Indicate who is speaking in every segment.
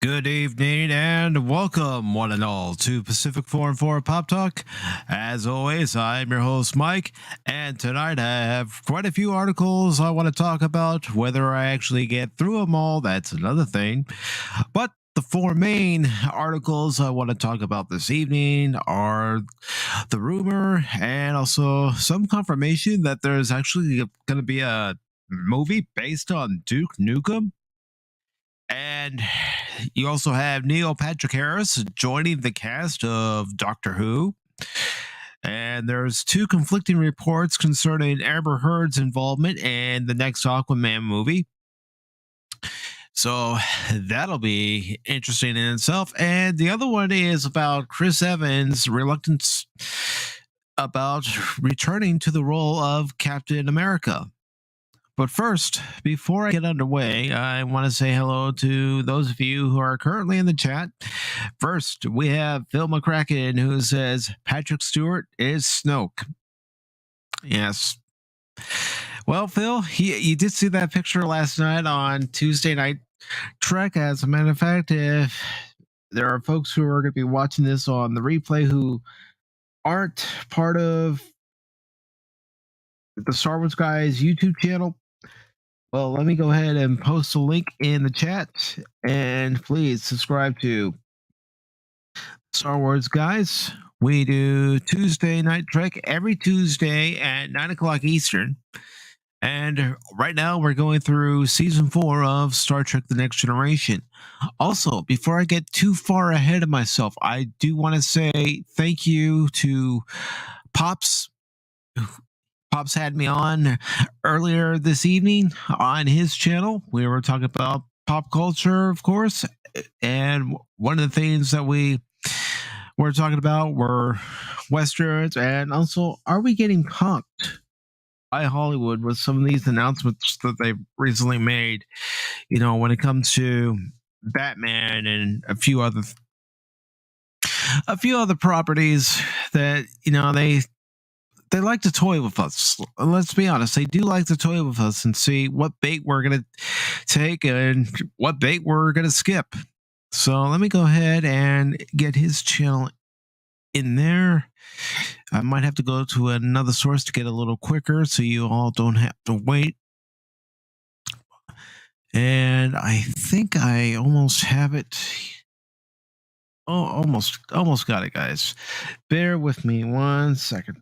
Speaker 1: Good evening and welcome, one and all, to PACIFIC414 Pop Talk. As always, I'm your host, Mike, and tonight I have quite a few articles I want to talk about. Whether I actually get through them all, that's another thing. But the four main articles I want to talk about this evening are the rumor and also some confirmation that there's actually going to be a movie based on Duke Nukem. And you also have Neil Patrick Harris joining the cast of Doctor Who. And there's two conflicting reports concerning Amber Heard's involvement in the next Aquaman movie. So that'll be interesting in itself. And the other one is about Chris Evans' reluctance about returning to the role of Captain America. But first, before I get underway, I want to say hello to those of you who are currently in the chat. First, we have Phil McCracken, who says Patrick Stewart is Snoke. Yes. Well, Phil, you did see that picture last night on Tuesday Night Trek. As a matter of fact, if there are folks who are going to be watching this on the replay who aren't part of the Star Wars Guys YouTube channel, well, let me go ahead and post a link in the chat, and please subscribe to Star Wars Guys. We do Tuesday Night Trek every Tuesday at 9 o'clock Eastern. And right now we're going through season 4 of Star Trek The Next Generation. Also, before I get too far ahead of myself, I do want to say thank you to Pops. Pops had me on earlier this evening on his channel. We were talking about pop culture, of course. And one of the things that we were talking about were Westerns, and also, are we getting punked by Hollywood with some of these announcements that they've recently made, when it comes to Batman and a few other properties that, they like to toy with us. Let's be honest. They do like to toy with us and see what bait we're going to take and what bait we're going to skip. So let me go ahead and get his channel in there. I might have to go to another source to get a little quicker so you all don't have to wait. And I think I almost have it. Oh, almost got it, guys. Bear with me 1 second.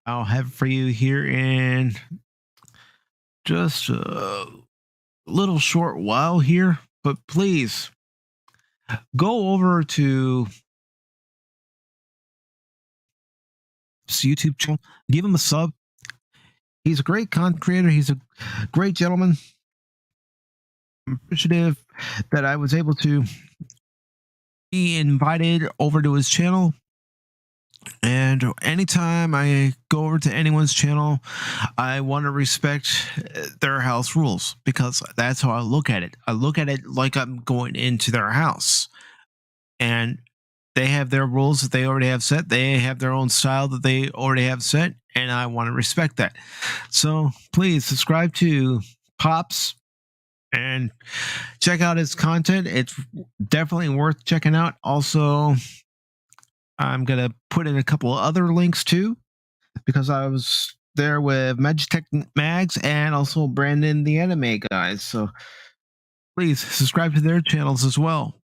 Speaker 1: I'll have it for you here in just a little short while here, but please go over to his YouTube channel, give him a sub. He's a great content creator. He's a great gentleman. I'm appreciative that I was able to be invited over to his channel. And anytime I go over to anyone's channel, I want to respect their house rules, because that's how I look at it. I look at it like I'm going into their house, and they have their rules that they already have set. They have their own style that they already have set, and I want to respect that. So please subscribe to Pops and check out his content. It's definitely worth checking out. Also, I'm going to put in a couple of other links too, because I was there with Magitech Mags and also Brandon the Anime Guys. So please subscribe to their channels as well.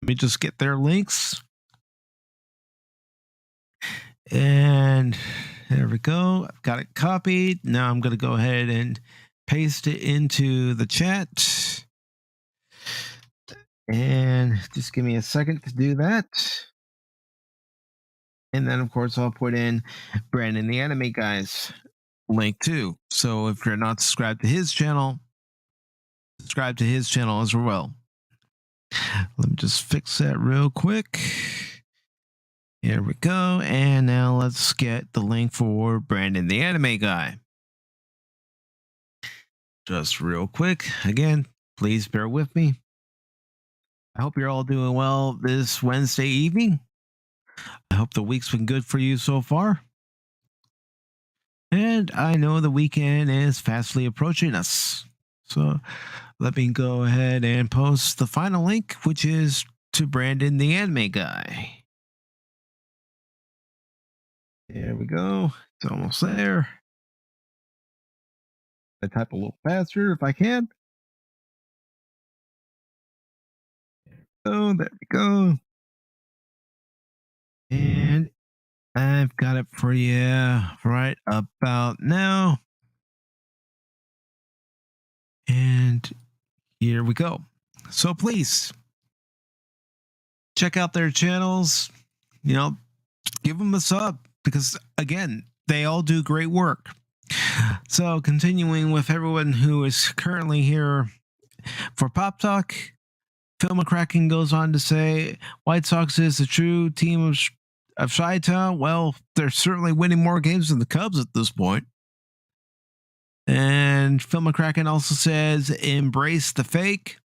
Speaker 1: Let me just get their links. And there we go. I've got it copied. Now I'm going to go ahead and paste it into the chat. And just give me a second to do that. And then, of course, I'll put in Brandon the Anime Guys link too. So if you're not subscribed to his channel, subscribe to his channel as well. Let me just fix that real quick. Here we go. And now let's get the link for Brandon the Anime Guy. Just real quick. Again, please bear with me. I hope you're all doing well this Wednesday evening. I hope the week's been good for you so far. And I know the weekend is fastly approaching us. So let me go ahead and post the final link, which is to Brandon, the anime guy. There we go. It's almost there. I type a little faster if I can. Oh, there we go. And I've got it for you right about now. And here we go. So please check out their channels, give them a sub because, again, they all do great work. So continuing with everyone who is currently here for Pop Talk, Phil McCracken goes on to say, White Sox is a true team of Chi-Town. Well, they're certainly winning more games than the Cubs at this point. And Phil McCracken also says, embrace the fake.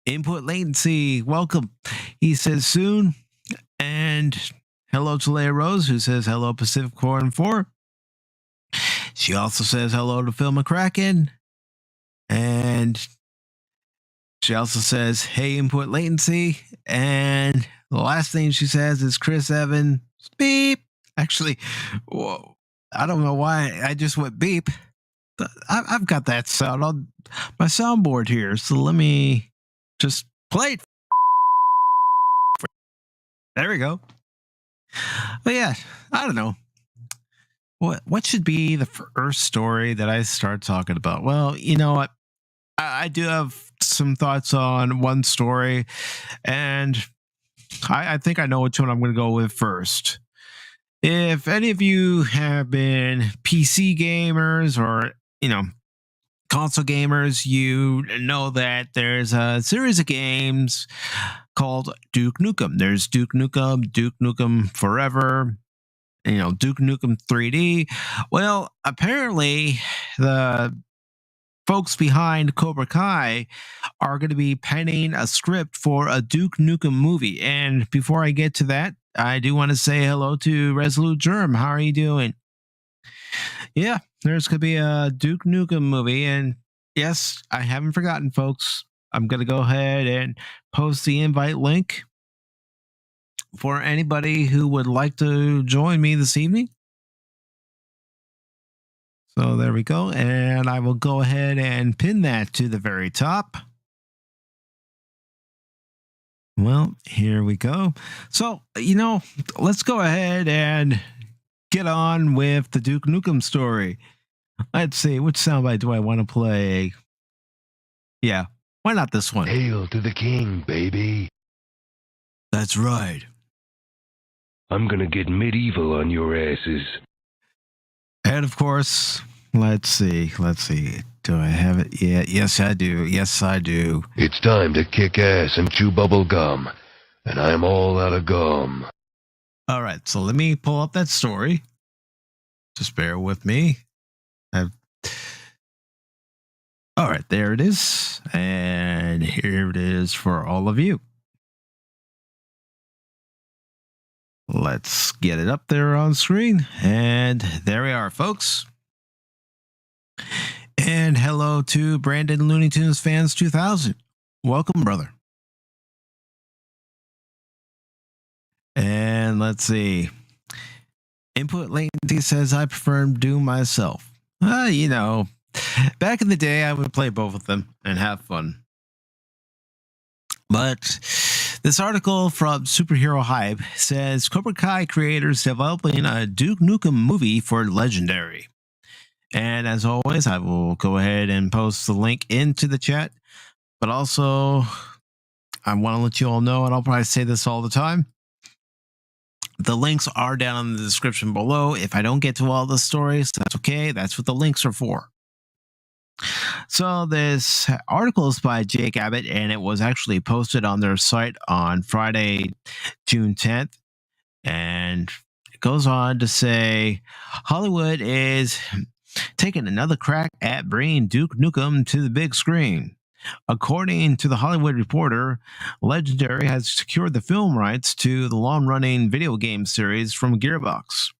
Speaker 1: Input latency, welcome. He says soon. And hello to Leia Rose, who says hello PACIFIC414. She also says hello to Phil McCracken. And she also says, hey, input latency. And the last thing she says is Chris Evans, beep. Actually, whoa, I don't know why I just went beep. I've got that sound on my soundboard here. So let me just play it. There we go. But yeah, I don't know. What should be the first story that I start talking about? Well, you know what? I do have some thoughts on one story, and I think I know which one I'm going to go with first. If any of you have been PC gamers or, console gamers, you know that there's a series of games called Duke Nukem. There's Duke Nukem Forever, Duke Nukem 3D. Well, apparently the folks behind Cobra Kai are going to be penning a script for a Duke Nukem movie. And before I get to that, I do want to say hello to Resolute Germ. How are you doing? Yeah, there's going to be a Duke Nukem movie. And yes, I haven't forgotten, folks. I'm going to go ahead and post the invite link for anybody who would like to join me this evening. So there we go. And I will go ahead and pin that to the very top. Well, here we go. So, let's go ahead and get on with the Duke Nukem story. Let's see, which soundbite do I want to play? Yeah, why not this one?
Speaker 2: Hail to the king, baby.
Speaker 1: That's right.
Speaker 2: I'm gonna get medieval on your asses.
Speaker 1: And of course, let's see. Do I have it yet? Yes, I do.
Speaker 2: It's time to kick ass and chew bubble gum. And I'm all out of gum.
Speaker 1: All right, so let me pull up that story. Just bear with me. All right, there it is. And here it is for all of you. Let's get it up there on screen. And there we are, folks. And hello to Brandon Looney Tunes Fans 2000. Welcome, brother. And let's see. Input latency says I prefer Doom myself. Back in the day, I would play both of them and have fun. But this article from Superhero Hype says Cobra Kai creators developing a Duke Nukem movie for Legendary. And as always, I will go ahead and post the link into the chat. But also, I want to let you all know, and I'll probably say this all the time, the links are down in the description below. If I don't get to all the stories, that's okay. That's what the links are for. So this article is by Jake Abbott, and it was actually posted on their site on Friday, June 10th. And it goes on to say, Hollywood is taking another crack at bringing Duke Nukem to the big screen. According to the Hollywood Reporter, Legendary has secured the film rights to the long-running video game series from Gearbox.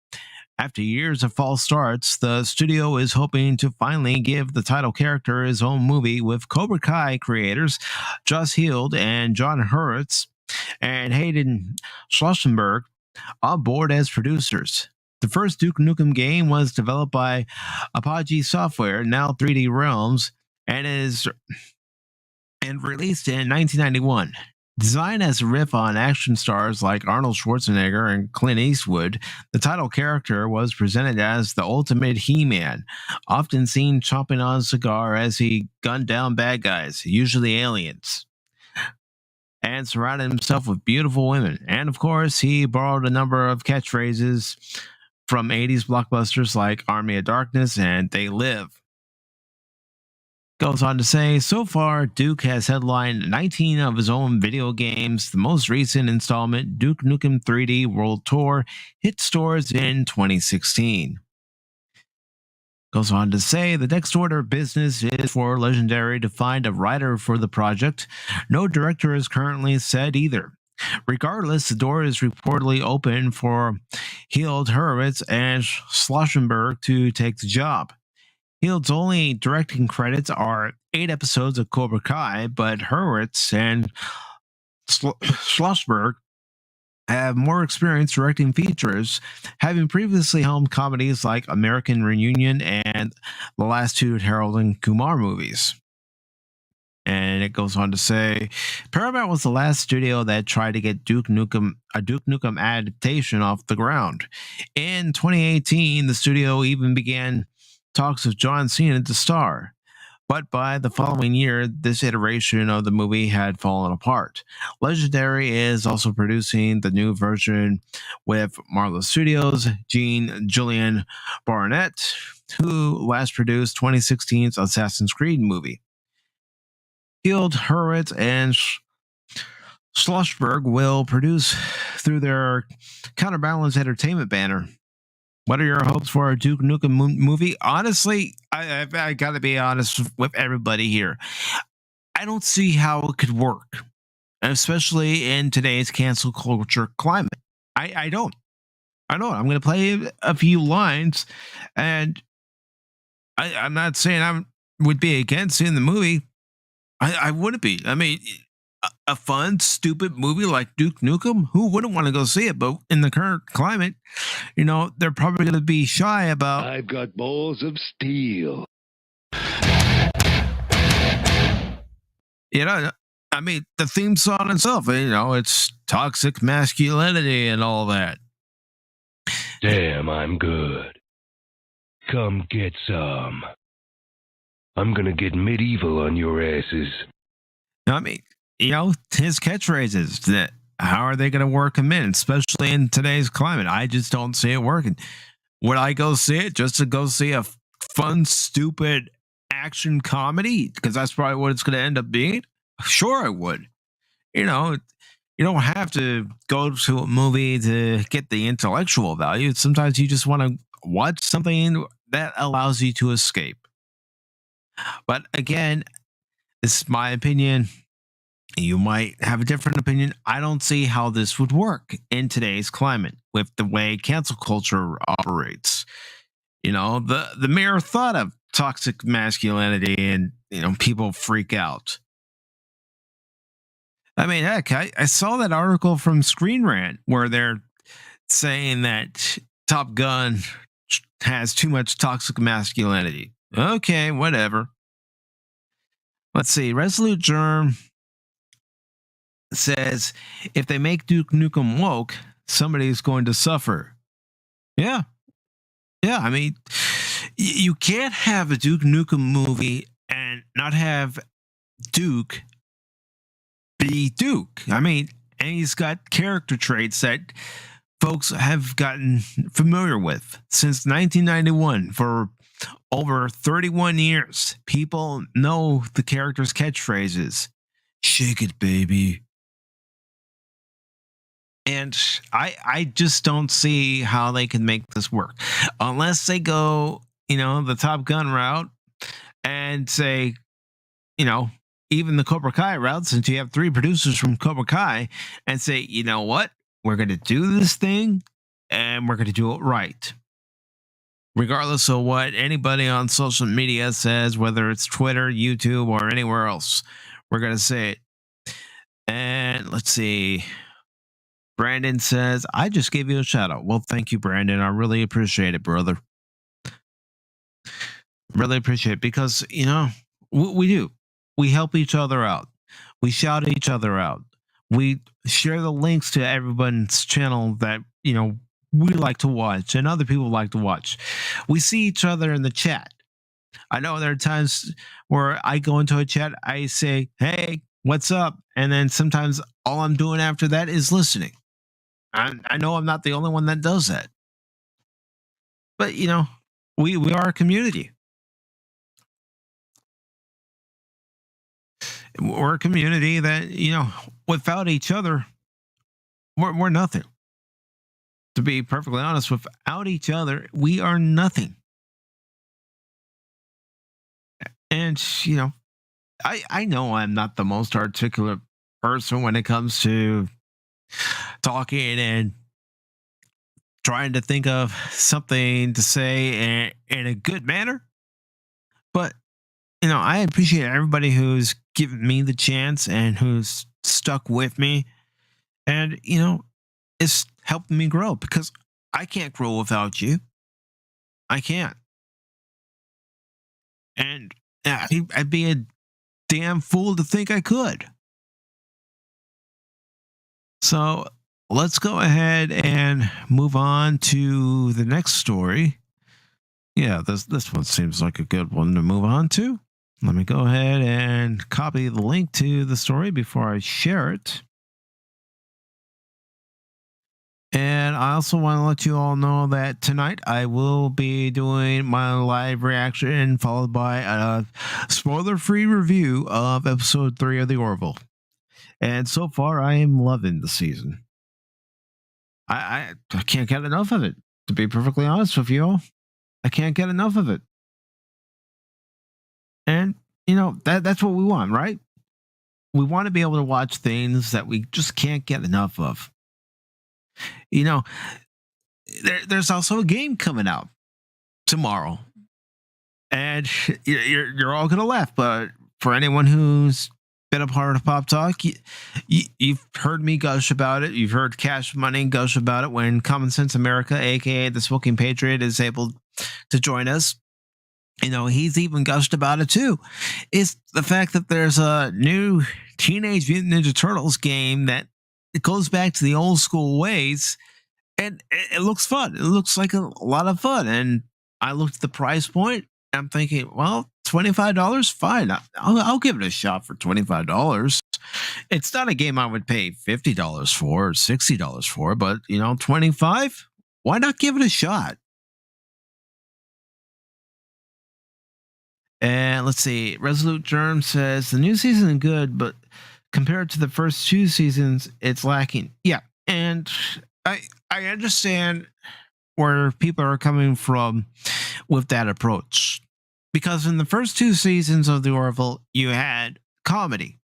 Speaker 1: After years of false starts, the studio is hoping to finally give the title character his own movie, with Cobra Kai creators Joss Heald and John Hurwitz and Hayden Schlosenberg on board as producers. The first Duke Nukem game was developed by Apogee Software, now 3D Realms, and released in 1991. Designed as a riff on action stars like Arnold Schwarzenegger and Clint Eastwood, the title character was presented as the ultimate He-Man, often seen chomping on a cigar as he gunned down bad guys, usually aliens, and surrounded himself with beautiful women. And of course, he borrowed a number of catchphrases from 80s blockbusters like Army of Darkness and They Live. Goes on to say, so far, Duke has headlined 19 of his own video games. The most recent installment, Duke Nukem 3D World Tour, hit stores in 2016. Goes on to say, the next order of business is for Legendary to find a writer for the project. No director is currently set either. Regardless, the door is reportedly open for Heald, Hurwitz, and Schlosenberg to take the job. Heald's only directing credits are 8 episodes of Cobra Kai, but Hurwitz and Schlossberg have more experience directing features, having previously helmed comedies like American Reunion and the last 2 Harold and Kumar movies. And it goes on to say, Paramount was the last studio that tried to get a Duke Nukem adaptation off the ground. In 2018, the studio even began talks of John Cena to star. But by the following year, this iteration of the movie had fallen apart. Legendary is also producing the new version with Marlowe Studios' Julian Barnett, who last produced 2016's Assassin's Creed movie. Heald, Hurwitz, and Schlossberg will produce through their Counterbalance Entertainment banner. What are your hopes for a Duke Nukem movie? Honestly, I got to be honest with everybody here. I don't see how it could work, especially in today's cancel culture climate. I don't. I'm going to play a few lines, and I'm not saying I would be against seeing the movie. I wouldn't be. I mean, a fun, stupid movie like Duke Nukem, who wouldn't want to go see it? But in the current climate, they're probably going to be shy about.
Speaker 2: I've got balls of steel.
Speaker 1: I mean, the theme song itself, it's toxic masculinity and all that.
Speaker 2: Damn, I'm good. Come get some. I'm gonna get medieval on your asses.
Speaker 1: I mean, his catchphrases, that how are they going to work them in, especially in today's climate? I just don't see it working. Would I go see it just to go see a fun, stupid action comedy? Because that's probably what it's going to end up being. Sure, I would. You don't have to go to a movie to get the intellectual value. Sometimes you just want to watch something that allows you to escape. But again, this is my opinion. You might have a different opinion. I don't see how this would work in today's climate with the way cancel culture operates. The mere thought of toxic masculinity and, people freak out. I mean, heck, I saw that article from Screen Rant where they're saying that Top Gun has too much toxic masculinity. Okay, whatever. Let's see. Resolute Germ says, if they make Duke Nukem woke, somebody's going to suffer. Yeah. I mean, you can't have a Duke Nukem movie and not have Duke be Duke. I mean, and he's got character traits that folks have gotten familiar with since 1991 for over 31 years. People know the character's catchphrases. Shake it, baby. And I just don't see how they can make this work unless they go, the Top Gun route and say, even the Cobra Kai route, since you have 3 producers from Cobra Kai, and say, you know what? We're going to do this thing and we're going to do it right. regardless of what anybody on social media says, whether it's Twitter, YouTube, or anywhere else. We're going to say it. And let's see. Brandon says, I just gave you a shout out. Well, thank you, Brandon. I really appreciate it, brother. Really appreciate it because, we do. We help each other out. We shout each other out. We share the links to everyone's channel that, we like to watch and other people like to watch. We see each other in the chat. I know there are times where I go into a chat, I say, hey, what's up? And then sometimes all I'm doing after that is listening. I know I'm not the only one that does that. But, we are a community. We're a community that, without each other, we're nothing. To be perfectly honest, without each other, we are nothing. And, I know I'm not the most articulate person when it comes to talking and trying to think of something to say in a good manner. But, I appreciate everybody who's given me the chance and who's stuck with me. And, it's helping me grow because I can't grow without you. I can't. And I'd be a damn fool to think I could. So let's go ahead and move on to the next story. Yeah, this one seems like a good one to move on to. Let me go ahead and copy the link to the story before I share it. And I also want to let you all know that tonight I will be doing my live reaction followed by a spoiler-free review of episode 3 of The Orville. And so far, I am loving the season. I can't get enough of it, to be perfectly honest with you all. I can't get enough of it. And, that's what we want, right? We want to be able to watch things that we just can't get enough of. There's also a game coming out tomorrow. And you're all going to laugh, but for anyone who's been a part of Pop Talk, you've heard me gush about it. You've heard Cash Money gush about it when Common Sense America, aka the Smoking Patriot, is able to join us. He's even gushed about it too. It's the fact that there's a new Teenage Mutant Ninja Turtles game that it goes back to the old school ways, and it looks fun. It looks like a lot of fun. And I looked at the price point. I'm thinking, well, $25, fine. I'll give it a shot for $25. It's not a game I would pay $50 for or $60 for, but $25. Why not give it a shot? And let's see. Resolute Germ says the new season is good, but compared to the first 2 seasons, it's lacking. Yeah, and I understand where people are coming from with that approach, because in the first 2 seasons of The Orville, you had comedy,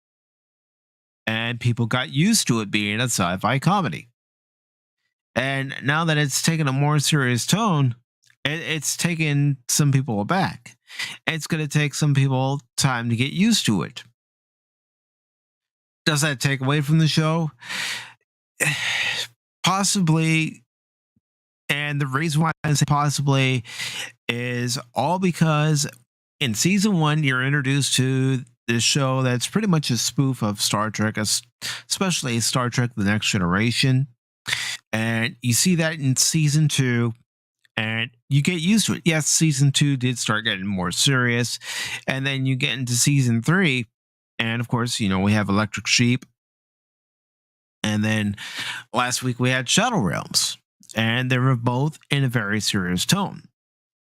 Speaker 1: and people got used to it being a sci-fi comedy. And now that it's taken a more serious tone, it's taken some people aback. It's going to take some people time to get used to it. Does that take away from the show? Possibly. And the reason why I say possibly is all because in season 1, you're introduced to this show that's pretty much a spoof of Star Trek, especially Star Trek The Next Generation. And you see that in season 2. And you get used to it. Yes, season 2 did start getting more serious. And then you get into season 3. And of course, we have Electric Sheep. And then last week we had Shadow Realms. And they were both in a very serious tone.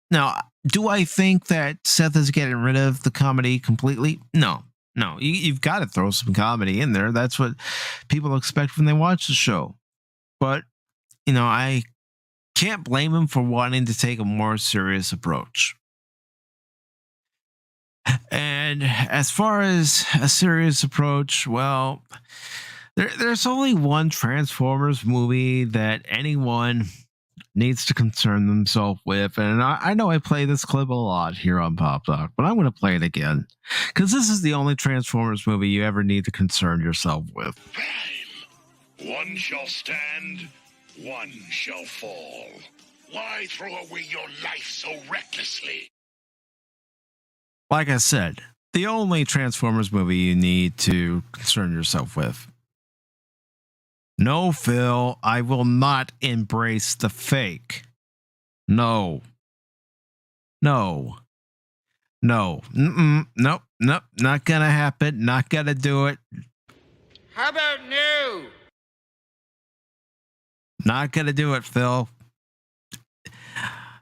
Speaker 1: Now, do I think that Seth is getting rid of the comedy completely? No. You've got to throw some comedy in there. That's what people expect when they watch the show. But, I can't blame him for wanting to take a more serious approach. And as far as a serious approach, well, there's only one Transformers movie that anyone needs to concern themselves with. And I know I play this clip a lot here on Pop Talk, but I'm going to play it again because this is the only Transformers movie you ever need to concern yourself with.
Speaker 3: One shall stand, one shall fall. Why throw away your life so recklessly?
Speaker 1: Like I said, the only Transformers movie you need to concern yourself with. No, Phil, I will not embrace the fake. No. No. No. Nope. Nope. Not gonna happen. Not gonna do it.
Speaker 4: How about no?
Speaker 1: Not gonna do it, Phil.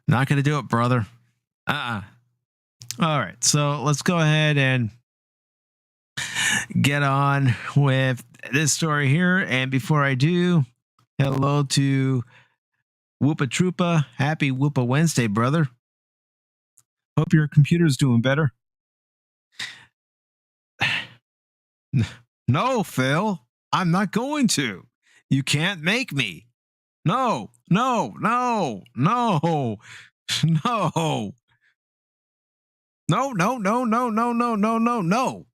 Speaker 1: Not gonna do it, brother. All right. So let's go ahead and get on with this story here. And before I do, hello to Whoopa Troopa. Happy Whoopa Wednesday, brother. Hope your computer's doing better. No, Phil, I'm not going to. You can't make me. No, no, no, no, no. No, no, no, no, no, no, no, no, no.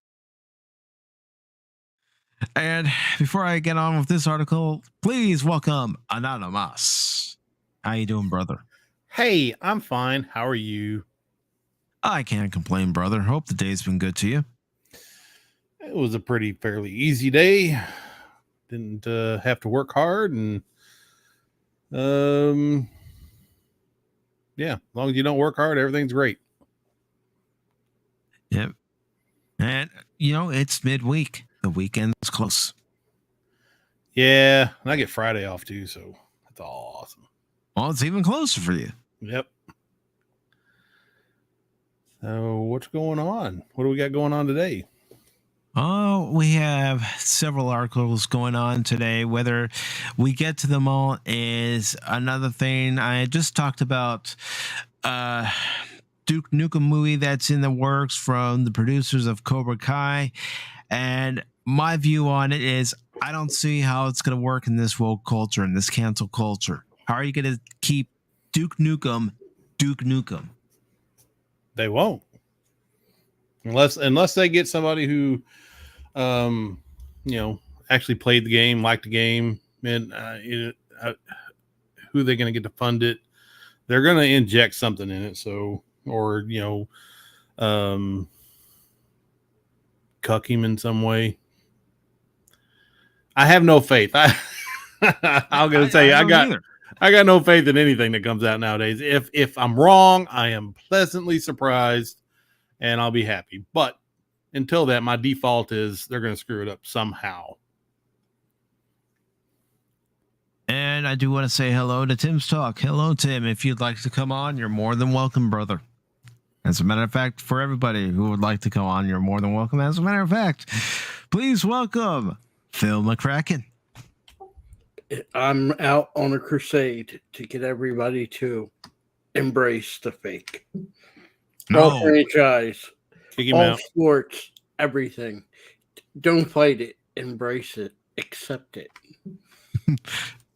Speaker 1: And before I get on with this article, please welcome Anonymous. How you doing, brother?
Speaker 5: Hey, I'm fine. How are you?
Speaker 1: I can't complain, brother. Hope the day's been good to you.
Speaker 5: It was a fairly easy day. Didn't have to work hard, and yeah, as long as you don't work hard, everything's great.
Speaker 1: Yep. And it's midweek. The weekend's close.
Speaker 5: Yeah, and I get Friday off too, so that's awesome.
Speaker 1: Well, it's even closer for you.
Speaker 5: Yep. So what's going on? What do we got going on today?
Speaker 1: Oh, we have several articles going on today. Whether we get to them all is another thing. I just talked about Duke Nukem movie that's in the works from the producers of Cobra Kai. And my view on it is I don't see how it's going to work in this woke culture, in this cancel culture. How are you going to keep Duke Nukem Duke Nukem?
Speaker 5: They won't. Unless they get somebody who actually played the game, liked the game, and who they're going to get to fund it. They're going to inject something in it. So, or, cuck him in some way. I have no faith. I'm going to tell you, I got no faith in anything that comes out nowadays. If I'm wrong, I am pleasantly surprised and I'll be happy. But until that, my default is they're going to screw it up somehow.
Speaker 1: And I do want to say hello to Tim's Talk. Hello, Tim. If you'd like to come on, you're more than welcome, brother. As a matter of fact, for everybody who would like to come on, you're more than welcome. As a matter of fact, please welcome Phil McCracken.
Speaker 6: I'm out on a crusade to get everybody to embrace the fake.
Speaker 1: No.
Speaker 6: All franchise,
Speaker 5: Kick him
Speaker 6: all
Speaker 5: out.
Speaker 6: sports, everything. Don't fight it. Embrace it. Accept it.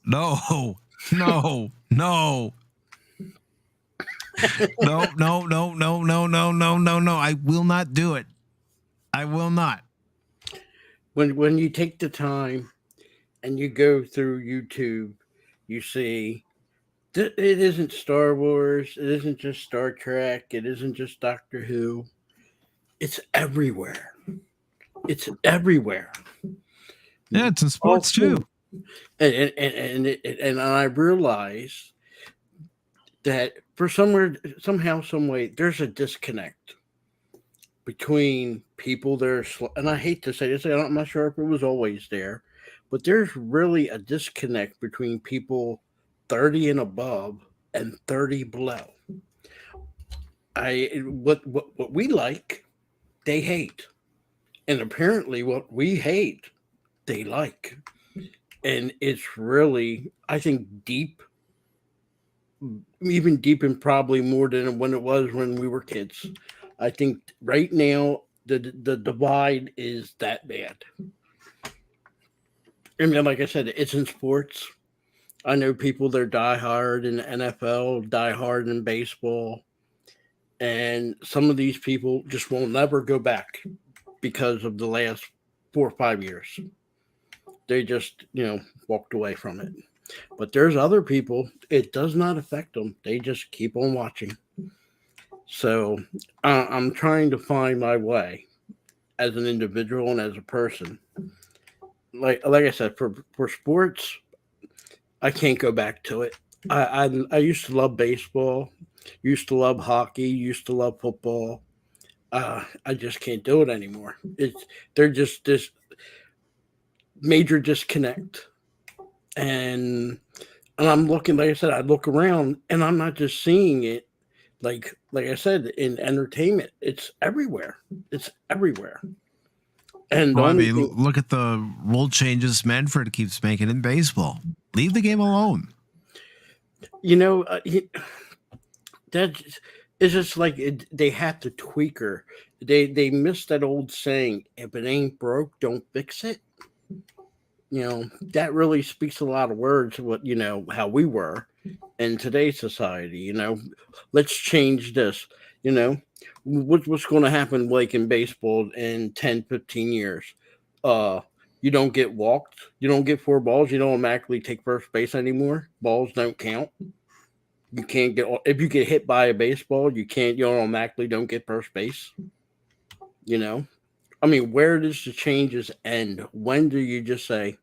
Speaker 1: No. No. No. No, no, no, no, no, no, no, no, no. I will not do it. I will not.
Speaker 6: When you take the time and you go through YouTube, you see that it isn't Star Wars, it isn't just Star Trek, it isn't just Doctor Who. It's everywhere. It's everywhere.
Speaker 1: Yeah, it's in sports too.
Speaker 6: And I realize that for somehow, some way, there's a disconnect between people that are, and I hate to say this, I'm not sure if it was always there, but there's really a disconnect between people 30 and above and 30 below. What we like, they hate. And apparently what we hate, they like. And it's really, I think, deep, even deep and probably more than when it was when we were kids. I think right now the divide is that bad. I mean, like I said, it's in sports. I know people that are diehard in the NFL, diehard in baseball, and some of these people just will never go back because of the last 4 or 5 years. They just, walked away from it. But there's other people, it does not affect them. They just keep on watching. So I'm trying to find my way as an individual and as a person. Like I said, for sports, I can't go back to it. I used to love baseball, used to love hockey, used to love football. I just can't do it anymore. They're just this major disconnect. And I'm looking, like I said, I look around and I'm not just seeing it like I said, in entertainment. It's everywhere. It's everywhere. And
Speaker 1: well, I mean, look at the rule changes Manfred keeps making in baseball. Leave the game alone.
Speaker 6: That is just like they have to tweak her. They missed that old saying, if it ain't broke, don't fix it. That really speaks a lot of words what how we were in today's society. Let's change this. What's going to happen like in baseball in 10-15 years? You don't get walked, you don't get 4 balls, you don't automatically take first base anymore. Balls don't count. You can't get, if you get hit by a baseball, you automatically don't get first base. I mean, where does the changes end? When do you just say,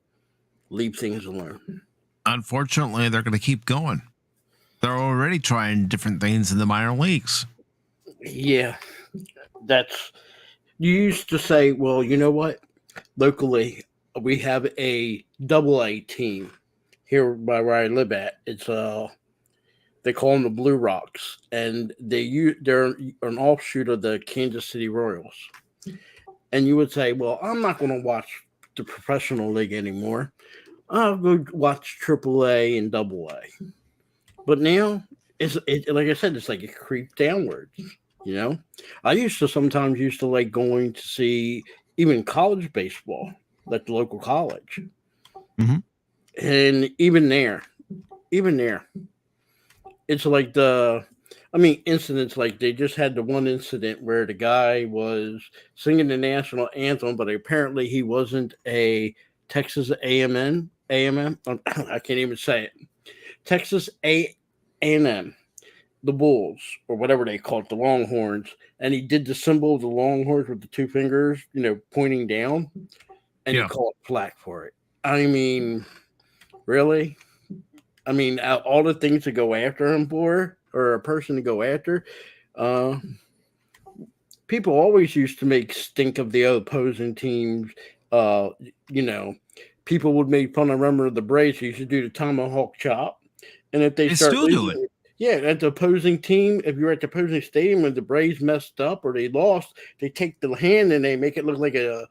Speaker 6: leave things alone?
Speaker 1: Unfortunately, they're going to keep going. They're already trying different things in the minor leagues.
Speaker 6: Yeah, you used to say, well, you know what? Locally, we have a AA team here by where I live at. It's they call them the Blue Rocks, and they're an offshoot of the Kansas City Royals. And you would say, well, I'm not going to watch the professional league anymore. I'll go watch AAA and AA. But now, like I said, it's like it creeped downwards. I sometimes like going to see even college baseball, like the local college.
Speaker 1: Mm-hmm.
Speaker 6: And even there, it's like incidents, like they just had the one incident where the guy was singing the national anthem, but apparently he wasn't a Texas A&M. I can't even say it. Texas A&M, the Bulls, or whatever they call it, the Longhorns. And he did the symbol of the Longhorns with the 2 fingers, pointing down, and he called flack for it. I mean, really? I mean, all the things to go after him for, or a person to go after. People always used to make stink of the opposing teams. People would make fun of, remember the Braves used to do the tomahawk chop. And if they start
Speaker 1: still do it.
Speaker 6: Yeah, at the opposing team, if you're at the opposing stadium when the Braves messed up or they lost, they take the hand and they make it look like a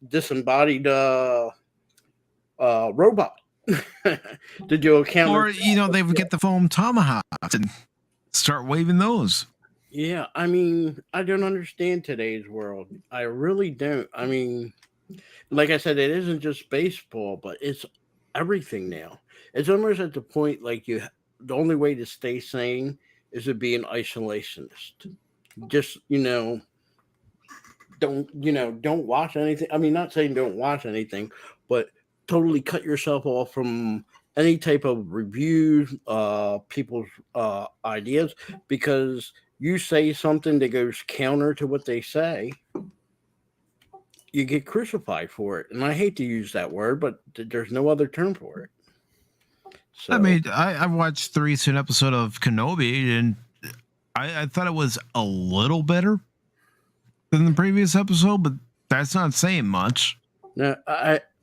Speaker 6: disembodied robot. To do a counter.
Speaker 1: Or, they would get the foam tomahawks and start waving those.
Speaker 6: Yeah, I mean, I don't understand today's world. I really don't. I mean, like I said, it isn't just baseball, but it's everything now. It's almost at the point like the only way to stay sane is to be an isolationist. Just, don't watch anything. I mean, not saying don't watch anything, but totally cut yourself off from any type of reviews, people's ideas, because you say something that goes counter to what they say, you get crucified for it. And I hate to use that word, but there's no other term for it. So,
Speaker 1: I mean, I watched the recent episode of Kenobi, and I thought it was a little better than the previous episode, but that's not saying much.
Speaker 6: Now,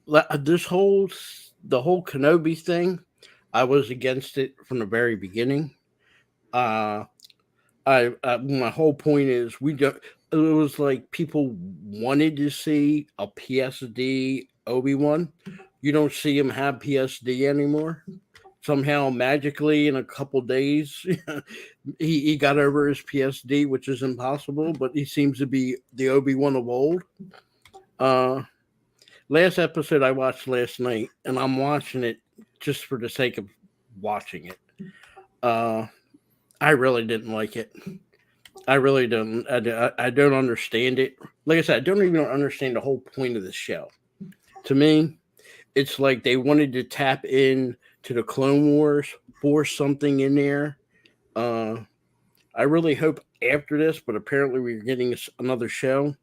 Speaker 6: the whole Kenobi thing, I was against it from the very beginning. My whole point is it was like people wanted to see a PSD Obi-Wan. You don't see him have PSD anymore. Somehow, magically, in a couple days, he got over his PSD, which is impossible, but he seems to be the Obi-Wan of old. Last episode I watched last night, and I'm watching it just for the sake of watching it. I really didn't like it. I really don't. I don't understand it. Like I said, I don't even understand the whole point of the show. To me, it's like they wanted to tap in to the Clone Wars, force something in there. I really hope after this, but apparently we're getting another show.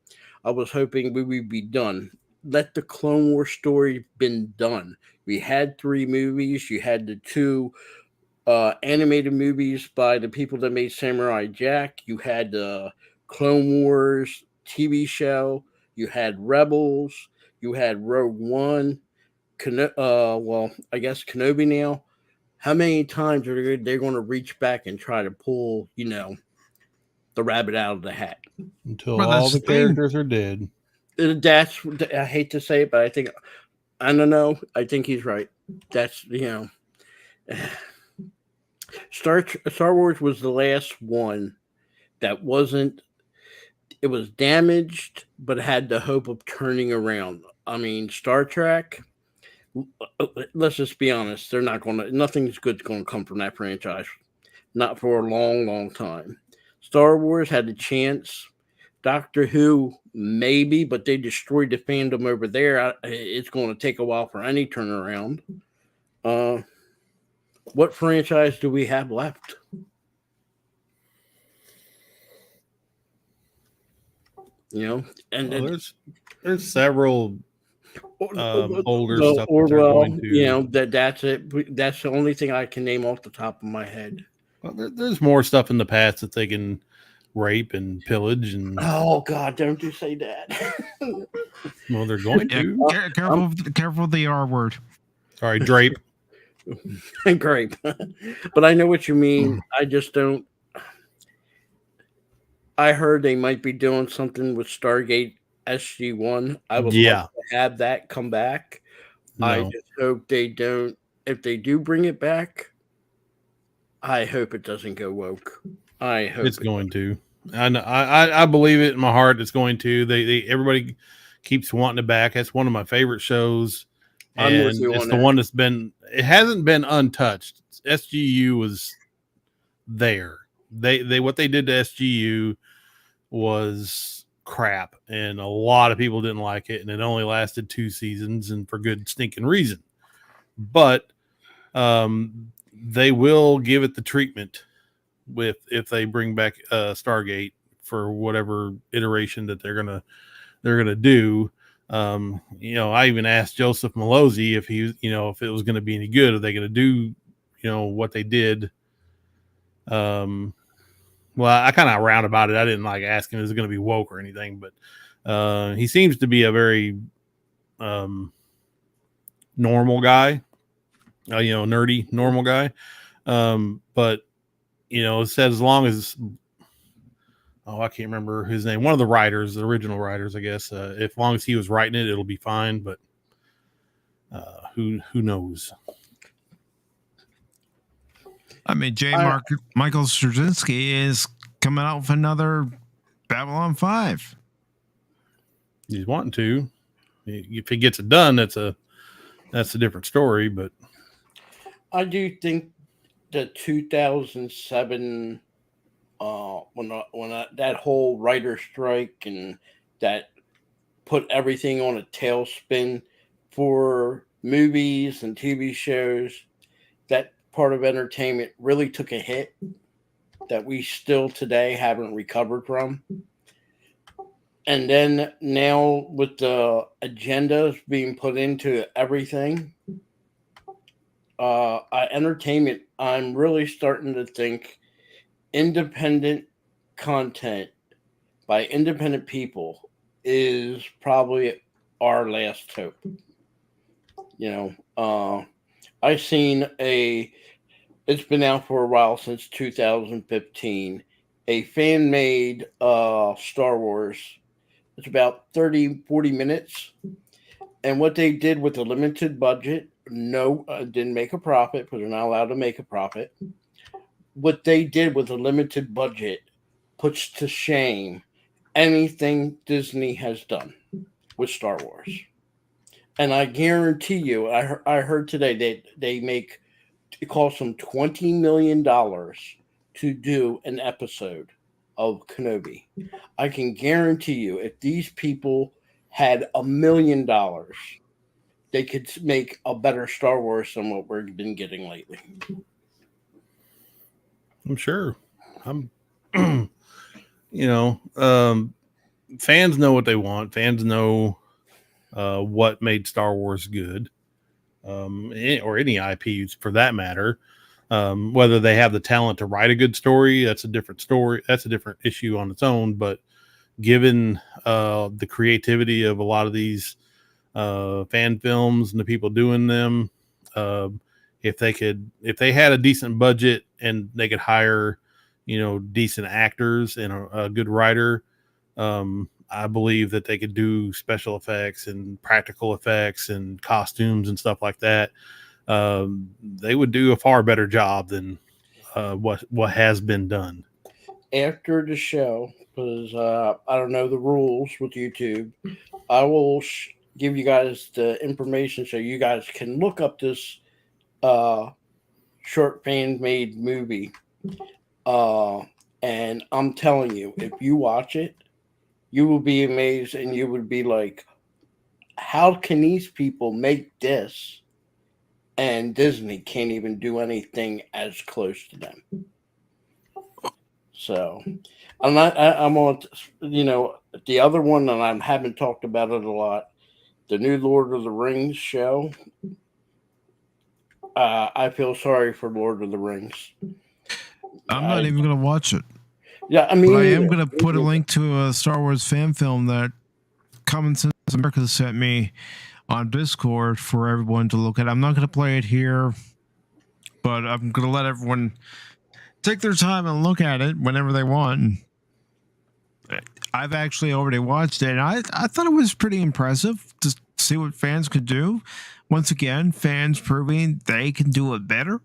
Speaker 6: I was hoping we would be done. Let the Clone Wars story been done. We had 3 movies. You had the 2 animated movies by the people that made Samurai Jack. You had the Clone Wars TV show. You had Rebels. You had Rogue One. Well, I guess Kenobi now. How many times are they going to reach back and try to pull, the rabbit out of the hat?
Speaker 5: Until
Speaker 1: Well,
Speaker 5: all
Speaker 1: that's
Speaker 5: the
Speaker 1: the thing.
Speaker 5: characters are dead.
Speaker 6: That's, I hate to say it, but I don't know. I think he's right. That's, Star Wars was the last one that wasn't, it was damaged, but had the hope of turning around. I mean, Star Trek, let's just be honest, nothing's good's going to come from that franchise. Not for a long, long time. Star Wars had a chance. Doctor Who, maybe, but they destroyed the fandom over there. It's going to take a while for any turnaround. What franchise do we have left?
Speaker 5: There's several older stuff that they're going to.
Speaker 6: That's it. That's the only thing I can name off the top of my head.
Speaker 5: Well, there's more stuff in the past that they can rape and pillage and.
Speaker 6: Oh God! Don't you say that?
Speaker 5: Well, they're going to.
Speaker 1: Careful the R word.
Speaker 5: Sorry, drape.
Speaker 6: Grape. But I know what you mean. I just don't. I heard they might be doing something with Stargate SG-1. I would love to have that come back. No. I just hope they don't. If they do bring it back, I hope it doesn't go woke. I hope
Speaker 5: it's going to. I believe it in my heart. It's going to. Everybody keeps wanting it back. That's one of my favorite shows, and it's the one that's been. It hasn't been untouched. SGU was there. They what they did to SGU was crap, and a lot of people didn't like it, and it only lasted 2 seasons, and for good stinking reason. But they will give it the treatment if they bring back Stargate for whatever iteration that they're gonna do. I even asked Joseph Malozzi if if it was going to be any good. Are they going to do what they did? Well, I kind of round about it. I didn't ask him is it going to be woke or anything, but he seems to be a very normal guy, nerdy normal guy. But it said as long as I can't remember his name. One of the writers, the original writers, I guess. As long as he was writing it, it'll be fine. But who knows?
Speaker 1: I mean, Michael Straczynski is coming out with another Babylon 5.
Speaker 5: He's wanting to. If he gets it done, that's a different story. But
Speaker 6: I do think the 2007, when that whole writer strike and that put everything on a tailspin for movies and TV shows, that part of entertainment really took a hit that we still today haven't recovered from. And then now with the agendas being put into everything, entertainment, I'm really starting to think independent content by independent people is probably our last hope. I've seen it's been out for a while, since 2015, a fan-made Star Wars. It's about 30-40 minutes. And what they did with a limited budget, didn't make a profit because they're not allowed to make a profit. What they did with a limited budget puts to shame anything Disney has done with Star Wars. And I guarantee you, I heard today that they make it cost them $20 million to do an episode of Kenobi. I can guarantee you, if these people had $1 million, they could make a better Star Wars than what we've been getting lately.
Speaker 5: I'm sure. I'm, fans know what they want. Fans know what made Star Wars good, or any IPs for that matter. Whether they have the talent to write a good story, that's a different story. That's a different issue on its own. But given the creativity of a lot of these fan films and the people doing them, if they had a decent budget and they could hire, decent actors and a good writer, I believe that they could do special effects and practical effects and costumes and stuff like that. They would do a far better job than what has been done.
Speaker 6: After the show, because I don't know the rules with YouTube, I will give you guys the information so you guys can look up this short fan-made movie. And I'm telling you, if you watch it, you will be amazed and you would be like, how can these people make this and Disney can't even do anything as close to them? So I'm on, the other one, and I haven't talked about it a lot, the new Lord of the Rings show. I feel sorry for Lord of the Rings.
Speaker 1: I'm not even going to watch it.
Speaker 6: Yeah,
Speaker 1: but I am going to put a link to a Star Wars fan film that Common Sense America sent me on Discord for everyone to look at. I'm not going to play it here, but I'm going to let everyone take their time and look at it whenever they want. I've actually already watched it, and I thought it was pretty impressive to see what fans could do. Once again, fans proving they can do it better.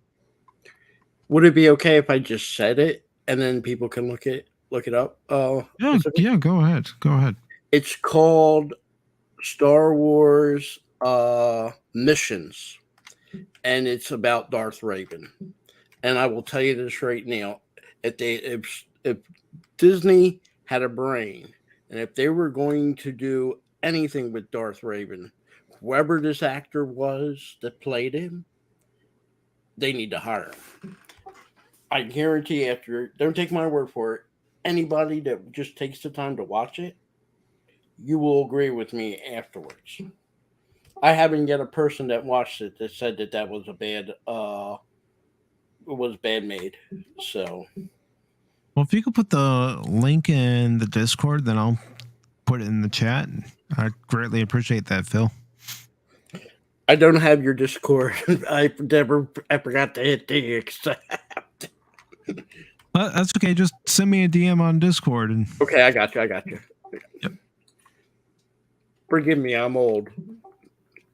Speaker 6: Would it be okay if I just said it and then people can look it up?
Speaker 1: Yeah, go ahead.
Speaker 6: It's called Star Wars Missions, and it's about Darth Raven. And I will tell you this right now: if Disney had a brain, and if they were going to do anything with Darth Raven, whoever this actor was that played him, they need to hire him. I guarantee don't take my word for it, anybody that just takes the time to watch it, you will agree with me afterwards. I haven't yet a person that watched it that said that was bad made. So,
Speaker 1: well, if you could put the link in the Discord, then I'll put it in the chat. I greatly appreciate that, Phil.
Speaker 6: I don't have your Discord. I forgot to hit the accept.
Speaker 1: That's okay. Just send me a DM on Discord.
Speaker 6: Okay, I got you.
Speaker 1: Yep.
Speaker 6: Forgive me, I'm old.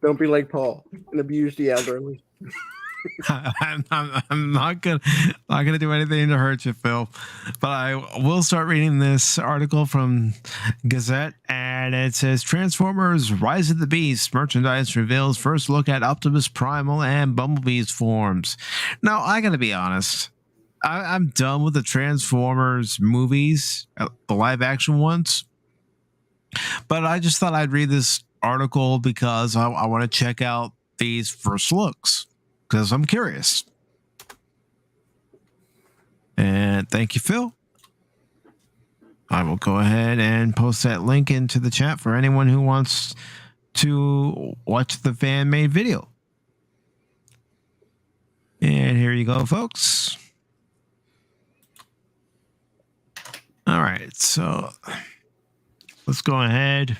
Speaker 6: Don't be like Paul and abuse the elderly.
Speaker 1: I'm not gonna do anything to hurt you, Phil. But I will start reading this article from Gazette, and it says Transformers: Rise of the Beast merchandise reveals first look at Optimus Primal and Bumblebee's forms. Now, I gotta be honest. I'm done with the Transformers movies, the live action ones. But I just thought I'd read this article because I want to check out these first looks because I'm curious. And thank you, Phil. I will go ahead and post that link into the chat for anyone who wants to watch the fan-made video. And here you go, folks. All right, so let's go ahead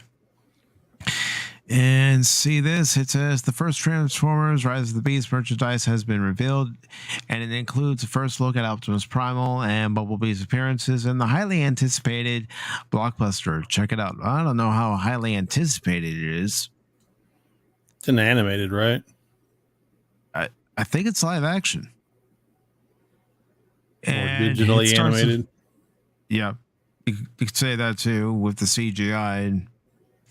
Speaker 1: and see this. It says the first Transformers Rise of the Beast merchandise has been revealed, and it includes a first look at Optimus Primal and Bumblebee's appearances in the highly anticipated blockbuster. Check it out. I don't know how highly anticipated it is.
Speaker 5: It's an animated, right?
Speaker 1: I think it's live action.
Speaker 5: Or digitally animated.
Speaker 1: Yeah, you could say that too with the CGI. And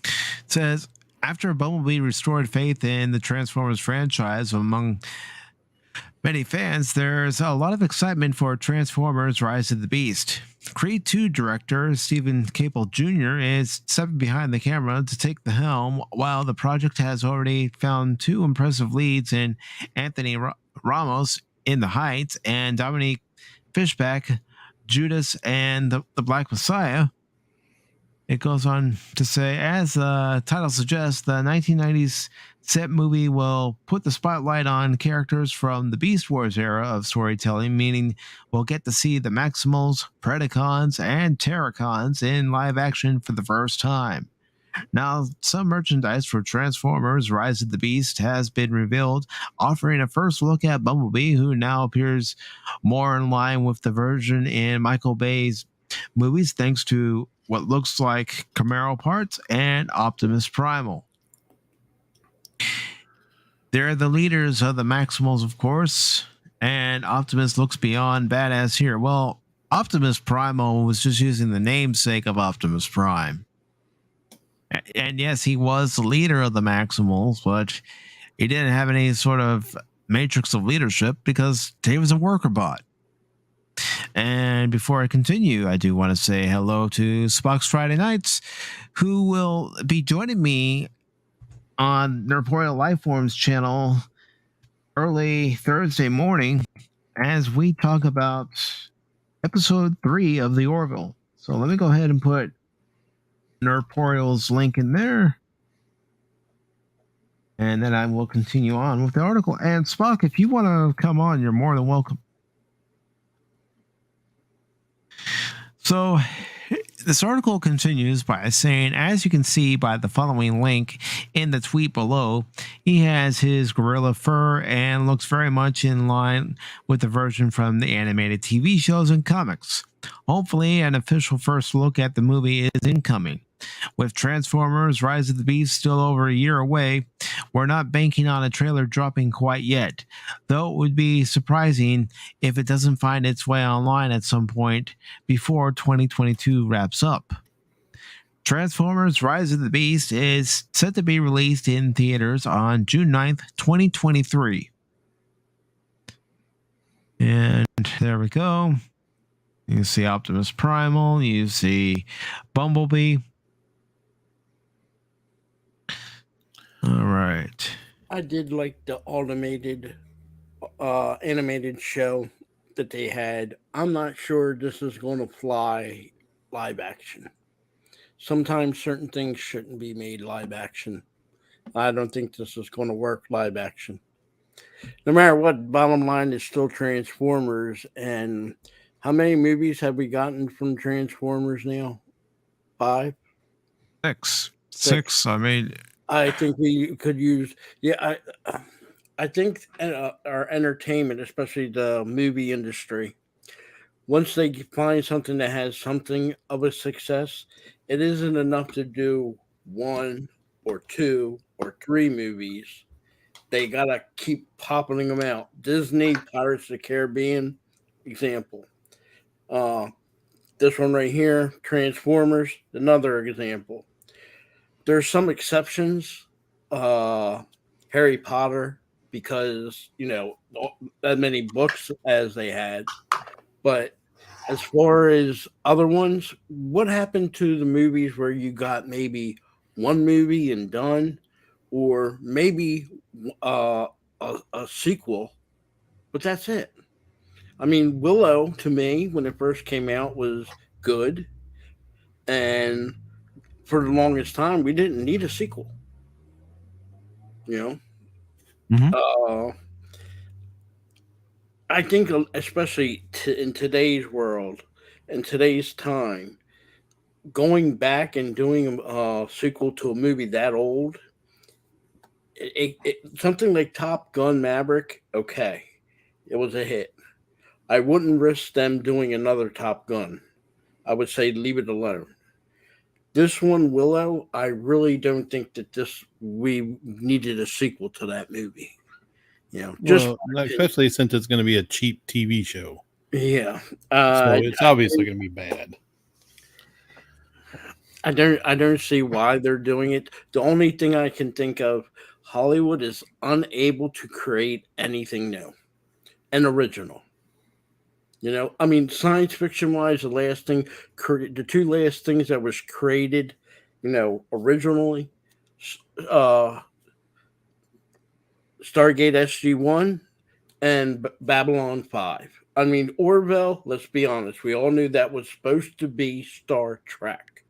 Speaker 1: it says, after Bumblebee restored faith in the Transformers franchise among many fans, there's a lot of excitement for Transformers Rise of the Beast. Creed 2 director Stephen Caple Jr. is stepping behind the camera to take the helm, while the project has already found two impressive leads in Anthony Ramos in The Heights and Dominique Fishback, Judas and the Black Messiah. It goes on to say, as the title suggests, the 1990s set movie will put the spotlight on characters from the Beast Wars era of storytelling, meaning we'll get to see the Maximals, Predacons, and Terracons in live action for the first time. Now, some merchandise for Transformers Rise of the Beast has been revealed, offering a first look at Bumblebee, who now appears more in line with the version in Michael Bay's movies, thanks to what looks like Camaro parts and Optimus Primal. They're the leaders of the Maximals, of course, and Optimus looks beyond badass here. Well, Optimus Primal was just using the namesake of Optimus Prime. And yes, he was the leader of the Maximals, but he didn't have any sort of matrix of leadership because he was a worker bot. And before I continue, I do want to say hello to Spock's Friday Nights, who will be joining me on Nerporeal Lifeforms channel early Thursday morning as we talk about episode 3 of the Orville. So let me go ahead and put Nerporeal's link in there. And then I will continue on with the article. And Spock, if you want to come on, you're more than welcome. So this article continues by saying, as you can see by the following link in the tweet below, he has his gorilla fur and looks very much in line with the version from the animated TV shows and comics. Hopefully, an official first look at the movie is incoming. With Transformers Rise of the Beast still over a year away, we're not banking on a trailer dropping quite yet, though it would be surprising if it doesn't find its way online at some point before 2022 wraps up. Transformers Rise of the Beast is set to be released in theaters on June 9th, 2023. And there we go. You see Optimus Primal, you see Bumblebee. All right.
Speaker 6: I did like the automated animated show that they had. I'm not sure this is going to fly live action. Sometimes certain things shouldn't be made live action. I don't think this is going to work live action. No matter what, bottom line is still Transformers. And how many movies have we gotten from Transformers now? 5?
Speaker 1: 6. I mean,
Speaker 6: I think we could use, I think our entertainment, especially the movie industry, once they find something that has something of a success, it isn't enough to do 1 or 2 or 3 movies. They got to keep popping them out. Disney, Pirates of the Caribbean, example. This one right here, Transformers, another example. There's some exceptions. Harry Potter, because, as many books as they had. But as far as other ones, what happened to the movies where you got maybe one movie and done, or maybe a sequel, but that's it? I mean, Willow, to me, when it first came out, was good. And for the longest time, we didn't need a sequel. I think, especially in today's world and today's time, going back and doing a sequel to a movie that old, something like Top Gun Maverick, okay, it was a hit. I wouldn't risk them doing another Top Gun. I would say leave it alone. This one, Willow, I really don't think that we needed a sequel to that movie.
Speaker 5: Especially since it's going to be a cheap TV show.
Speaker 6: Yeah.
Speaker 5: So it's obviously going to be bad.
Speaker 6: I don't see why they're doing it. The only thing I can think of, Hollywood is unable to create anything new. and original. You know, I mean, science fiction wise, the two last things that was created, you know, originally, uh, Stargate SG-1 and Babylon 5. I mean, Orville, let's be honest, we all knew that was supposed to be Star Trek.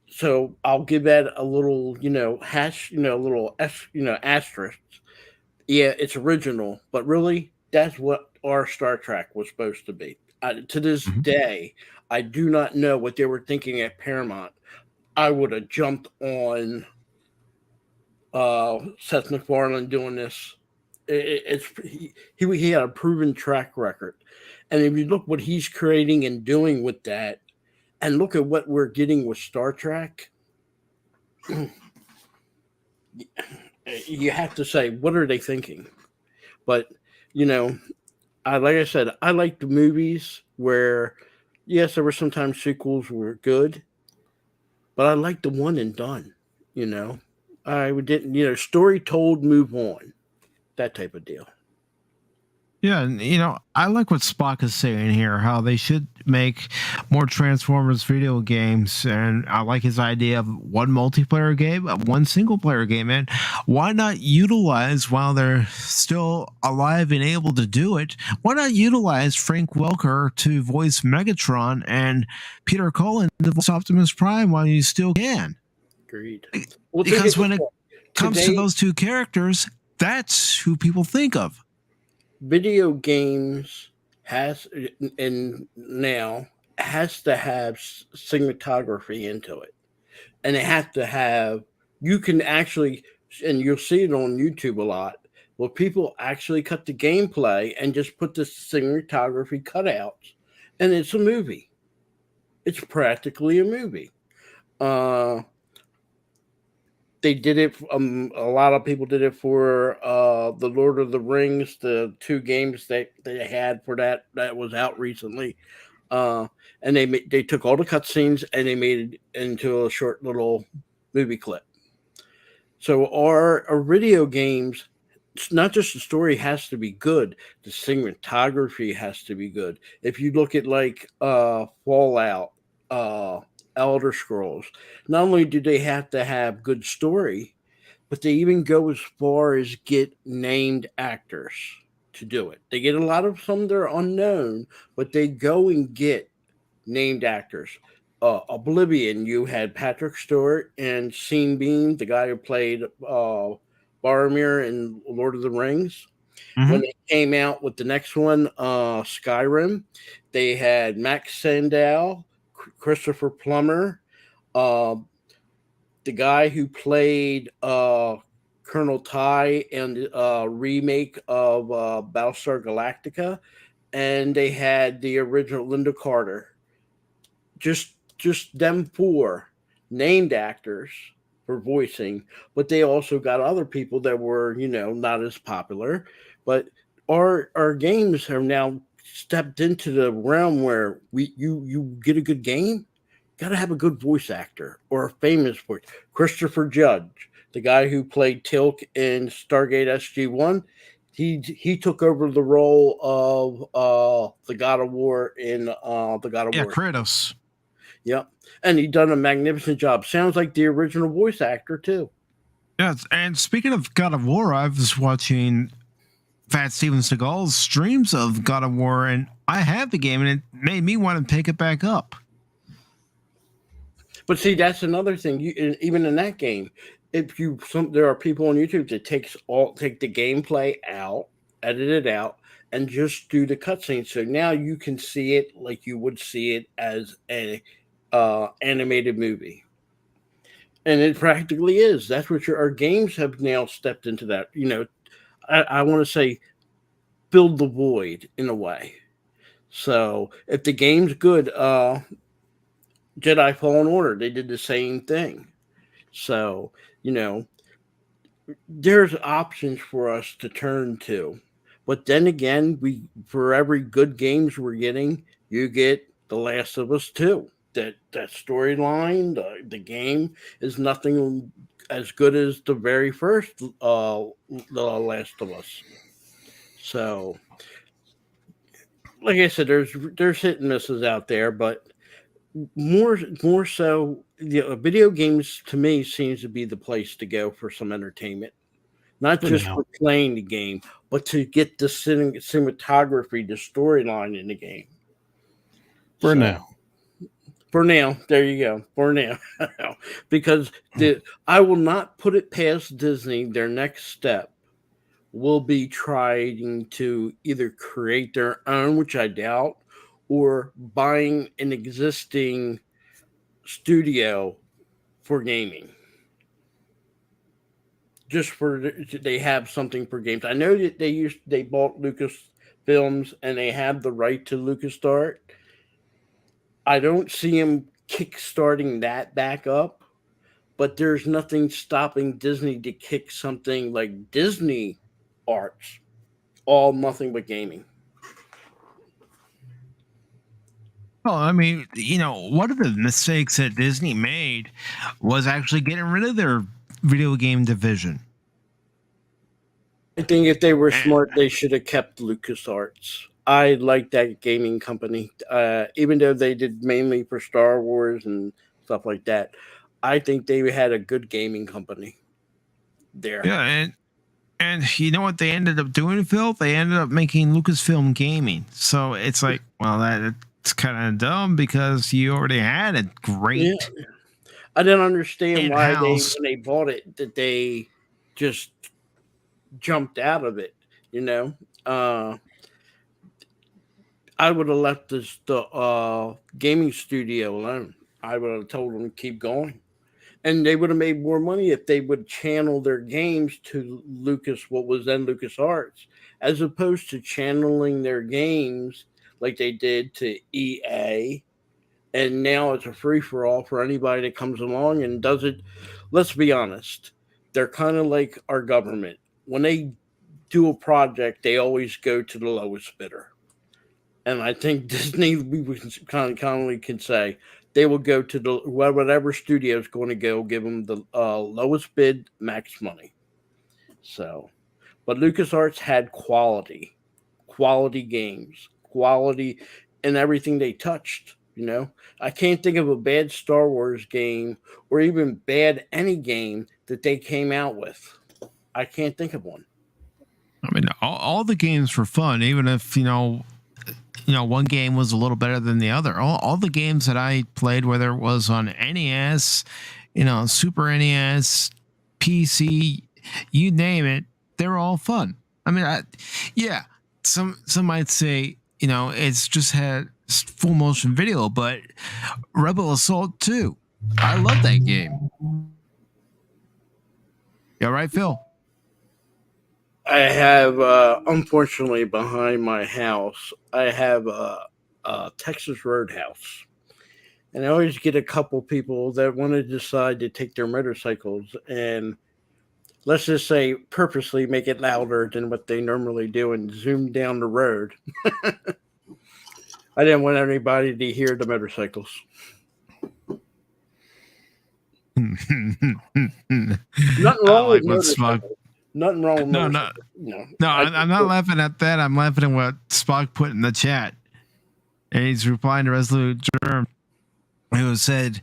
Speaker 6: So I'll give that a little, you know, asterisk. Yeah, it's original, but really, that's what our Star Trek was supposed to be. To this day, I do not know what they were thinking at Paramount. I would have jumped on Seth MacFarlane doing this. He had a proven track record, and if you look what he's creating and doing with that, and look at what we're getting with Star Trek, you have to say, what are they thinking? But you know, like I said, I like the movies where, yes, there were sometimes sequels were good, but I like the one and done. You know, I didn't, you know, story told, move on, that type of deal.
Speaker 1: Yeah, and you know, I like what Spock is saying here, how they should make more Transformers video games, and I like his idea of one multiplayer game, one single player game, and why not utilize, while they're still alive and able to do it, why not utilize Frank Welker to voice Megatron and Peter Cullen to voice Optimus Prime while you still can?
Speaker 6: Agreed.
Speaker 1: Because when it comes to those two characters, that's who people think of.
Speaker 6: Video games has to have cinematography into it, and it has to have, you can actually, and you'll see it on YouTube a lot, where people actually cut the gameplay and just put the cinematography cutouts, and it's a movie. It's practically a movie. They did it. A lot of people did it for the Lord of the Rings, the two games that they had for that was out recently, and they took all the cutscenes and they made it into a short little movie clip. So our video games, it's not just the story has to be good, the cinematography has to be good. If you look at like Fallout, Elder Scrolls, not only do they have to have good story, but they even go as far as get named actors to do it. They get a lot of some that are unknown, but they go and get named actors. Oblivion, you had Patrick Stewart and Sean Bean, the guy who played Boromir in Lord of the Rings. When they came out with the next one, Skyrim, they had Max Sandow, Christopher Plummer, the guy who played Colonel Ty in the remake of Battlestar Galactica, and they had the original Linda Carter. Just them four named actors for voicing, but they also got other people that were, you know, not as popular. But our games have now stepped into the realm where you get a good game, got to have a good voice actor or a famous voice. Christopher Judge, the guy who played Tilk in Stargate SG-1, he took over the role of the God of War in the God of War.
Speaker 1: Kratos.
Speaker 6: Yep, and he done a magnificent job. Sounds like the original voice actor too.
Speaker 1: Yes, and speaking of God of War, I was watching Fat Steven Seagal's streams of God of War, and I have the game, and it made me want to pick it back up.
Speaker 6: But see, that's another thing. Even in that game, there are people on YouTube that take the gameplay out, edit it out, and just do the cutscenes. So now you can see it like you would see it as a animated movie, and it practically is. That's what our games have now stepped into. That, you know, I want to say filled the void in a way. So if the game's good, Jedi Fallen Order, they did the same thing. So, you know, there's options for us to turn to. But then again, for every good games we're getting, you get The Last of Us 2. That storyline, the game is nothing as good as the very first The Last of Us. So, like I said, there's hit and misses out there, but more so, video games to me seems to be the place to go for some entertainment. Not
Speaker 5: For
Speaker 6: just
Speaker 5: now.
Speaker 6: for playing the game, but to get the cinematography, the storyline in the game.
Speaker 5: For
Speaker 6: So,
Speaker 5: now.
Speaker 6: For now, there you go. For now, because I will not put it past Disney. Their next step will be trying to either create their own, which I doubt, or buying an existing studio for gaming. Just for they have something for games. I know that they bought Lucasfilms and they have the right to LucasArts. I don't see them kickstarting that back up, but there's nothing stopping Disney to kick something like Disney Arts, all nothing but gaming.
Speaker 1: Well, I mean, one of the mistakes that Disney made was actually getting rid of their video game division.
Speaker 6: I think if they were smart, they should have kept LucasArts. I like that gaming company, even though they did mainly for Star Wars and stuff like that. I think they had a good gaming company there.
Speaker 1: Yeah, and you know what they ended up doing, Phil? They ended up making Lucasfilm Gaming. So it's like, well, it's kind of dumb because you already had a great.
Speaker 6: Yeah. I didn't understand why when they bought it, that they just jumped out of it. I would have left the gaming studio alone. I would have told them to keep going, and they would have made more money if they would channel their games to what was then LucasArts, as opposed to channeling their games like they did to EA. And now it's a free for all for anybody that comes along and does it. Let's be honest, they're kind of like our government. When they do a project, they always go to the lowest bidder. And I think Disney, we commonly can say, they will go to whatever studio is going to go, give them the lowest bid, max money. So, but LucasArts had quality games, quality in everything they touched. I can't think of a bad Star Wars game or even bad any game that they came out with. I can't think of one.
Speaker 1: I mean, all the games were fun, even if one game was a little better than the other. All the games that I played, whether it was on NES, Super NES, PC, you name it, they're all fun. I mean, some might say, it's just had full motion video, but Rebel Assault 2, I love that game. You all right, Phil?
Speaker 6: I have, unfortunately, behind my house, I have a Texas Roadhouse. And I always get a couple people that want to decide to take their motorcycles and, let's just say, purposely make it louder than what they normally do and zoom down the road. I didn't want anybody to hear the motorcycles. Nothing wrong with motorcycles. Nothing wrong with motorcycles.
Speaker 1: No, I'm not laughing at that. I'm laughing at what Spock put in the chat. And he's replying to Resolute Germ, who said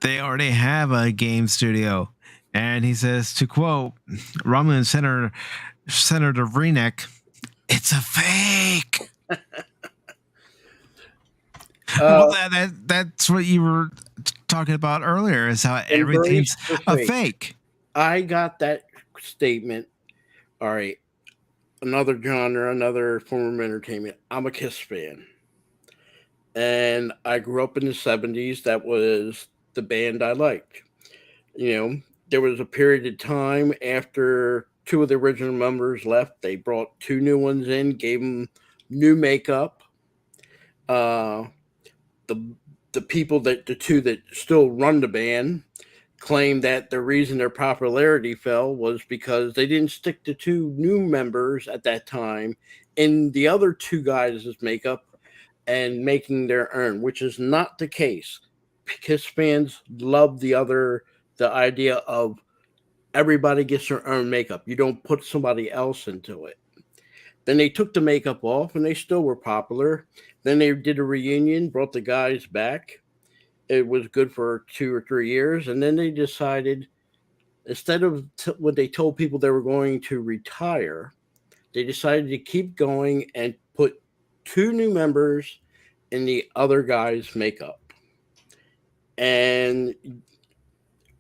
Speaker 1: they already have a game studio. And he says, to quote Romulan Senator Vreenek, it's a fake. Well, that's what you were talking about earlier, is how everything's a fake.
Speaker 6: I got that statement. All right. Another genre, another form of entertainment. I'm a Kiss fan. And I grew up in the 70s. That was the band I liked. There was a period of time after two of the original members left. They brought two new ones in, gave them new makeup. The people the two that still run the band claim that the reason their popularity fell was because they didn't stick to two new members at that time in the other two guys' makeup and making their own, which is not the case. Kiss fans love the idea of everybody gets their own makeup. You don't put somebody else into it. Then they took the makeup off, and they still were popular. Then they did a reunion, brought the guys back. It was good for 2 or 3 years, and then they decided, instead of what they told people they were going to retire, they decided to keep going and put 2 new members in the other guy's makeup. And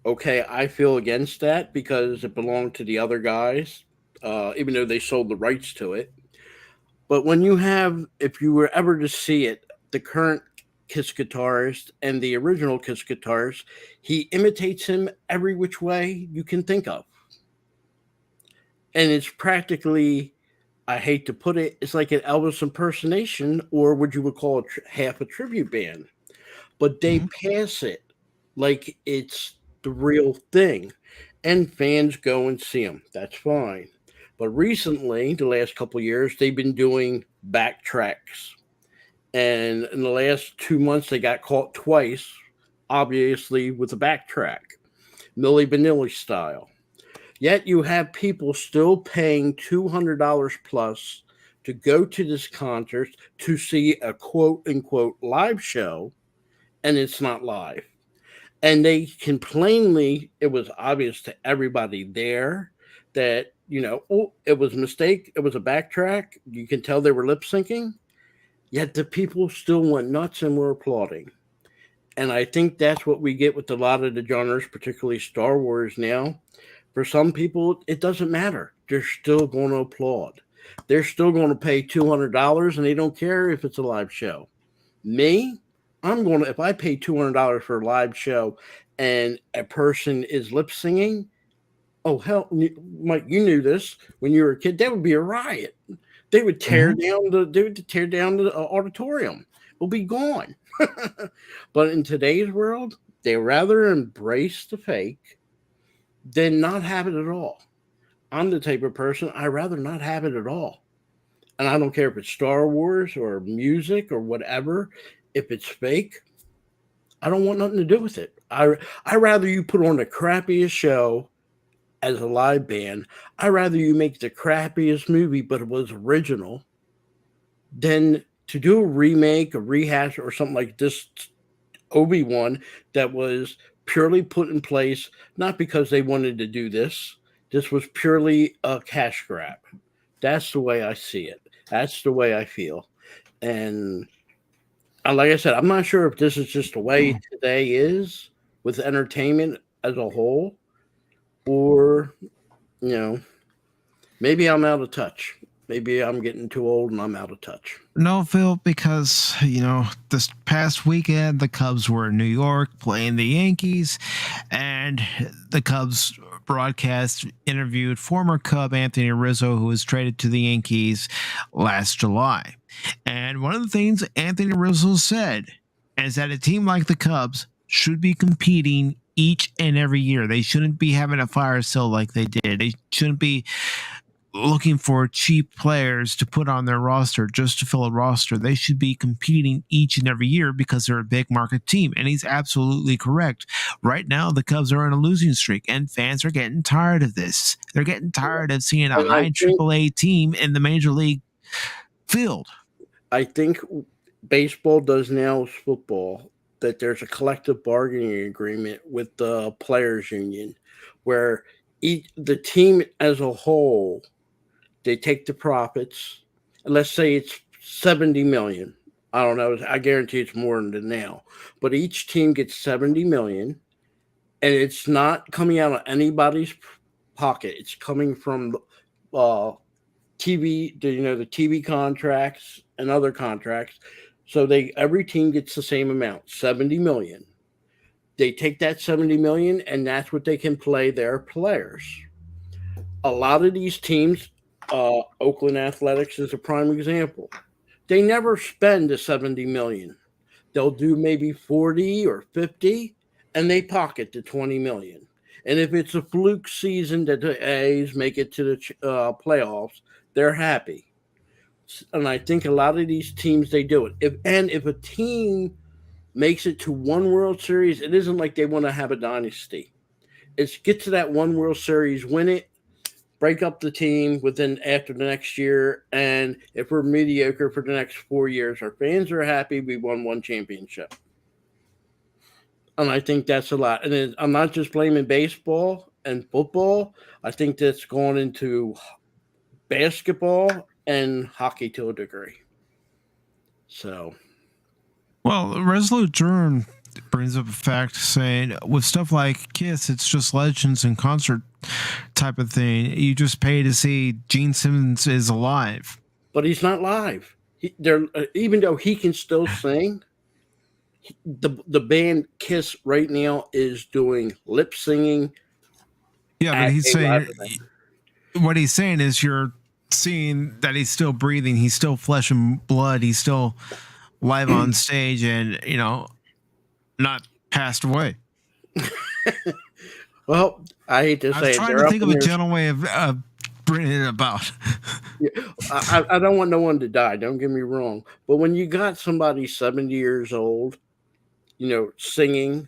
Speaker 6: okay, I feel against that because it belonged to the other guys, even though they sold the rights to it. But when you have, if you were ever to see it, the current Kiss guitarist and the original Kiss guitarist, he imitates him every which way you can think of. And it's practically, I hate to put it, it's like an Elvis impersonation, or what you would call half a tribute band. But they pass it like it's the real thing. And fans go and see them. That's fine. But recently, the last couple of years, they've been doing backtracks. And in the last 2 months, they got caught twice, obviously with a backtrack, Milli Vanilli style. Yet you have people still paying $200 plus to go to this concert to see a quote unquote live show, and it's not live. And they can plainly, it was obvious to everybody there that, it was a mistake. It was a backtrack. You can tell they were lip syncing. Yet the people still went nuts and were applauding. And I think that's what we get with a lot of the genres, particularly Star Wars now. For some people, it doesn't matter. They're still going to applaud. They're still going to pay $200, and they don't care if it's a live show. Me, if I pay $200 for a live show and a person is lip singing, oh, hell, Mike, you knew this when you were a kid, that would be a riot. They would tear down the auditorium. It'll be gone. But in today's world, they rather embrace the fake than not have it at all. I'm the type of person, I'd rather not have it at all. And I don't care if it's Star Wars or music or whatever. If it's fake, I don't want nothing to do with it. I rather you put on the crappiest show as a live band. I'd rather you make the crappiest movie, but it was original, than to do a remake, a rehash, or something like this Obi-Wan that was purely put in place, not because they wanted to do this. This was purely a cash grab. That's the way I see it. That's the way I feel. And like I said, I'm not sure if this is just the way today is with entertainment as a whole, or, maybe I'm out of touch. Maybe I'm getting too old and I'm out of touch.
Speaker 1: No, Phil, because, this past weekend, the Cubs were in New York playing the Yankees, and the Cubs broadcast interviewed former Cub Anthony Rizzo, who was traded to the Yankees last July. And one of the things Anthony Rizzo said is that a team like the Cubs should be competing each and every year. They shouldn't be having a fire sale like they did. They shouldn't be looking for cheap players to put on their roster just to fill a roster. They should be competing each and every year because they're a big market team. And he's absolutely correct. Right now, the Cubs are on a losing streak, and fans are getting tired of this. They're getting tired of seeing a high AAA team in the major league field.
Speaker 6: I think baseball does now is football, that there's a collective bargaining agreement with the players union where the team as a whole, they take the profits. And let's say it's 70 million. I don't know. I guarantee it's more than now. But each team gets 70 million, and it's not coming out of anybody's pocket. It's coming from TV, the TV contracts and other contracts. So every team gets the same amount, 70 million. They take that 70 million, and that's what they can play their players. A lot of these teams, Oakland Athletics is a prime example. They never spend the 70 million. They'll do maybe 40 or 50, and they pocket the 20 million. And if it's a fluke season that the A's make it to the playoffs, they're happy. And I think a lot of these teams, they do it. If a team makes it to one World Series, it isn't like they want to have a dynasty. It's get to that one World Series, win it, break up the team after the next year, and if we're mediocre for the next 4 years, our fans are happy we won one championship. And I think that's a lot. And I'm not just blaming baseball and football. I think that's gone into basketball and hockey to a degree. So,
Speaker 1: well, Resolute Germ brings up a fact saying with stuff like Kiss, it's just legends and concert type of thing. You just pay to see Gene Simmons is alive,
Speaker 6: but he's not live. Even though he can still sing. The band Kiss right now is doing lip singing.
Speaker 1: Yeah, but he's saying what he's saying is you're seeing that he's still breathing, he's still flesh and blood, he's still live on stage, and not passed away.
Speaker 6: Well, I hate to say it.
Speaker 1: I was trying to think of a gentle way of bringing it about.
Speaker 6: I don't want no one to die. Don't get me wrong, but when you got somebody 70 years old, singing,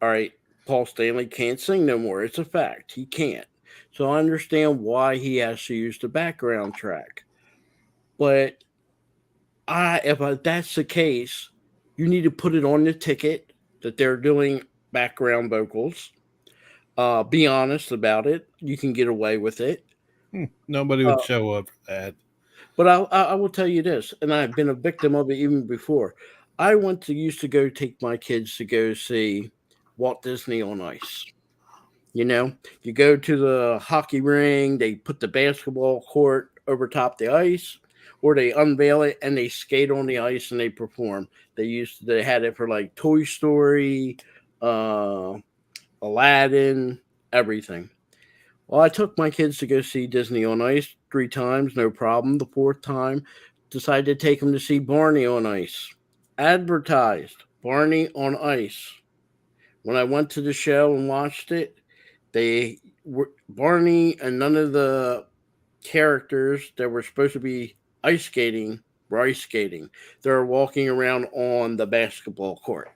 Speaker 6: all right, Paul Stanley can't sing no more. It's a fact. He can't. So I understand why he has to use the background track. But if that's the case, you need to put it on the ticket that they're doing background vocals. Be honest about it. You can get away with it.
Speaker 5: Nobody would show up for that.
Speaker 6: But I will tell you this, and I've been a victim of it even before. I used to go take my kids to go see Walt Disney on Ice. You go to the hockey ring, they put the basketball court over top the ice, or they unveil it and they skate on the ice and they perform. They had it for like Toy Story, Aladdin, everything. Well, I took my kids to go see Disney on Ice 3 times, no problem. The 4th time, decided to take them to see Barney on Ice. Advertised Barney on Ice. When I went to the show and watched it, Barney and none of the characters that were supposed to be ice skating were ice skating. They're walking around on the basketball court.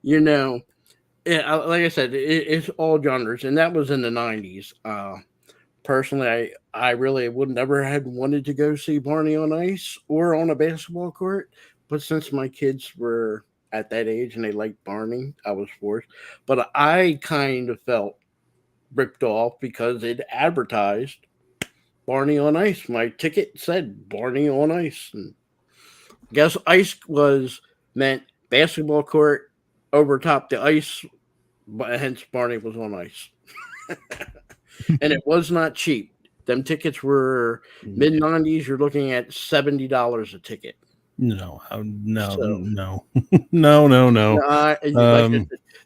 Speaker 6: Yeah, like I said, it's all genres, and that was in the 90s. Personally, I really would never had wanted to go see Barney on Ice or on a basketball court, but since my kids were at that age and they liked Barney, I was forced. But I kind of felt ripped off because it advertised Barney on Ice. My ticket said Barney on Ice. And I guess ice meant basketball court over top the ice, hence Barney was on ice. And it was not cheap. Them tickets were mid-90s. You're looking at $70 a ticket.
Speaker 5: No.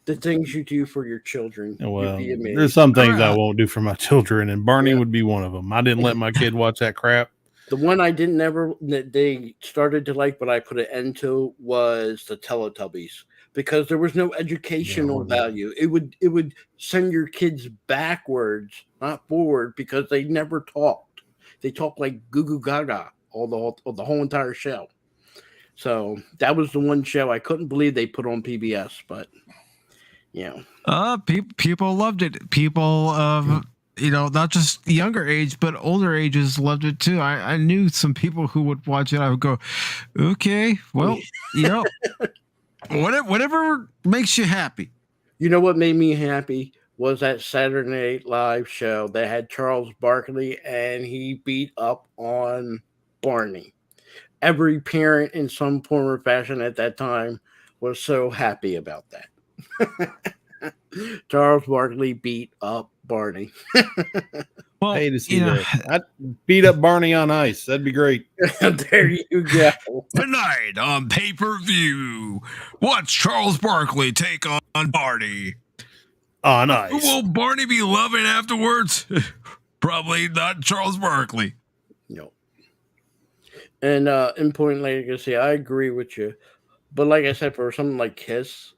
Speaker 6: The things you do for your children.
Speaker 5: Well, there's some things I won't do for my children, and Barney would be one of them. I didn't let my kid watch that crap.
Speaker 6: The one they started to like, but I put an end to, was the Teletubbies, because there was no educational value. It would send your kids backwards, not forward, because they never talked. They talked like goo goo gaga the whole entire show. So that was the one show I couldn't believe they put on PBS, but
Speaker 1: people loved it. People of not just younger age, but older ages loved it too. I knew some people who would watch it. I would go, okay, well, whatever makes you happy.
Speaker 6: You know what made me happy was that Saturday Night Live show that had Charles Barkley, and he beat up on Barney. Every parent in some form or fashion at that time was so happy about that. Charles Barkley beat up Barney.
Speaker 5: Well, I hate to see that. I'd beat up Barney on ice. That'd be great.
Speaker 6: There you go.
Speaker 1: Tonight on pay-per-view, watch Charles Barkley take on Barney
Speaker 5: on ice.
Speaker 1: Who will Barney be loving afterwards? Probably not Charles Barkley.
Speaker 6: No. And in point, like I say, I agree with you. But like I said, for something like Kiss,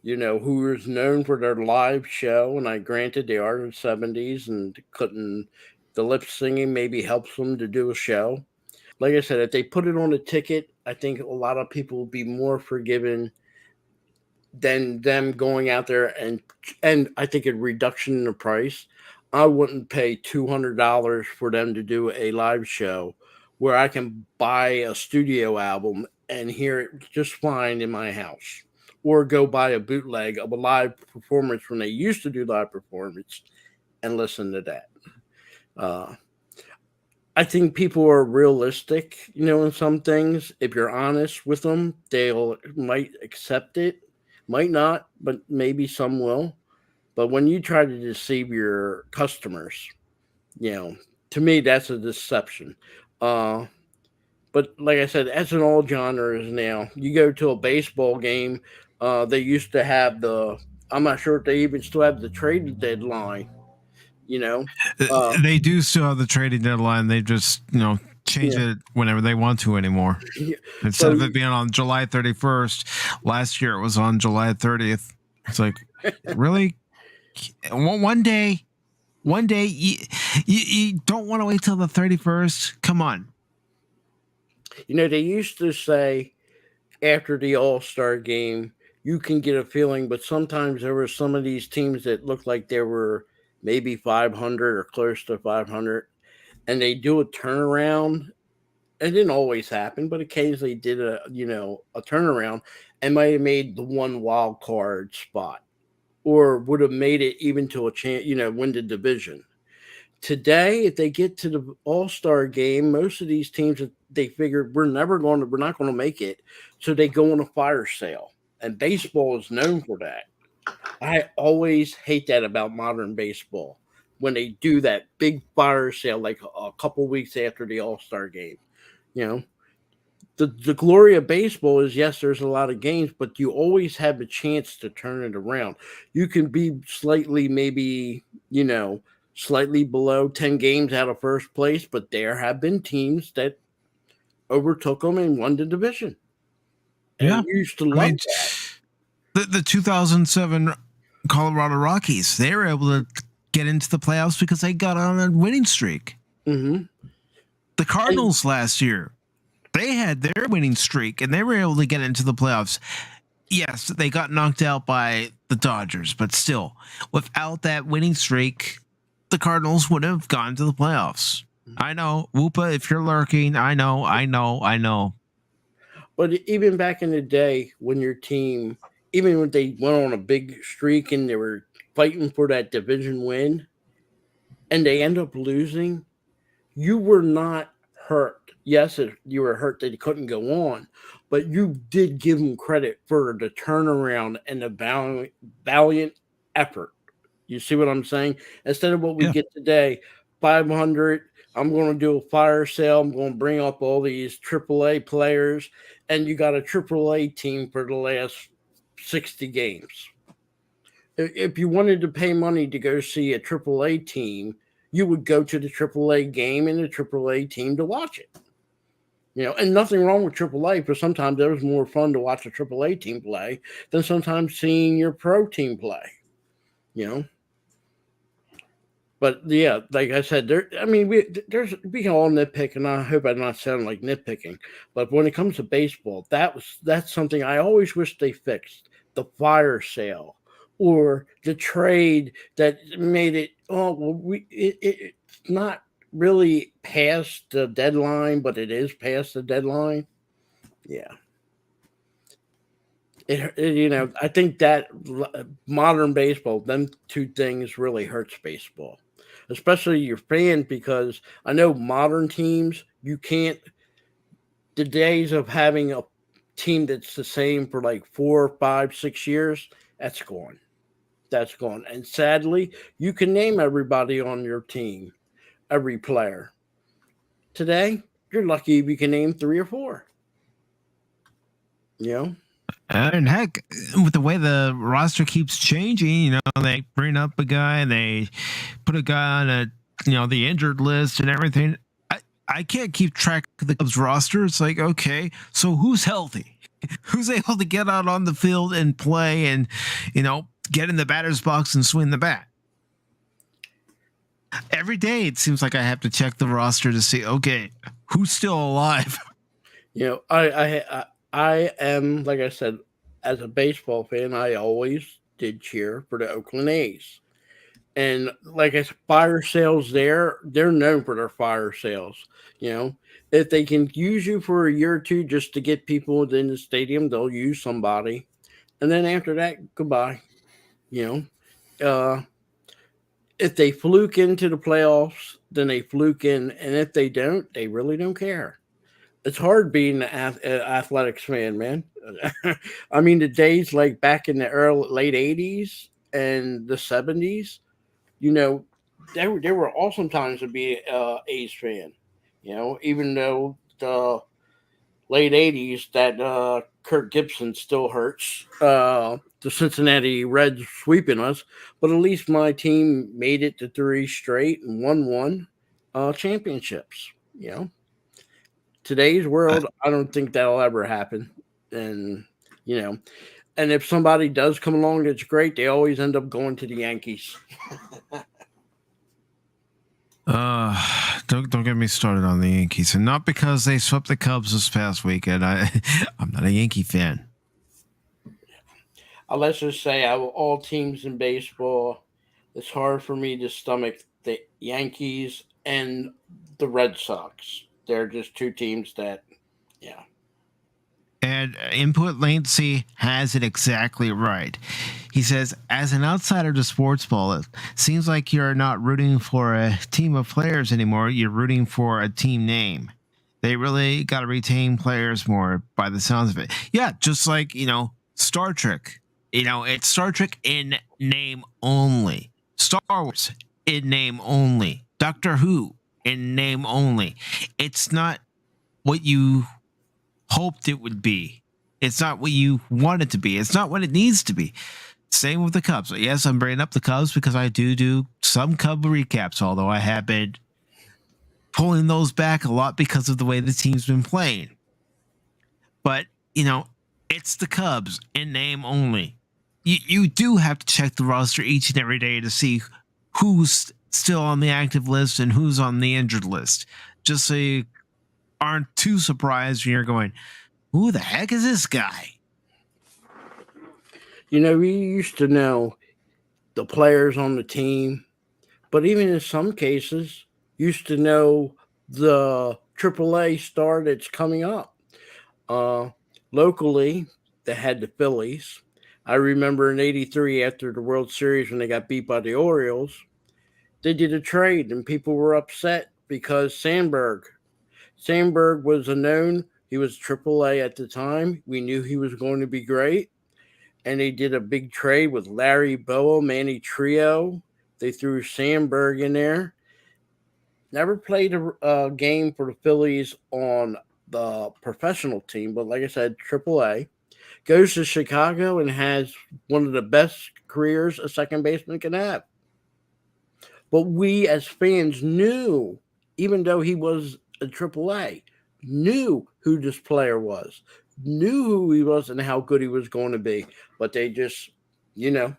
Speaker 6: who is known for their live show, and granted they are in the 70s and the lip singing maybe helps them to do a show. Like I said, if they put it on a ticket, I think a lot of people will be more forgiving than them going out there and I think a reduction in the price. I wouldn't pay $200 for them to do a live show where I can buy a studio album and hear it just fine in my house, or go buy a bootleg of a live performance when they used to do live performance and listen to that. I think people are realistic, in some things. If you're honest with them, might accept it, might not, but maybe some will. But when you try to deceive your customers, to me, that's a deception. But like I said, as in all genres now, you go to a baseball game, they used to have I'm not sure if they even still have the trade deadline,
Speaker 1: They do still have the trading deadline. They just, change it whenever they want to anymore. Instead of it being on July 31st, last year it was on July 30th. It's like, really? One day you don't want to wait till the 31st. Come on.
Speaker 6: They used to say after the All-Star game, you can get a feeling, but sometimes there were some of these teams that looked like they were maybe 500 or close to 500, and they do a turnaround. It didn't always happen, but occasionally did a turnaround and might have made the one wild card spot, or would have made it even to a chance, win the division. Today, if they get to the All-Star game, most of these teams, they figure we're not going to make it, so they go on a fire sale. And baseball is known for that. I always hate that about modern baseball, when they do that big fire sale like a couple weeks after the All-Star game. The glory of baseball is, yes, there's a lot of games, but you always have a chance to turn it around. You can be slightly, maybe, slightly below 10 games out of first place, but there have been teams that overtook them and won the division. And you used to love that.
Speaker 1: The 2007 Colorado Rockies, they were able to get into the playoffs because they got on a winning streak.
Speaker 6: Mm-hmm.
Speaker 1: The Cardinals last year, they had their winning streak and they were able to get into the playoffs. Yes, they got knocked out by the Dodgers, but still, without that winning streak, the Cardinals would have gone to the playoffs. I know, Whoopa, if you're lurking, I know.
Speaker 6: But even back in the day, when your team, even when they went on a big streak and they were fighting for that division win, and they end up losing, you were not hurt. Yes, you were hurt that you couldn't go on, but you did give them credit for the turnaround and the valiant effort. You see what I'm saying? Instead of what we get today, 500, I'm going to do a fire sale. I'm going to bring up all these AAA players, and you got a AAA team for the last 60 games. If you wanted to pay money to go see a AAA team, you would go to the AAA game and the AAA team to watch it. And nothing wrong with AAA, but sometimes it was more fun to watch a AAA team play than sometimes seeing your pro team play. But yeah, like I said, we can all nitpick, and I hope I'm not sounding like nitpicking. But when it comes to baseball, that's something I always wish they fixed: the fire sale or the trade that made it. It's not really past the deadline, but it is past the deadline. Yeah. I think that modern baseball, them two things really hurts baseball, especially your fans, because I know modern teams, you can't, the days of having a team that's the same for like 4, 5, 6 years, that's gone. That's gone. And sadly, you can name everybody on your team, every player. Today, you're lucky if you can name 3 or 4.
Speaker 1: And heck, with the way the roster keeps changing, they bring up a guy, they put a guy on the injured list and everything. I can't keep track of the Cubs roster. It's like, okay, so who's healthy? Who's able to get out on the field and play and, get in the batter's box and swing the bat? Every day it seems like I have to check the roster to see, okay, who's still alive?
Speaker 6: I am, like I said, as a baseball fan, I always did cheer for the Oakland A's. And like I said, fire sales there, they're known for their fire sales. You know, if they can use you for a year or two just to get people in the stadium, they'll use somebody. And then after that, goodbye. You know, if they fluke into the playoffs, then they fluke in. And if they don't, they really don't care. It's hard being an athletics fan, man. I mean, the days like back in the late 80s and the 70s, you know, there were awesome times to be a A's fan. You know, even though the late 80s that Kirk Gibson still hurts, the Cincinnati Reds sweeping us, but at least my team made it to 3 straight and won championships. You know, today's world, I don't think that'll ever happen. And, you know, and if somebody does come along that's great, they always end up going to the Yankees.
Speaker 1: Don't get me started on the Yankees, and not because they swept the Cubs this past weekend. I'm not a Yankee fan.
Speaker 6: Let's just say, out of all teams in baseball, it's hard for me to stomach the Yankees and the Red Sox. They're just two teams that, yeah.
Speaker 1: And Input Latency has it exactly right. He says, as an outsider to sports ball, it seems like you're not rooting for a team of players anymore. You're rooting for a team name. They really got to retain players more by the sounds of it. Yeah, just like, you know, Star Trek. You know, it's Star Trek in name only. Star Wars in name only. Doctor Who in name only. It's not what you hoped it would be. It's not what you want it to be. It's not what it needs to be. Same with the Cubs. Yes, I'm bringing up the Cubs because I do some Cub recaps, although I have been pulling those back a lot because of the way the team's been playing. But, you know, it's the Cubs in name only. You do have to check the roster each and every day to see who's still on the active list and who's on the injured list, just so you aren't too surprised when you're going, who the heck is this guy?
Speaker 6: You know, we used to know the players on the team, but even in some cases, used to know the AAA star that's coming up. Locally, they had the Phillies. I remember in '83, after the World Series, when they got beat by the Orioles, they did a trade, and people were upset because Sandberg was a known. He was AAA at the time. We knew he was going to be great. And they did a big trade with Larry Bowa, Manny Trio. They threw Sandberg in there. Never played a game for the Phillies on the professional team, but like I said, AAA. Goes to Chicago and has one of the best careers a second baseman can have. But we as fans knew, even though he was a AAA, knew who this player was, knew who he was and how good he was going to be. But they just, you know,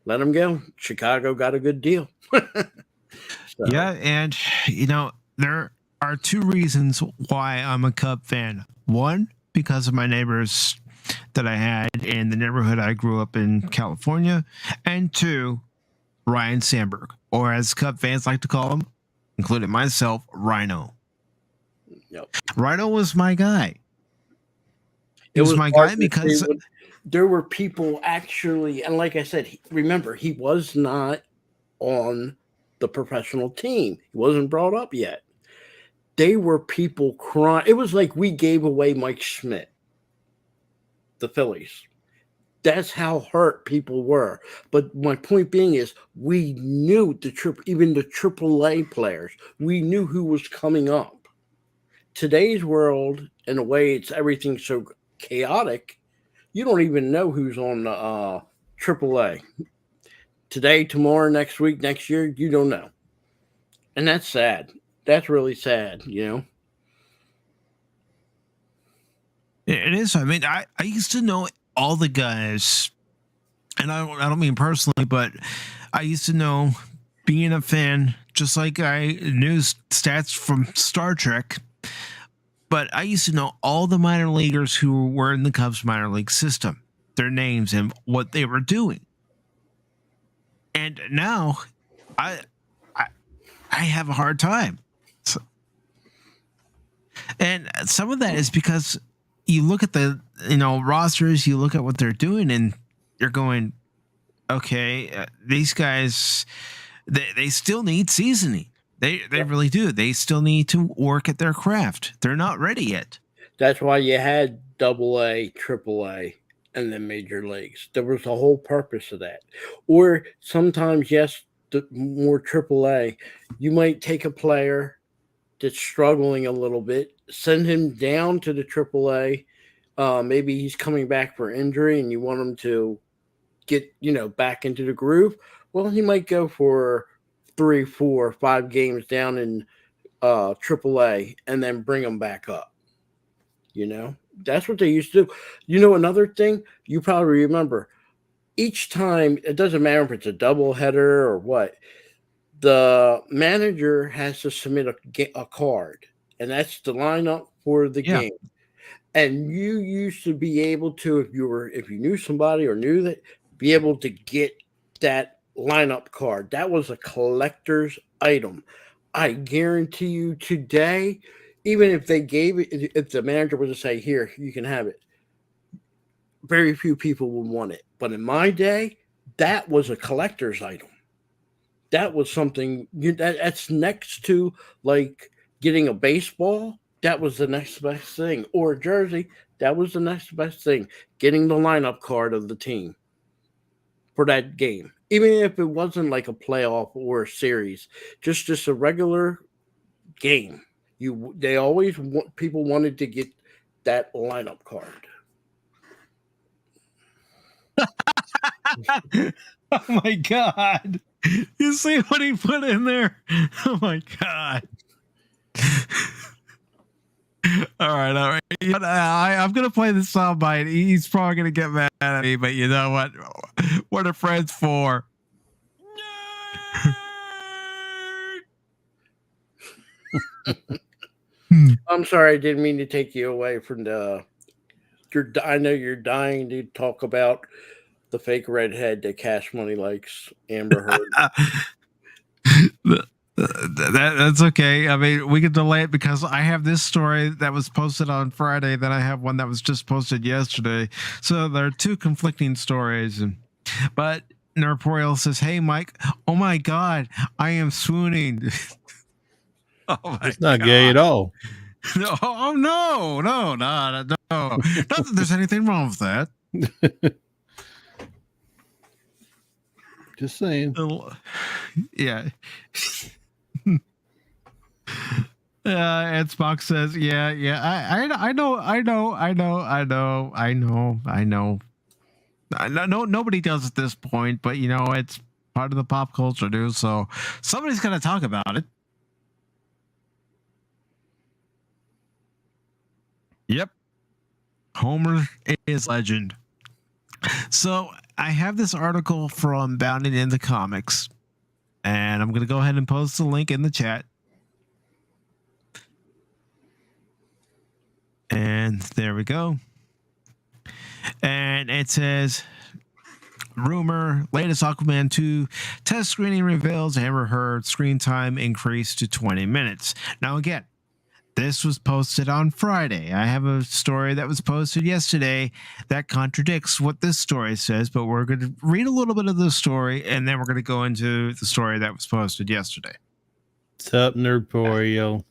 Speaker 6: let him go. Chicago got a good deal.
Speaker 1: So. Yeah, and, you know, there are 2 reasons why I'm a Cub fan. One, because of my neighbors that I had in the neighborhood I grew up in, California. And 2, Ryan Sandberg, or as Cub fans like to call him, including myself, Rhino.
Speaker 6: Yep.
Speaker 1: Rhino was my guy. It was my guy because
Speaker 6: there were people actually, and like I said, remember, he was not on the professional team. He wasn't brought up yet. They were people crying. It was like we gave away Mike Schmidt, the Phillies. That's how hurt people were. But my point being is, we knew even the AAA players. We knew who was coming up. Today's world, in a way, it's everything so chaotic. You don't even know who's on the AAA. Today, tomorrow, next week, next year, you don't know. And that's sad. That's really sad, you know?
Speaker 1: It is. I mean, I used to know all the guys, and I don't mean personally, but I used to know, being a fan, just like I knew stats from Star Trek, but I used to know all the minor leaguers who were in the Cubs minor league system. their names and what they were doing. And now I have a hard time. So, and some of that is because you look at the rosters, you look at what they're doing, and you're going, okay, these guys, they still need seasoning. They really do. They still need to work at their craft. They're not ready yet.
Speaker 6: That's why you had AA, AAA, and then major leagues. There was a whole purpose of that. Or sometimes, yes, the more AAA, you might take a player that's struggling a little bit, send him down to the AAA. Maybe he's coming back for injury, and you want him to get back into the groove. Well, he might go for 3, 4, 5 games down in AAA, and then bring him back up. That's what they used to do. Another thing you probably remember, each time, it doesn't matter if it's a doubleheader or what, the manager has to submit a card, and that's the lineup for the game. And you used to be able to, if you knew somebody or knew that, be able to get that lineup card. That was a collector's item. I guarantee you today, even if they gave it, if the manager was to say, here, you can have it, very few people would want it. But in my day, that was a collector's item. That was something that's next to like getting a baseball. That was the next best thing. Or a jersey. That was the next best thing. Getting the lineup card of the team for that game. Even if it wasn't like a playoff or a series, just a regular game. People wanted to get that lineup card.
Speaker 1: Oh my God. You see what he put in there? Oh my God. All right. I'm gonna play the soundbite. He's probably gonna get mad at me, but you know what? What are friends for?
Speaker 6: I'm sorry, I didn't mean to take you away from the. I know you're dying to talk about the fake redhead that Cash Money likes, Amber Heard.
Speaker 1: That's okay. I mean, we can delay it because I have this story that was posted on Friday. Then I have one that was just posted yesterday. So there are two conflicting stories. But Nerporial says, "Hey, Mike. Oh my God, I am swooning."
Speaker 5: It's not gay at all.
Speaker 1: No, no. Not that there's anything wrong with that.
Speaker 5: Just saying.
Speaker 1: Yeah. Xbox says, yeah. I know. No, nobody does at this point, but it's part of the pop culture news, so somebody's gonna talk about it. Yep. Homer is legend. So I have this article from Bounding in the Comics, and I'm going to go ahead and post the link in the chat. And there we go. And it says, rumor, latest Aquaman 2 test screening reveals Amber Heard screen time increased to 20 minutes. Now again, this was posted on Friday. I have a story that was posted yesterday that contradicts what this story says, but we're going to read a little bit of the story, and then we're going to go into the story that was posted yesterday.
Speaker 5: What's up, Nerporial?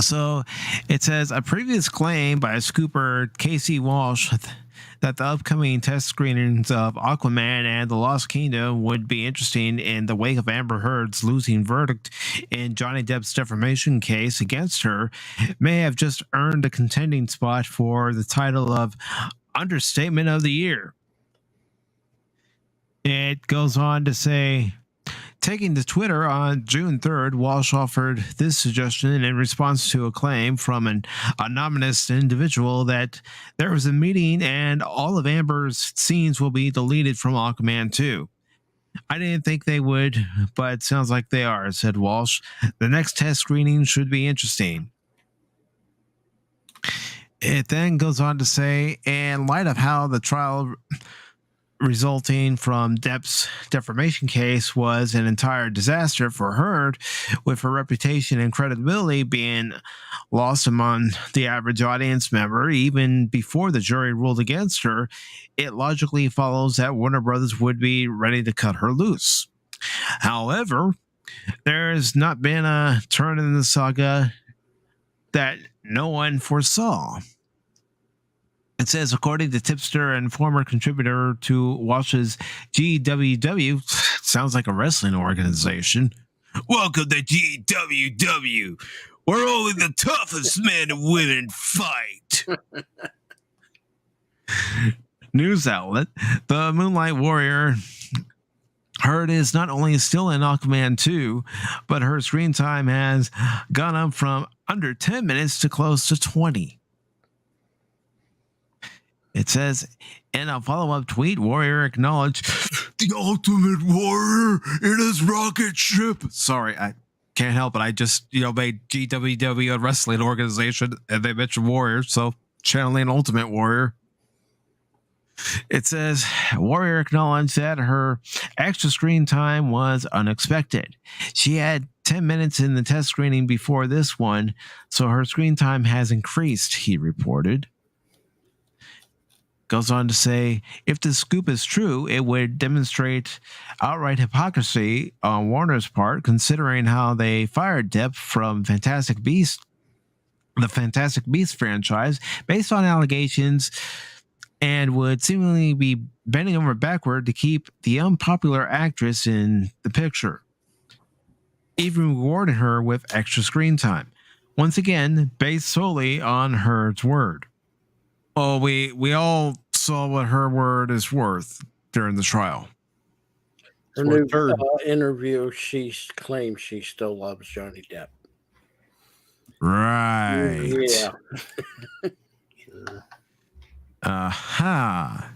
Speaker 1: So it says a previous claim by scooper Casey Walsh that the upcoming test screenings of Aquaman and the Lost Kingdom would be interesting in the wake of Amber Heard's losing verdict in Johnny Depp's defamation case against her may have just earned a contending spot for the title of Understatement of the Year. It goes on to say, taking to Twitter on June 3rd, Walsh offered this suggestion in response to a claim from an anonymous individual that there was a meeting and all of Amber's scenes will be deleted from Aquaman 2. I didn't think they would, but it sounds like they are, said Walsh. The next test screening should be interesting. It then goes on to say, in light of how the trial resulting from Depp's defamation case was an entire disaster for Heard, with her reputation and credibility being lost among the average audience member even before the jury ruled against her, it logically follows that Warner Brothers would be ready to cut her loose. However, there has not been a turn in the saga that no one foresaw. It says, according to tipster and former contributor to Walsh's GWW, sounds like a wrestling organization. Welcome to GWW, where only the toughest men and women fight. News outlet, the Moonlight Warrior, Heard is not only still in Aquaman 2, but her screen time has gone up from under 10 minutes to close to 20. It says, in a follow-up tweet, Warrior acknowledged the Ultimate Warrior in his rocket ship. Sorry, I can't help it. I just, made GWW a wrestling organization, and they mentioned Warrior, so channeling Ultimate Warrior. It says, Warrior acknowledged that her extra screen time was unexpected. She had 10 minutes in the test screening before this one, so her screen time has increased, he reported. Goes on to say, if the scoop is true, it would demonstrate outright hypocrisy on Warner's part, considering how they fired Depp from the Fantastic Beasts franchise, based on allegations, and would seemingly be bending over backward to keep the unpopular actress in the picture, even rewarding her with extra screen time. Once again, based solely on Heard's word. Well, we all saw what her word is worth during the trial.
Speaker 6: Her new interview, she claims she still loves Johnny Depp.
Speaker 1: Right.
Speaker 6: Yeah.
Speaker 1: Aha.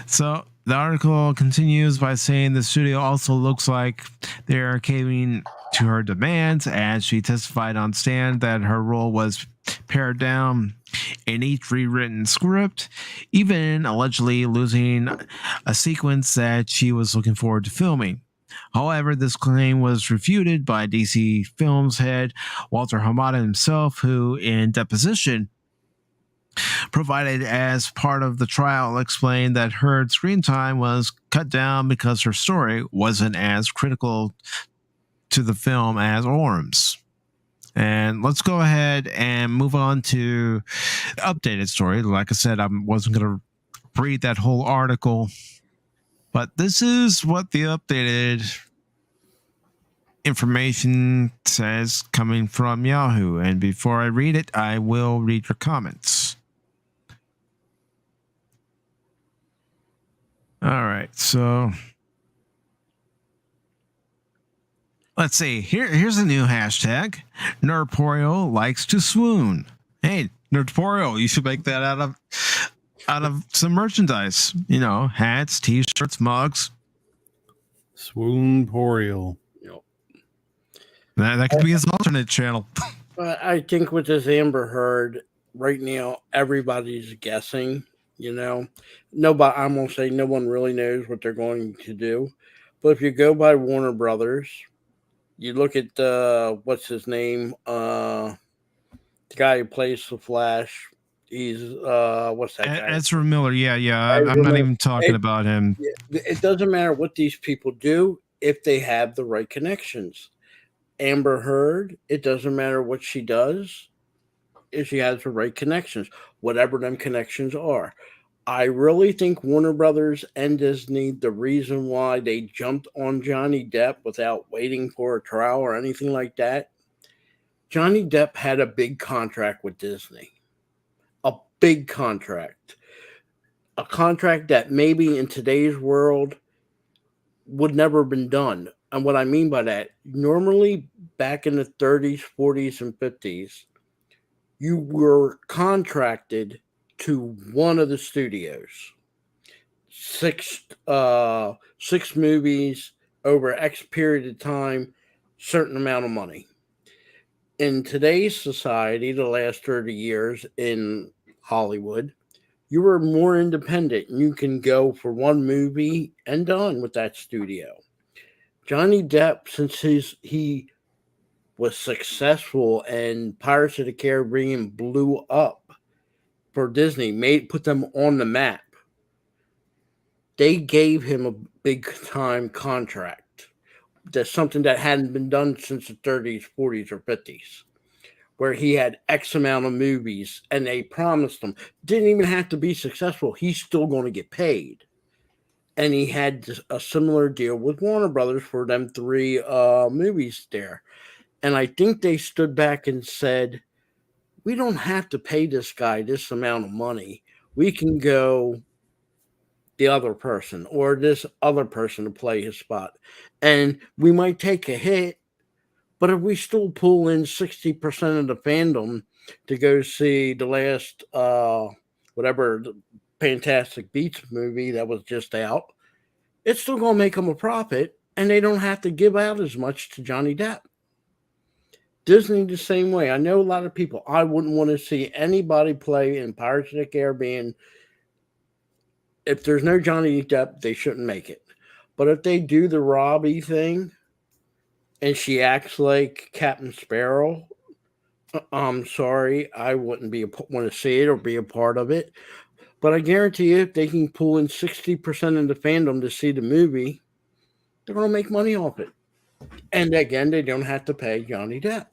Speaker 1: So the article continues by saying the studio also looks like they're caving to her demands, as she testified on stand that her role was pared down in each rewritten script, even allegedly losing a sequence that she was looking forward to filming. However, this claim was refuted by DC Films head Walter Hamada himself, who, in deposition provided as part of the trial, explained that her screen time was cut down because her story wasn't as critical to the film as Orm's. And let's go ahead and move on to the updated story. Like I said, I wasn't going to read that whole article, but this is what the updated information says coming from Yahoo. And before I read it, I will read your comments. All right, so let's see. Here's a new hashtag. Nerdporio likes to swoon. Hey, Nerdporio, you should make that out of some merchandise. Hats, t-shirts, mugs.
Speaker 5: Swoonporial.
Speaker 6: Yep.
Speaker 1: That could be his alternate channel.
Speaker 6: I think with this Amber Heard right now, everybody's guessing. Nobody. I'm gonna say no one really knows what they're going to do. But if you go by Warner Brothers, you look at what's his name, the guy who plays the Flash. He's what's that guy?
Speaker 1: Ezra Miller. Yeah. I'm not even talking about him.
Speaker 6: It doesn't matter what these people do if they have the right connections. Amber Heard, it doesn't matter what she does if she has the right connections, whatever them connections are. I really think Warner Brothers and Disney, the reason why they jumped on Johnny Depp without waiting for a trial or anything like that, Johnny Depp had a big contract with Disney. A big contract. A contract that maybe in today's world would never have been done. And what I mean by that, normally back in the 30s, 40s, and 50s, you were contracted to one of the studios. Six movies over X period of time, certain amount of money. In today's society, the last 30 years in Hollywood. You were more independent. You can go for one movie and done with that studio. Johnny Depp, since he was successful and Pirates of the Caribbean blew up for Disney, put them on the map. They gave him a big time contract. That's something that hadn't been done since the 30s, 40s, or 50s, where he had X amount of movies and they promised him, didn't even have to be successful. He's still going to get paid. And he had a similar deal with Warner Brothers for them 3 movies there. And I think they stood back and said, we don't have to pay this guy this amount of money. We can go the other person or this other person to play his spot. And we might take a hit, but if we still pull in 60% of the fandom to go see the last, whatever, the Fantastic Beasts movie that was just out, it's still going to make them a profit, and they don't have to give out as much to Johnny Depp. Disney the same way. I know a lot of people, I wouldn't want to see anybody play in Pirates of the Caribbean. If there's no Johnny Depp, they shouldn't make it. But if they do the Robbie thing and she acts like Captain Sparrow, I'm sorry, I wouldn't want to see it or be a part of it. But I guarantee you, if they can pull in 60% of the fandom to see the movie, they're going to make money off it. And again, they don't have to pay Johnny Depp.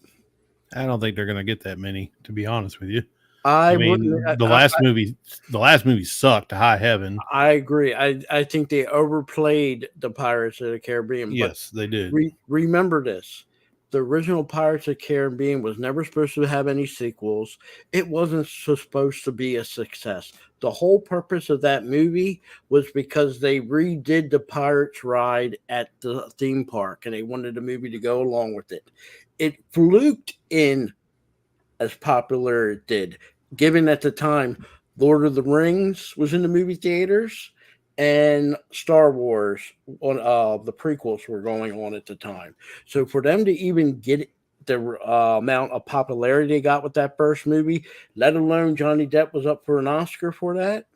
Speaker 5: I don't think they're going to get that many, to be honest with you.
Speaker 6: The
Speaker 5: last movie sucked to high heaven.
Speaker 6: I agree. I think they overplayed the Pirates of the Caribbean.
Speaker 5: Yes, they did.
Speaker 6: Remember this. The original Pirates of the Caribbean was never supposed to have any sequels. It wasn't supposed to be a success. The whole purpose of that movie was because they redid the Pirates ride at the theme park, and they wanted the movie to go along with it. It fluked in as popular as it did, given at the time Lord of the Rings was in the movie theaters and Star Wars on the prequels were going on at the time. So for them to even get the amount of popularity they got with that first movie, let alone Johnny Depp was up for an Oscar for that,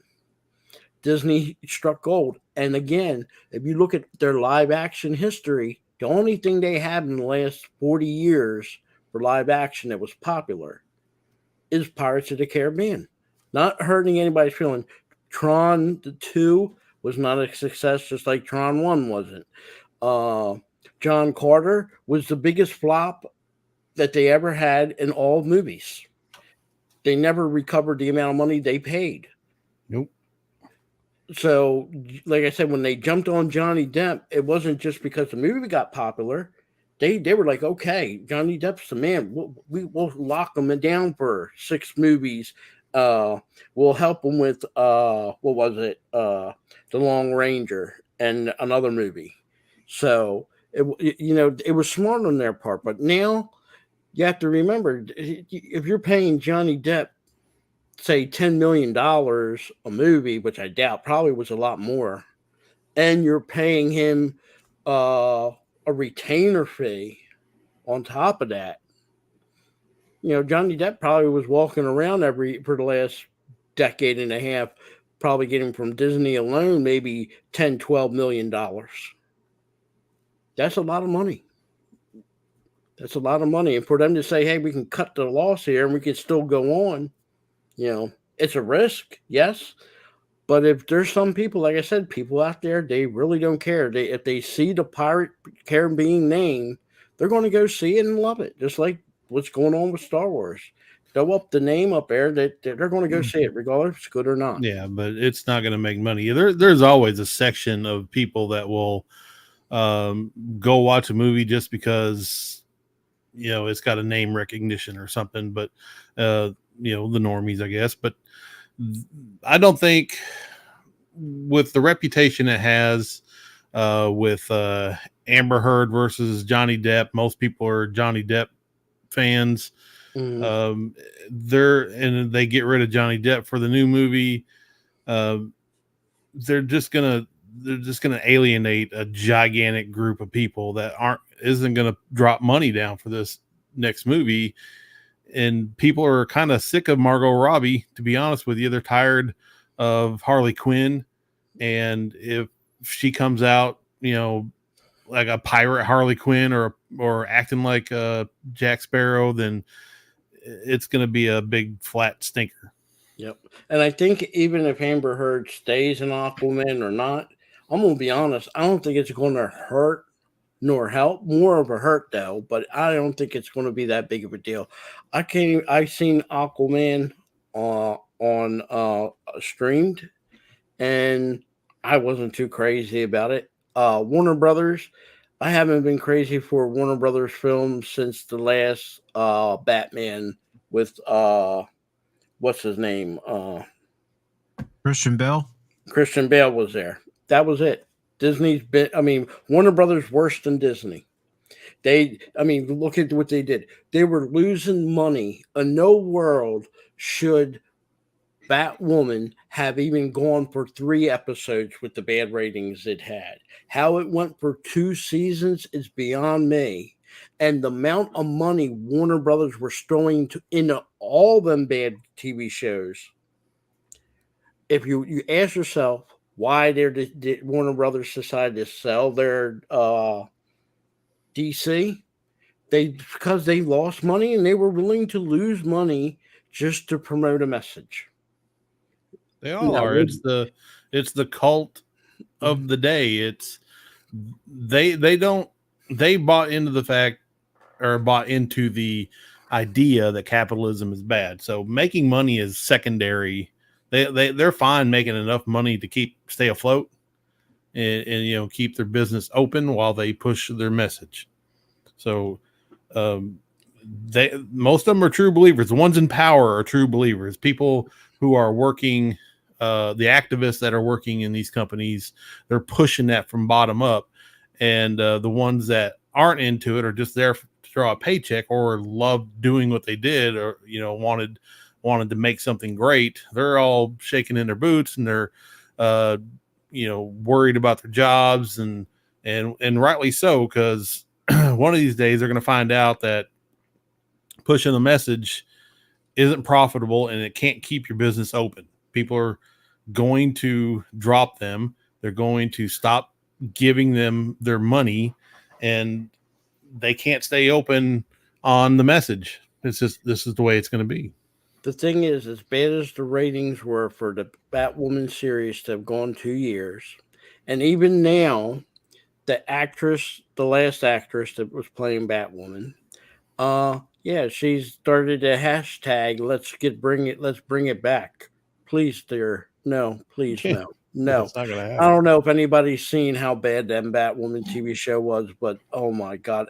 Speaker 6: Disney struck gold. And again, if you look at their live action history, the only thing they have in the last 40 years for live action that was popular is Pirates of the Caribbean. Not hurting anybody's feeling. Tron 2 was not a success, just like Tron 1 wasn't. John Carter was the biggest flop that they ever had in all movies. They never recovered the amount of money they paid.
Speaker 5: Nope.
Speaker 6: So, like I said, when they jumped on Johnny Depp, it wasn't just because the movie got popular. They were like, okay, Johnny Depp's the man. We'll lock him down for 6 movies. We'll help him with what was it? The Long Ranger and another movie. So it was smart on their part. But now you have to remember, if you're paying Johnny Depp, say $10 million a movie, which I doubt probably was a lot more, and you're paying him a retainer fee on top of that. Johnny Depp probably was walking around for the last decade and a half, probably getting from Disney alone maybe $10-12 million. That's a lot of money. That's a lot of money. And for them to say, hey, we can cut the loss here and we can still go on, it's a risk, yes. But if there's some people, like I said, people out there, they really don't care. If they see the Pirate Caribbean name, they're going to go see it and love it. Just like what's going on with Star Wars. Throw up the name up there, they're going to go see it, regardless if it's good or not.
Speaker 5: Yeah, but it's not going to make money. There's always a section of people that will go watch a movie just because, it's got a name recognition or something. But, the normies, I guess. But I don't think with the reputation it has with Amber Heard versus Johnny Depp, most people are Johnny Depp fans. And they get rid of Johnny Depp for the new movie. They're just gonna alienate a gigantic group of people that isn't gonna drop money down for this next movie and people are kind of sick of Margot Robbie, to be honest with you. They're tired of Harley Quinn. And if she comes out, like a pirate Harley Quinn or acting like Jack Sparrow, then it's going to be a big flat stinker.
Speaker 6: Yep. And I think even if Amber Heard stays in Aquaman or not, I'm going to be honest, I don't think it's going to hurt nor help. More of a hurt though, but I don't think it's going to be that big of a deal. I seen Aquaman on streamed, and I wasn't too crazy about it. Warner Brothers, I haven't been crazy for Warner Brothers films since the last Batman with what's his name?
Speaker 1: Christian Bale.
Speaker 6: Christian Bale was there. That was it. Warner Brothers worse than Disney. Look at what they did. They were losing money. In no world should Batwoman have even gone for 3 episodes with the bad ratings it had. How it went for 2 seasons is beyond me. And the amount of money Warner Brothers were throwing into all them bad TV shows. If you ask yourself why did Warner Brothers decide to sell their DC, because they lost money and they were willing to lose money just to promote a message.
Speaker 5: They all are. It's the cult of the day. They bought into the fact, or bought into the idea that capitalism is bad. So making money is secondary. They're fine making enough money to stay afloat and keep their business open while they push their message. So most of them are true believers. The ones in power are true believers. People who are working, the activists that are working in these companies, they're pushing that from bottom up. And the ones that aren't into it are just there to draw a paycheck or love doing what they did, or wanted to make something great. They're all shaking in their boots, and they're worried about their jobs, and rightly so, because one of these days they're going to find out that pushing the message isn't profitable and it can't keep your business open. People are going to drop them. They're going to stop giving them their money, and they can't stay open on the message. This is the way it's going to be.
Speaker 6: The thing is, as bad as the ratings were for the Batwoman series to have gone 2 years, and even now, the last actress that was playing Batwoman, she started a hashtag, let's bring it back. Please, dear. No, please, no. No.
Speaker 5: It's not gonna happen.
Speaker 6: I don't know if anybody's seen how bad that Batwoman TV show was, but oh my God.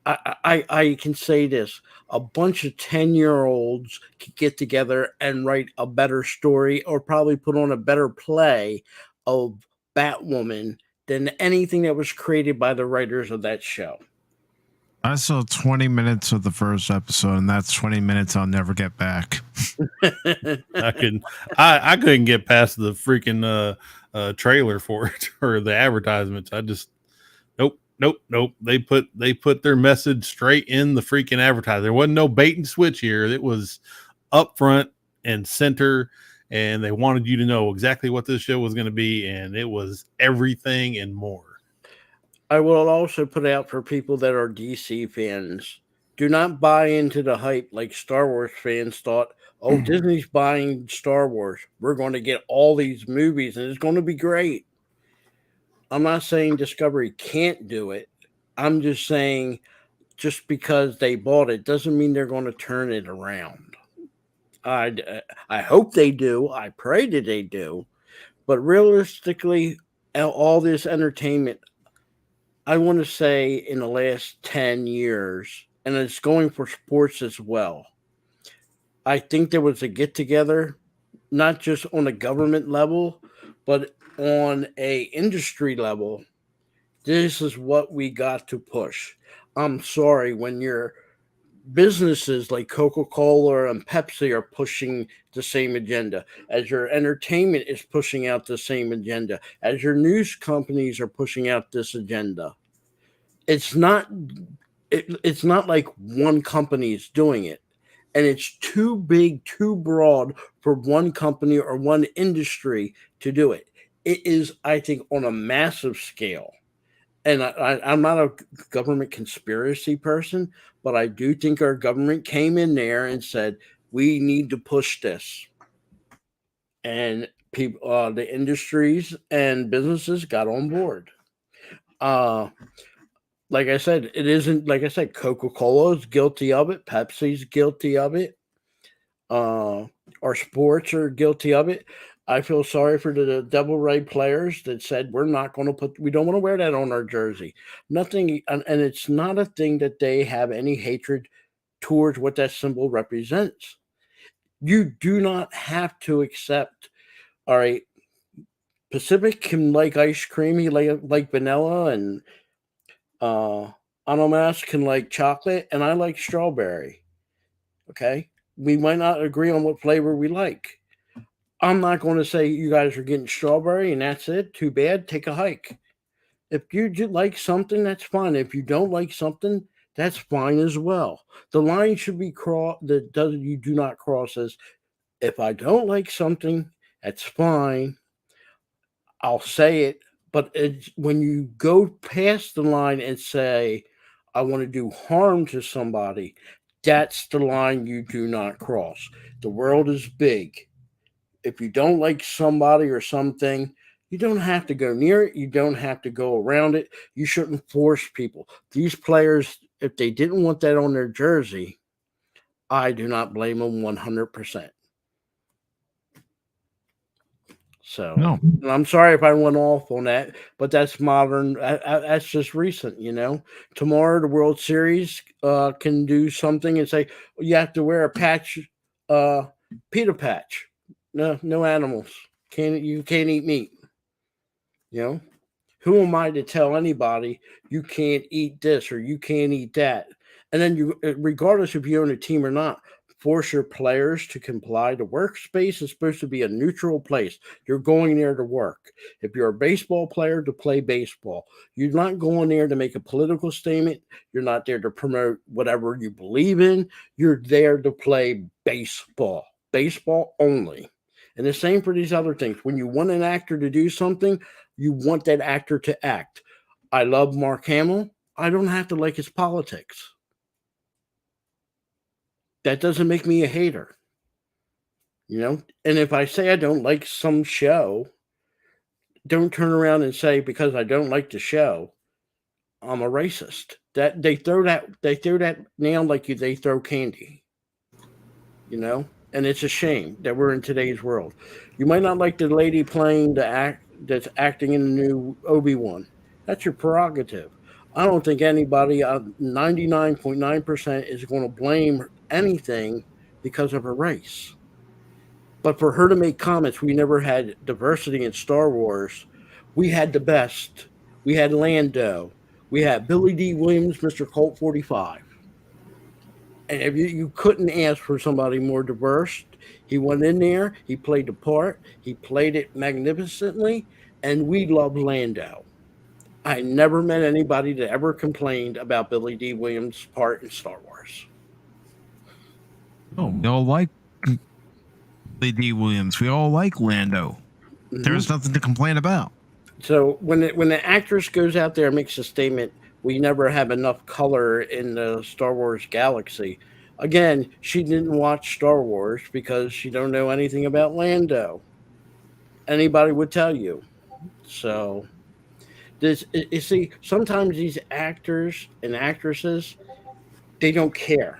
Speaker 6: I can say this: a bunch of 10-year-olds could get together and write a better story, or probably put on a better play of Batwoman than anything that was created by the writers of that show.
Speaker 1: I saw 20 minutes of the first episode, and that's 20 minutes I'll never get back.
Speaker 5: I couldn't get past the freaking trailer for it or the advertisements. I just nope. They put their message straight in the freaking advertising. There wasn't no bait and switch here. It was up front and center, and they wanted you to know exactly what this show was going to be, and it was everything and more.
Speaker 6: I will also put out for people that are DC fans, do not buy into the hype like Star Wars fans thought. Oh, Disney's buying Star Wars. We're going to get all these movies, and it's going to be great. I'm not saying Discovery can't do it. I'm just saying just because they bought it doesn't mean they're going to turn it around. I hope they do. I pray that they do. But realistically, all this entertainment, I want to say in the last 10 years, and it's going for sports as well, I think there was a get-together, not just on a government level, but on a industry level. This is what we got to push. I'm sorry, when your businesses like Coca-Cola and Pepsi are pushing the same agenda, as your entertainment is pushing out the same agenda, as your news companies are pushing out this agenda, it's not like one company is doing it. and it's too big, too broad for one company or one industry to do it. It is, I think, on a massive scale. And I'm not a government conspiracy person, but I do think our government came in there and said, we need to push this. And people, the industries and businesses got on board. Like I said, it isn't, like I said, Coca-Cola is guilty of it. Pepsi's guilty of it. Our sports are guilty of it. I feel sorry for the Devil Ray players that said we don't want to wear that on our jersey. Nothing, and it's not a thing that they have any hatred towards what that symbol represents. You do not have to accept. All right, Pacific can like ice cream. He like vanilla, and Anomas can like chocolate, and I like strawberry. Okay, we might not agree on what flavor we like. I'm not going to say you guys are getting strawberry and that's it. Too bad. Take a hike. If you like something, that's fine. If you don't like something, that's fine as well. The line should be crossed. You do not cross as, if I don't like something, that's fine. I'll say it. But when you go past the line and say, I want to do harm to somebody, that's the line you do not cross. The world is big. If you don't like somebody or something, you don't have to go near it. You don't have to go around it. You shouldn't force people. These players, if they didn't want that on their jersey, I do not blame them 100%. So,
Speaker 1: No.
Speaker 6: and I'm sorry if I went off on that, but that's modern. That's just recent, Tomorrow, the World Series can do something and say, you have to wear a patch, PETA patch. No animals. You can't eat meat. Who am I to tell anybody you can't eat this or you can't eat that? And then you, regardless if you own a team or not, force your players to comply. The workspace is supposed to be a neutral place. You're going there to work. If you're a baseball player, to play baseball. You're not going there to make a political statement. You're not there to promote whatever you believe in. You're there to play baseball. Baseball only. And the same for these other things. When you want an actor to do something, you want that actor to act. I love Mark Hamill. I don't have to like his politics. That doesn't make me a hater. And if I say I don't like some show, don't turn around and say because I don't like the show, I'm a racist. That they throw that nail like they throw candy. And it's a shame that we're in today's world. You might not like the lady playing that's acting in the new Obi-Wan. That's your prerogative. I don't think anybody, 99.9%, is going to blame anything because of her race. But for her to make comments, we never had diversity in Star Wars. We had the best. We had Lando. We had Billy D. Williams, Mr. Colt 45. And if you couldn't ask for somebody more diverse. He went in there. He played the part. He played it magnificently. And we loved Lando. I never met anybody that ever complained about Billy D. Williams' part in Star Wars.
Speaker 1: Oh, we all like Billy D. Williams. We all like Lando. Mm-hmm. There's nothing to complain about.
Speaker 6: So when the actress goes out there and makes a statement, we never have enough color in the Star Wars galaxy. Again, she didn't watch Star Wars because she don't know anything about Lando. Anybody would tell you. So, you see, sometimes these actors and actresses, they don't care.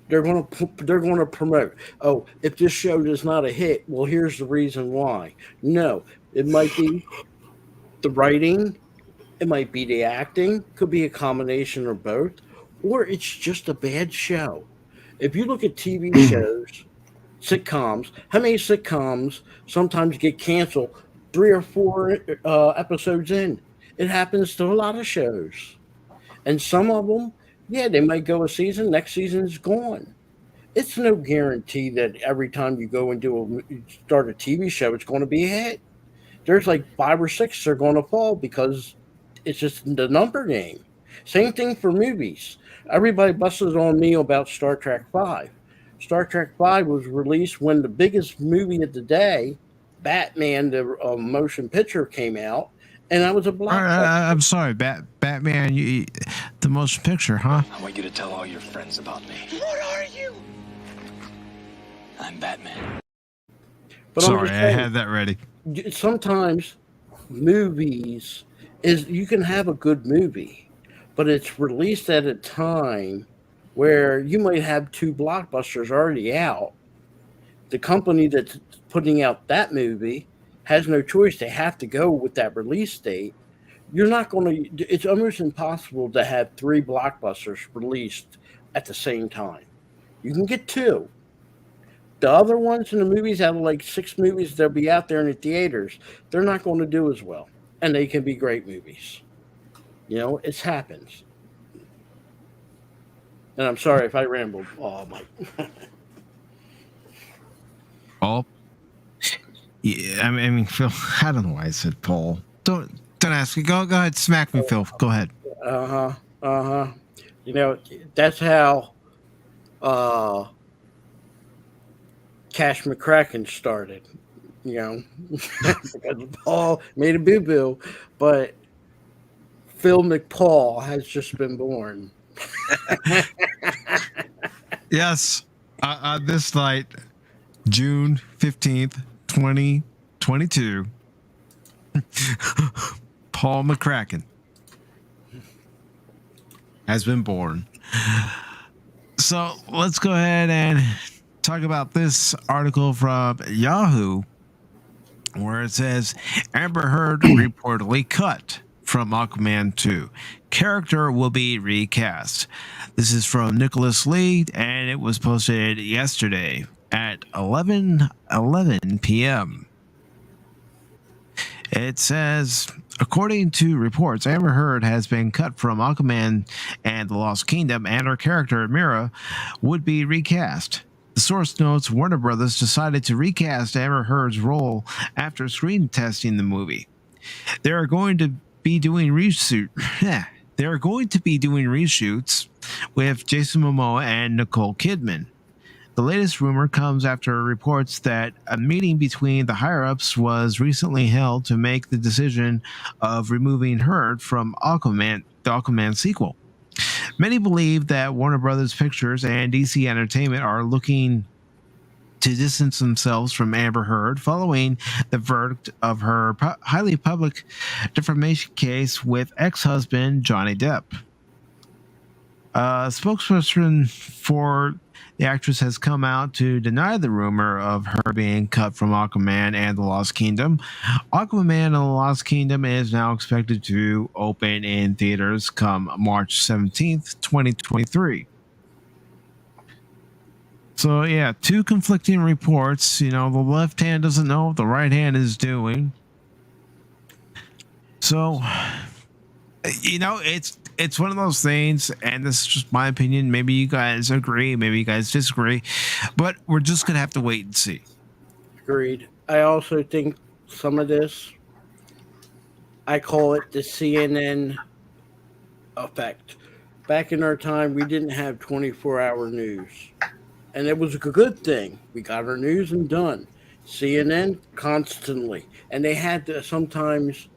Speaker 6: They're going to promote. Oh, if this show is not a hit, well, here's the reason why. No, it might be the writing. It might be the acting. Could be a combination of both. Or it's just a bad show. If you look at TV shows, sitcoms, how many sitcoms sometimes get canceled 3 or 4 episodes in? It happens to a lot of shows. And some of them, yeah, they might go a season, next season is gone. It's no guarantee that every time you go and start a TV show, it's going to be a hit. There's like 5 or 6 that are going to fall because it's just the number game. Same thing for movies. Everybody busted on me about Star Trek 5. Star Trek V was released when the biggest movie of the day, Batman, the motion picture, came out, and that was a blockbuster.
Speaker 1: I'm sorry, Batman, the motion picture, huh?
Speaker 7: I want you to tell all your friends about me.
Speaker 3: What are you?
Speaker 7: I'm Batman.
Speaker 6: But
Speaker 1: Sorry, I had that ready.
Speaker 6: Sometimes movies you can have a good movie, but it's released at a time where you might have two blockbusters already out. The company that's putting out that movie has no choice. They have to go with that release date. You're not going to, it's almost impossible to have three blockbusters released at the same time. You can get two. The other ones in the movies, out of like 6 movies that'll be out there in the theaters, they're not going to do as well. And they can be great movies. You know, it happens. And I'm sorry if I rambled. Oh, my.
Speaker 1: Paul? Yeah, I mean, Phil, I don't know why I said Paul. Don't ask me. Go ahead, smack me, Phil. Go ahead.
Speaker 6: You know, that's how Cash McCracken started, you know, because Paul made a boo-boo, but Phil McPaul has just been born.
Speaker 1: Yes, this night, June 15th, 2022, Paul McCracken has been born. So let's go ahead and talk about this article from Yahoo, where it says Amber Heard reportedly cut from Aquaman 2. Character will be recast. This is from Nicholas Lee, and it was posted yesterday at 11:11 p.m. It says, according to reports, Amber Heard has been cut from Aquaman and the Lost Kingdom, and her character, Mira, would be recast. The source notes Warner Brothers decided to recast Amber Heard's role after screen testing the movie. They are going to be doing reshoots with Jason Momoa and Nicole Kidman. The latest rumor comes after reports that a meeting between the higher-ups was recently held to make the decision of removing Heard from the Aquaman sequel. Many believe that Warner Brothers Pictures and DC Entertainment are looking to distance themselves from Amber Heard following the verdict of her highly public defamation case with ex-husband Johnny Depp. A spokesperson for the actress has come out to deny the rumor of her being cut from Aquaman and the Lost Kingdom. Aquaman and the Lost Kingdom is now expected to open in theaters come March 17th, 2023. So, yeah, two conflicting reports. You know, the left hand doesn't know what the right hand is doing. So, you know, it's one of those things, and this is just my opinion. Maybe you guys agree, maybe you guys disagree, but we're just going to have to wait and see.
Speaker 6: Agreed. I also think some of this, I call it the CNN effect. Back in our time, we didn't have 24-hour news. And it was a good thing. We got our news and done. CNN constantly. And they had to sometimes,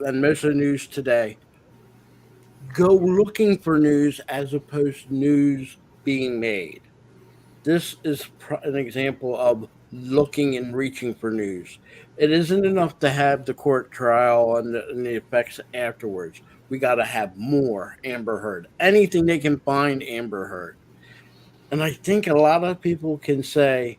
Speaker 6: and most of the news today, go looking for news as opposed to news being made. This is an example of looking and reaching for news. It isn't enough to have the court trial and the effects afterwards. We got to have more Amber Heard. Anything they can find Amber Heard. And I think a lot of people can say,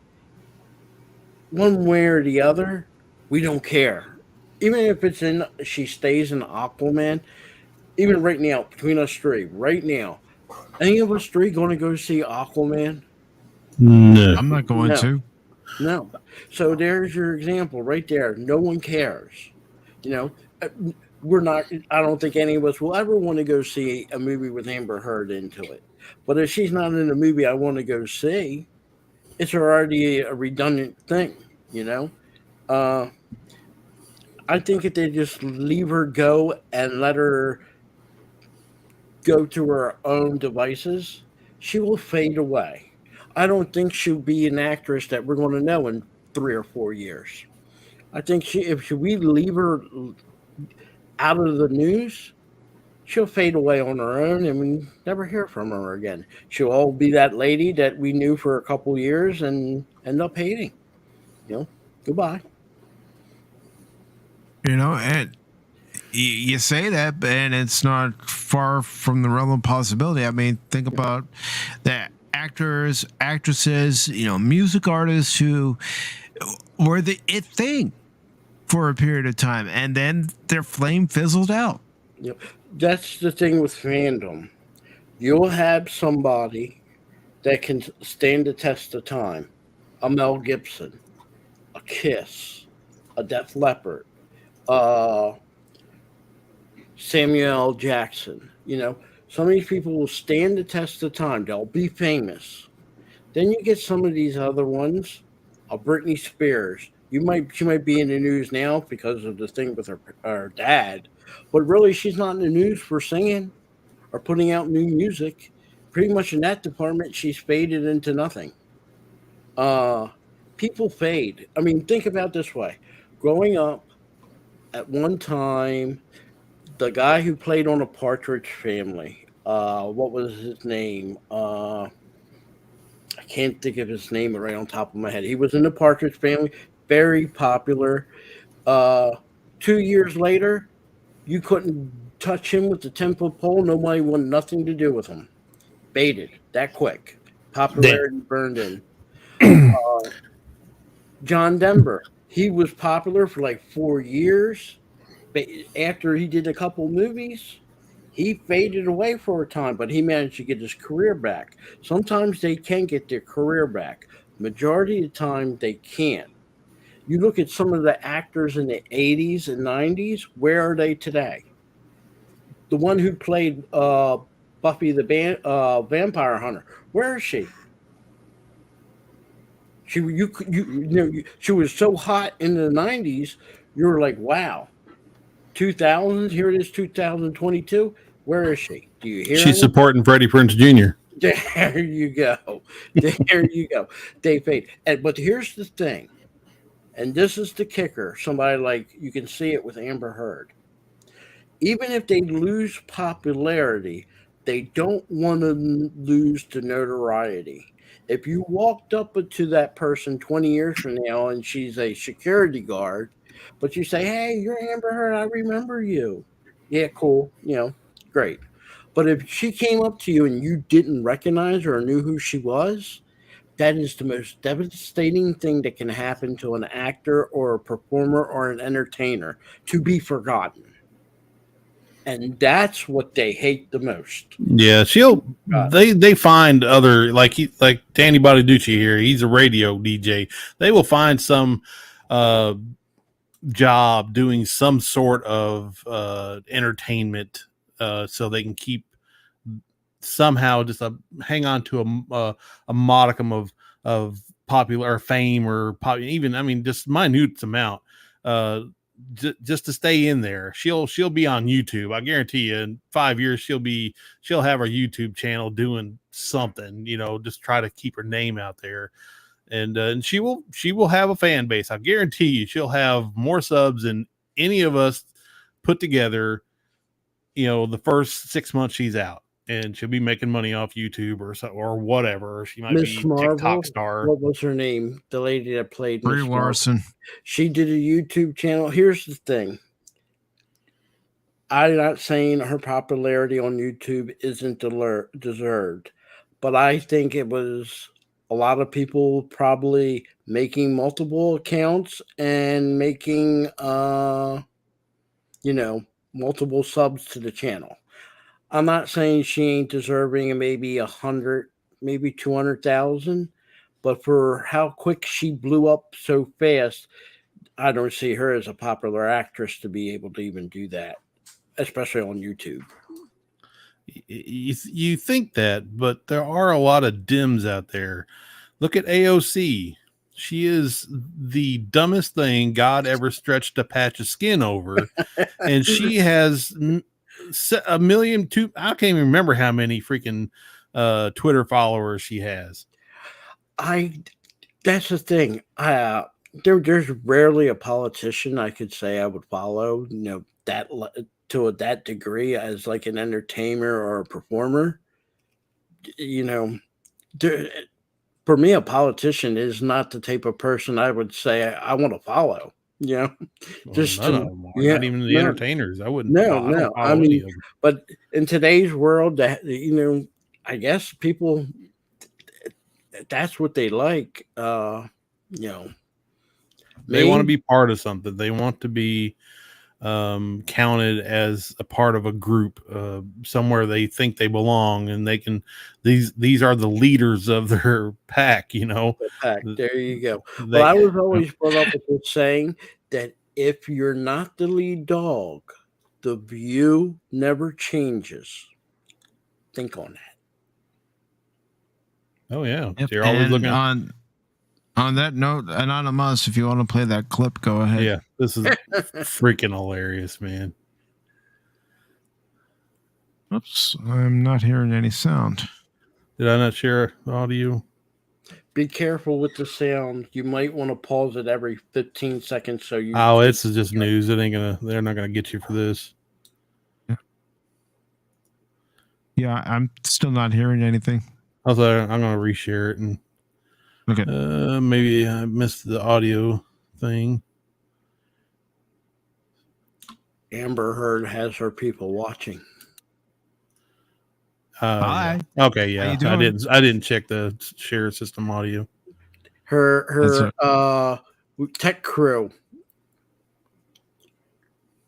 Speaker 6: one way or the other, we don't care. Even if she stays in Aquaman, even right now, between us three, right now, any of us three going to go see Aquaman?
Speaker 5: No.
Speaker 1: I'm not going to.
Speaker 6: No. So there's your example right there. No one cares. You know, I don't think any of us will ever want to go see a movie with Amber Heard into it. But if she's not in a movie I want to go see, it's already a redundant thing, you know? I think if they just leave her go and let her go to her own devices, she will fade away. I don't think she'll be an actress that we're going to know in 3 or 4 years. I think if we leave her out of the news, she'll fade away on her own, and we never hear from her again. She'll all be that lady that we knew for a couple years and end up hating. Goodbye.
Speaker 1: And you say that, and it's not far from the realm of possibility. I mean, think about the actors, actresses, music artists who were the it thing for a period of time, and then their flame fizzled out.
Speaker 6: That's the thing with fandom. You'll have somebody that can stand the test of time. A Mel Gibson, a Kiss, a Def Leppard, Samuel L. Jackson. Some of these people will stand the test of time. They'll be famous. Then you get some of these other ones, Britney Spears. She might be in the news now because of the thing with her dad, but really she's not in the news for singing or putting out new music. Pretty much in that department, she's faded into nothing. People fade. I mean, think about it this way. Growing up, at one time, the guy who played on a Partridge Family, what was his name? I can't think of his name right on top of my head. He was in the Partridge Family, very popular. 2 years later, you couldn't touch him with the 10-foot pole. Nobody wanted nothing to do with him. Baited that quick. Popularity burned in. John Denver, he was popular for like 4 years. But after he did a couple movies, he faded away for a time, but he managed to get his career back. Sometimes they can get their career back. Majority of the time, they can't. You look at some of the actors in the 80s and 90s, where are they today? The one who played Buffy the Vampire Hunter, where is she? She was so hot in the 90s, you were like, wow. 2000, here it is, 2022. Where is she? Do you hear?
Speaker 5: She's supporting Freddie Prinze Jr.
Speaker 6: There you go. There you go. They fade. But here's the thing, and this is the kicker. Somebody like, you can see it with Amber Heard. Even if they lose popularity, they don't want to lose the notoriety. If you walked up to that person 20 years from now and she's a security guard, but you say, hey, you're Amber Heard, I remember you. Yeah, cool. Great. But if she came up to you and you didn't recognize her or knew who she was, that is the most devastating thing that can happen to an actor or a performer or an entertainer, to be forgotten. And that's what they hate the most.
Speaker 5: Yeah, they find other, like Danny Bonaducci here, he's a radio DJ. They will find some job doing some sort of entertainment so they can keep somehow just hang on to a modicum of popular fame or even, I mean, just minute amount just to stay in there. She'll be on YouTube. I guarantee you in 5 years she'll have her YouTube channel doing something, just try to keep her name out there. And she will have a fan base. I guarantee you she'll have more subs than any of us put together, the first 6 months she's out. And she'll be making money off YouTube or whatever. She might be
Speaker 6: Marvel,
Speaker 5: TikTok star.
Speaker 6: What was her name? The lady that played
Speaker 1: Brie Larson.
Speaker 6: She did a YouTube channel. Here's the thing. I'm not saying her popularity on YouTube isn't deserved, but I think it was a lot of people probably making multiple accounts and making, multiple subs to the channel. I'm not saying she ain't deserving of maybe 100, maybe 200,000, but for how quick she blew up so fast, I don't see her as a popular actress to be able to even do that, especially on YouTube.
Speaker 5: You think that, but there are a lot of dims out there. Look at AOC. She is the dumbest thing God ever stretched a patch of skin over, and she has 1 million. I can't even remember how many freaking Twitter followers she has.
Speaker 6: That's the thing. There's rarely a politician I could say I would follow, to that degree as like an entertainer or a performer. You know, there, for me, a politician is not the type of person I would say I want to follow. You know,
Speaker 5: Well,
Speaker 6: just
Speaker 5: none of
Speaker 6: to,
Speaker 5: them are.
Speaker 6: yeah,
Speaker 5: Not even the
Speaker 6: no,
Speaker 5: entertainers. I wouldn't.
Speaker 6: no,
Speaker 5: I don't
Speaker 6: no. I
Speaker 5: follow any
Speaker 6: mean,
Speaker 5: of them.
Speaker 6: but in today's world, I guess people that's what they like. You know,
Speaker 5: They want to
Speaker 6: me,
Speaker 5: be part of something. They want to be counted as a part of a group, somewhere they think they belong, and they can. These are the leaders of their pack.
Speaker 6: Pack. There you go. Well,
Speaker 5: They.
Speaker 6: I was always brought up with this saying that if you're not the lead dog, the view never changes. Think on that.
Speaker 5: Oh yeah,
Speaker 1: Yep.
Speaker 5: you're always
Speaker 1: And
Speaker 5: looking.
Speaker 1: on that note, Anonymous, if you want to play that clip, go ahead.
Speaker 5: Yeah, this is freaking hilarious, man.
Speaker 1: Oops, I'm not hearing any sound.
Speaker 5: Did I not share audio?
Speaker 6: Be careful with the sound. You might want to pause it every 15 seconds so you.
Speaker 5: Oh, it's just news. They're not gonna get you for this.
Speaker 1: Yeah, I'm still not hearing anything.
Speaker 5: Also, I'm gonna reshare it, and
Speaker 1: Okay.
Speaker 5: maybe I missed the audio thing.
Speaker 6: Amber Heard has her people watching.
Speaker 1: Hi.
Speaker 5: Yeah. Okay, yeah.
Speaker 1: How you doing?
Speaker 5: I didn't check the share system audio.
Speaker 6: Her tech crew.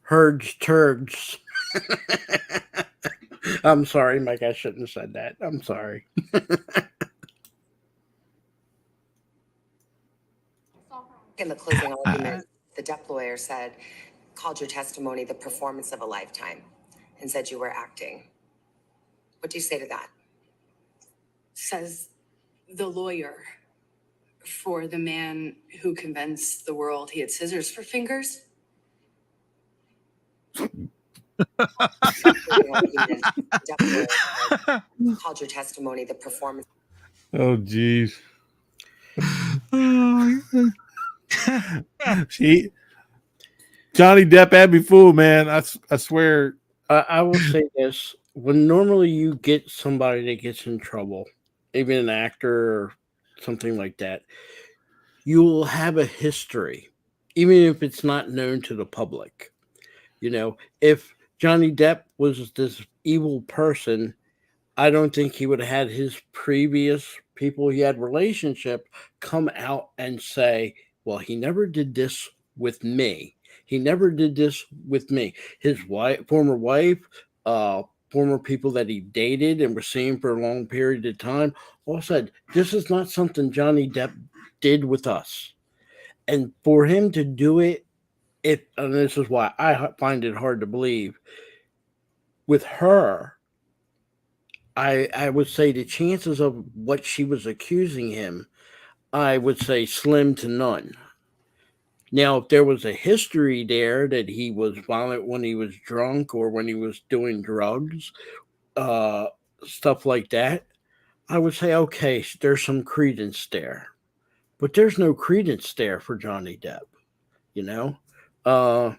Speaker 6: Heard's turds. I'm sorry, Mike. I shouldn't have said that. I'm sorry.
Speaker 8: In the closing argument, the Depp lawyer called your testimony the performance of a lifetime and said you were acting. What do you say to that?
Speaker 9: Says the lawyer for the man who convinced the world he had scissors for fingers.
Speaker 8: Called your testimony the performance.
Speaker 5: Oh, geez. Johnny Depp had me fooled, man. I swear.
Speaker 6: I will say this: when normally you get somebody that gets in trouble, even an actor or something like that, you will have a history, even if it's not known to the public. If Johnny Depp was this evil person, I don't think he would have had his previous people he had relationship come out and say, well, he never did this with me. He never did this with me. His former wife, former people that he dated and was seeing for a long period of time, all said, this is not something Johnny Depp did with us. And for him to do it, and this is why I find it hard to believe, with her, I would say the chances of what she was accusing him, I would say slim to none. Now, if there was a history there that he was violent when he was drunk or when he was doing drugs, stuff like that, I would say, okay, there's some credence there. But there's no credence there for Johnny Depp, I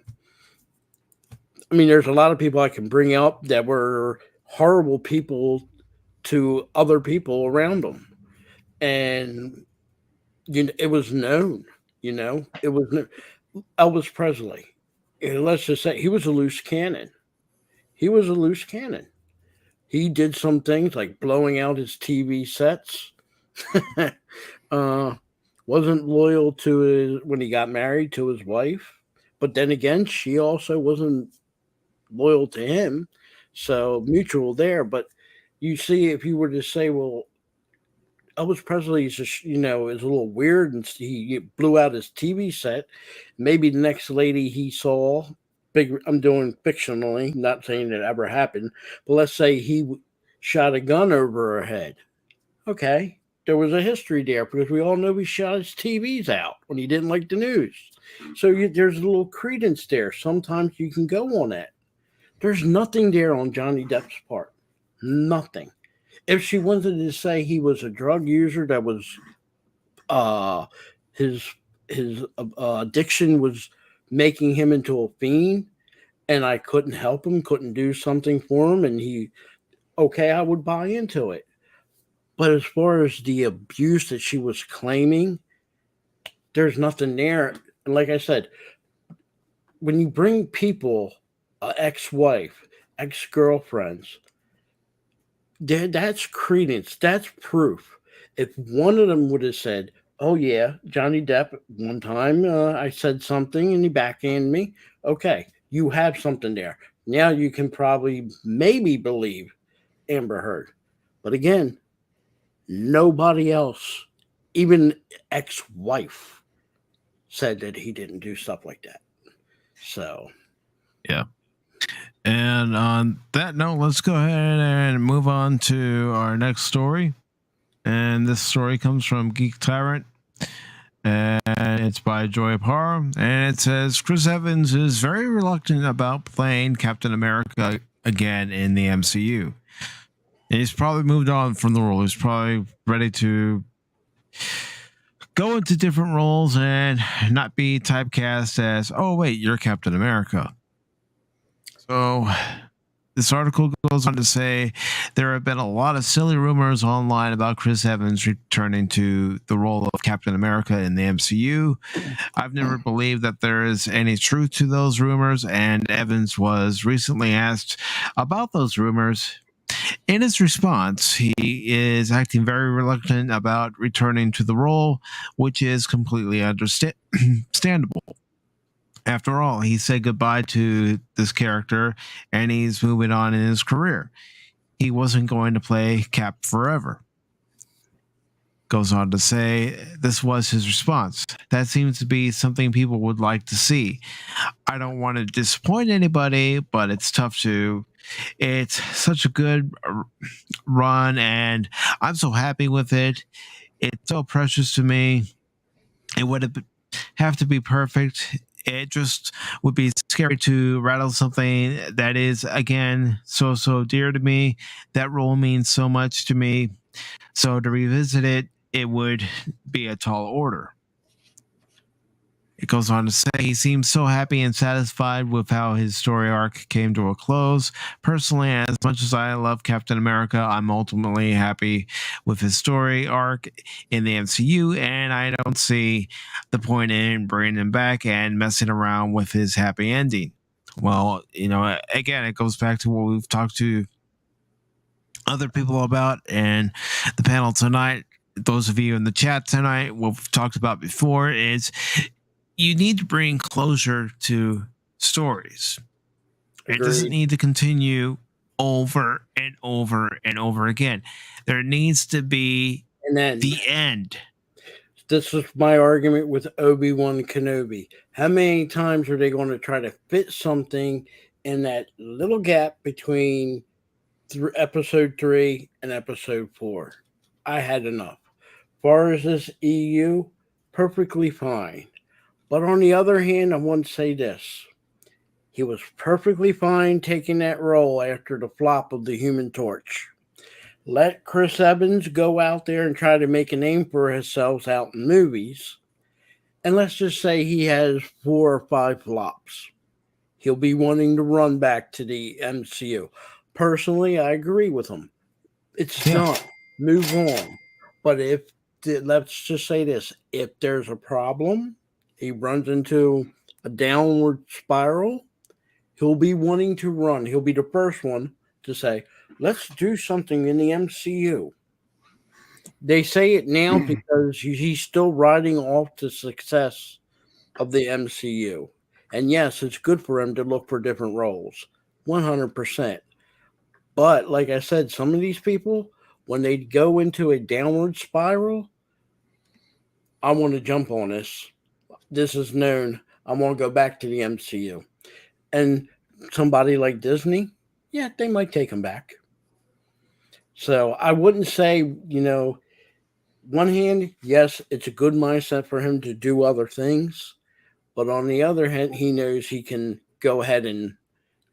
Speaker 6: mean, there's a lot of people I can bring up that were horrible people to other people around them. And it was known, it was Elvis Presley. And let's just say he was a loose cannon. He was a loose cannon. He did some things like blowing out his TV sets. Wasn't loyal to when he got married to his wife. But then again, she also wasn't loyal to him. So mutual there. But you see, if you were to say, well, Elvis Presley is just, is a little weird and he blew out his TV set. Maybe the next lady he saw, I'm doing fictionally, not saying it ever happened, but let's say he shot a gun over her head. Okay, there was a history there because we all know he shot his TVs out when he didn't like the news. So there's a little credence there. Sometimes you can go on that. There's nothing there on Johnny Depp's part. Nothing. If she wanted to say he was a drug user that was uh, his addiction was making him into a fiend, and I couldn't help him, couldn't do something for him, and I would buy into it. But as far as the abuse that she was claiming, there's nothing there. And like I said, when you bring people, ex-wife, ex-girlfriends, that's credence, that's proof. If one of them would have said, oh yeah, Johnny Depp, one time I said something and he backhanded me, okay, you have something there. Now you can probably maybe believe Amber Heard. But again, nobody else, even ex-wife, said that he didn't do stuff like that. So,
Speaker 1: yeah. And on that note, let's go ahead and move on to our next story. And this story comes from Geek Tyrant. And it's by Joy of Horror. And it says Chris Evans is very reluctant about playing Captain America again in the MCU. And he's probably moved on from the role. He's probably ready to go into different roles and not be typecast as, oh, wait, you're Captain America. So this article goes on to say there have been a lot of silly rumors online about Chris Evans returning to the role of Captain America in the MCU. I've never believed that there is any truth to those rumors, and Evans was recently asked about those rumors. In his response, he is acting very reluctant about returning to the role, which is completely understandable. After all, he said goodbye to this character and he's moving on in his career. He wasn't going to play Cap forever. Goes on to say this was his response. That seems to be something people would like to see. I don't want to disappoint anybody, but it's tough to. It's such a good run and I'm so happy with it. It's so precious to me. It would have to be perfect. It just would be scary to rattle something that is, again, so dear to me. That role means so much to me. So to revisit it, it would be a tall order. It goes on to say he seems so happy and satisfied with how his story arc came to a close. Personally, as much as I love Captain America, I'm ultimately happy with his story arc in the MCU, and I don't see the point in bringing him back and messing around with his happy ending. Well, again, it goes back to what we've talked to other people about and the panel tonight. Those of you in the chat tonight, what we've talked about before is you need to bring closure to stories. It doesn't need to continue over and over and over again. There needs to be the end.
Speaker 6: This is my argument with Obi-Wan Kenobi. How many times are they going to try to fit something in that little gap between episode 3 and episode 4? I had enough. As far as this EU, perfectly fine. But on the other hand, I want to say this. He was perfectly fine taking that role after the flop of the Human Torch. Let Chris Evans go out there and try to make a name for himself out in movies. And let's just say he has 4 or 5 flops. He'll be wanting to run back to the MCU. Personally, I agree with him. It's done. Move on. But let's just say this. If there's a problem, he runs into a downward spiral, he'll be wanting to run. He'll be the first one to say, let's do something in the MCU. They say it now because he's still riding off the success of the MCU. And yes, it's good for him to look for different roles, 100%. But like I said, some of these people, when they go into a downward spiral, I want to jump on this. This is known. I want to go back to the MCU. And somebody like Disney, yeah, they might take him back. So I wouldn't say, one hand, yes, it's a good mindset for him to do other things. But on the other hand, he knows he can go ahead and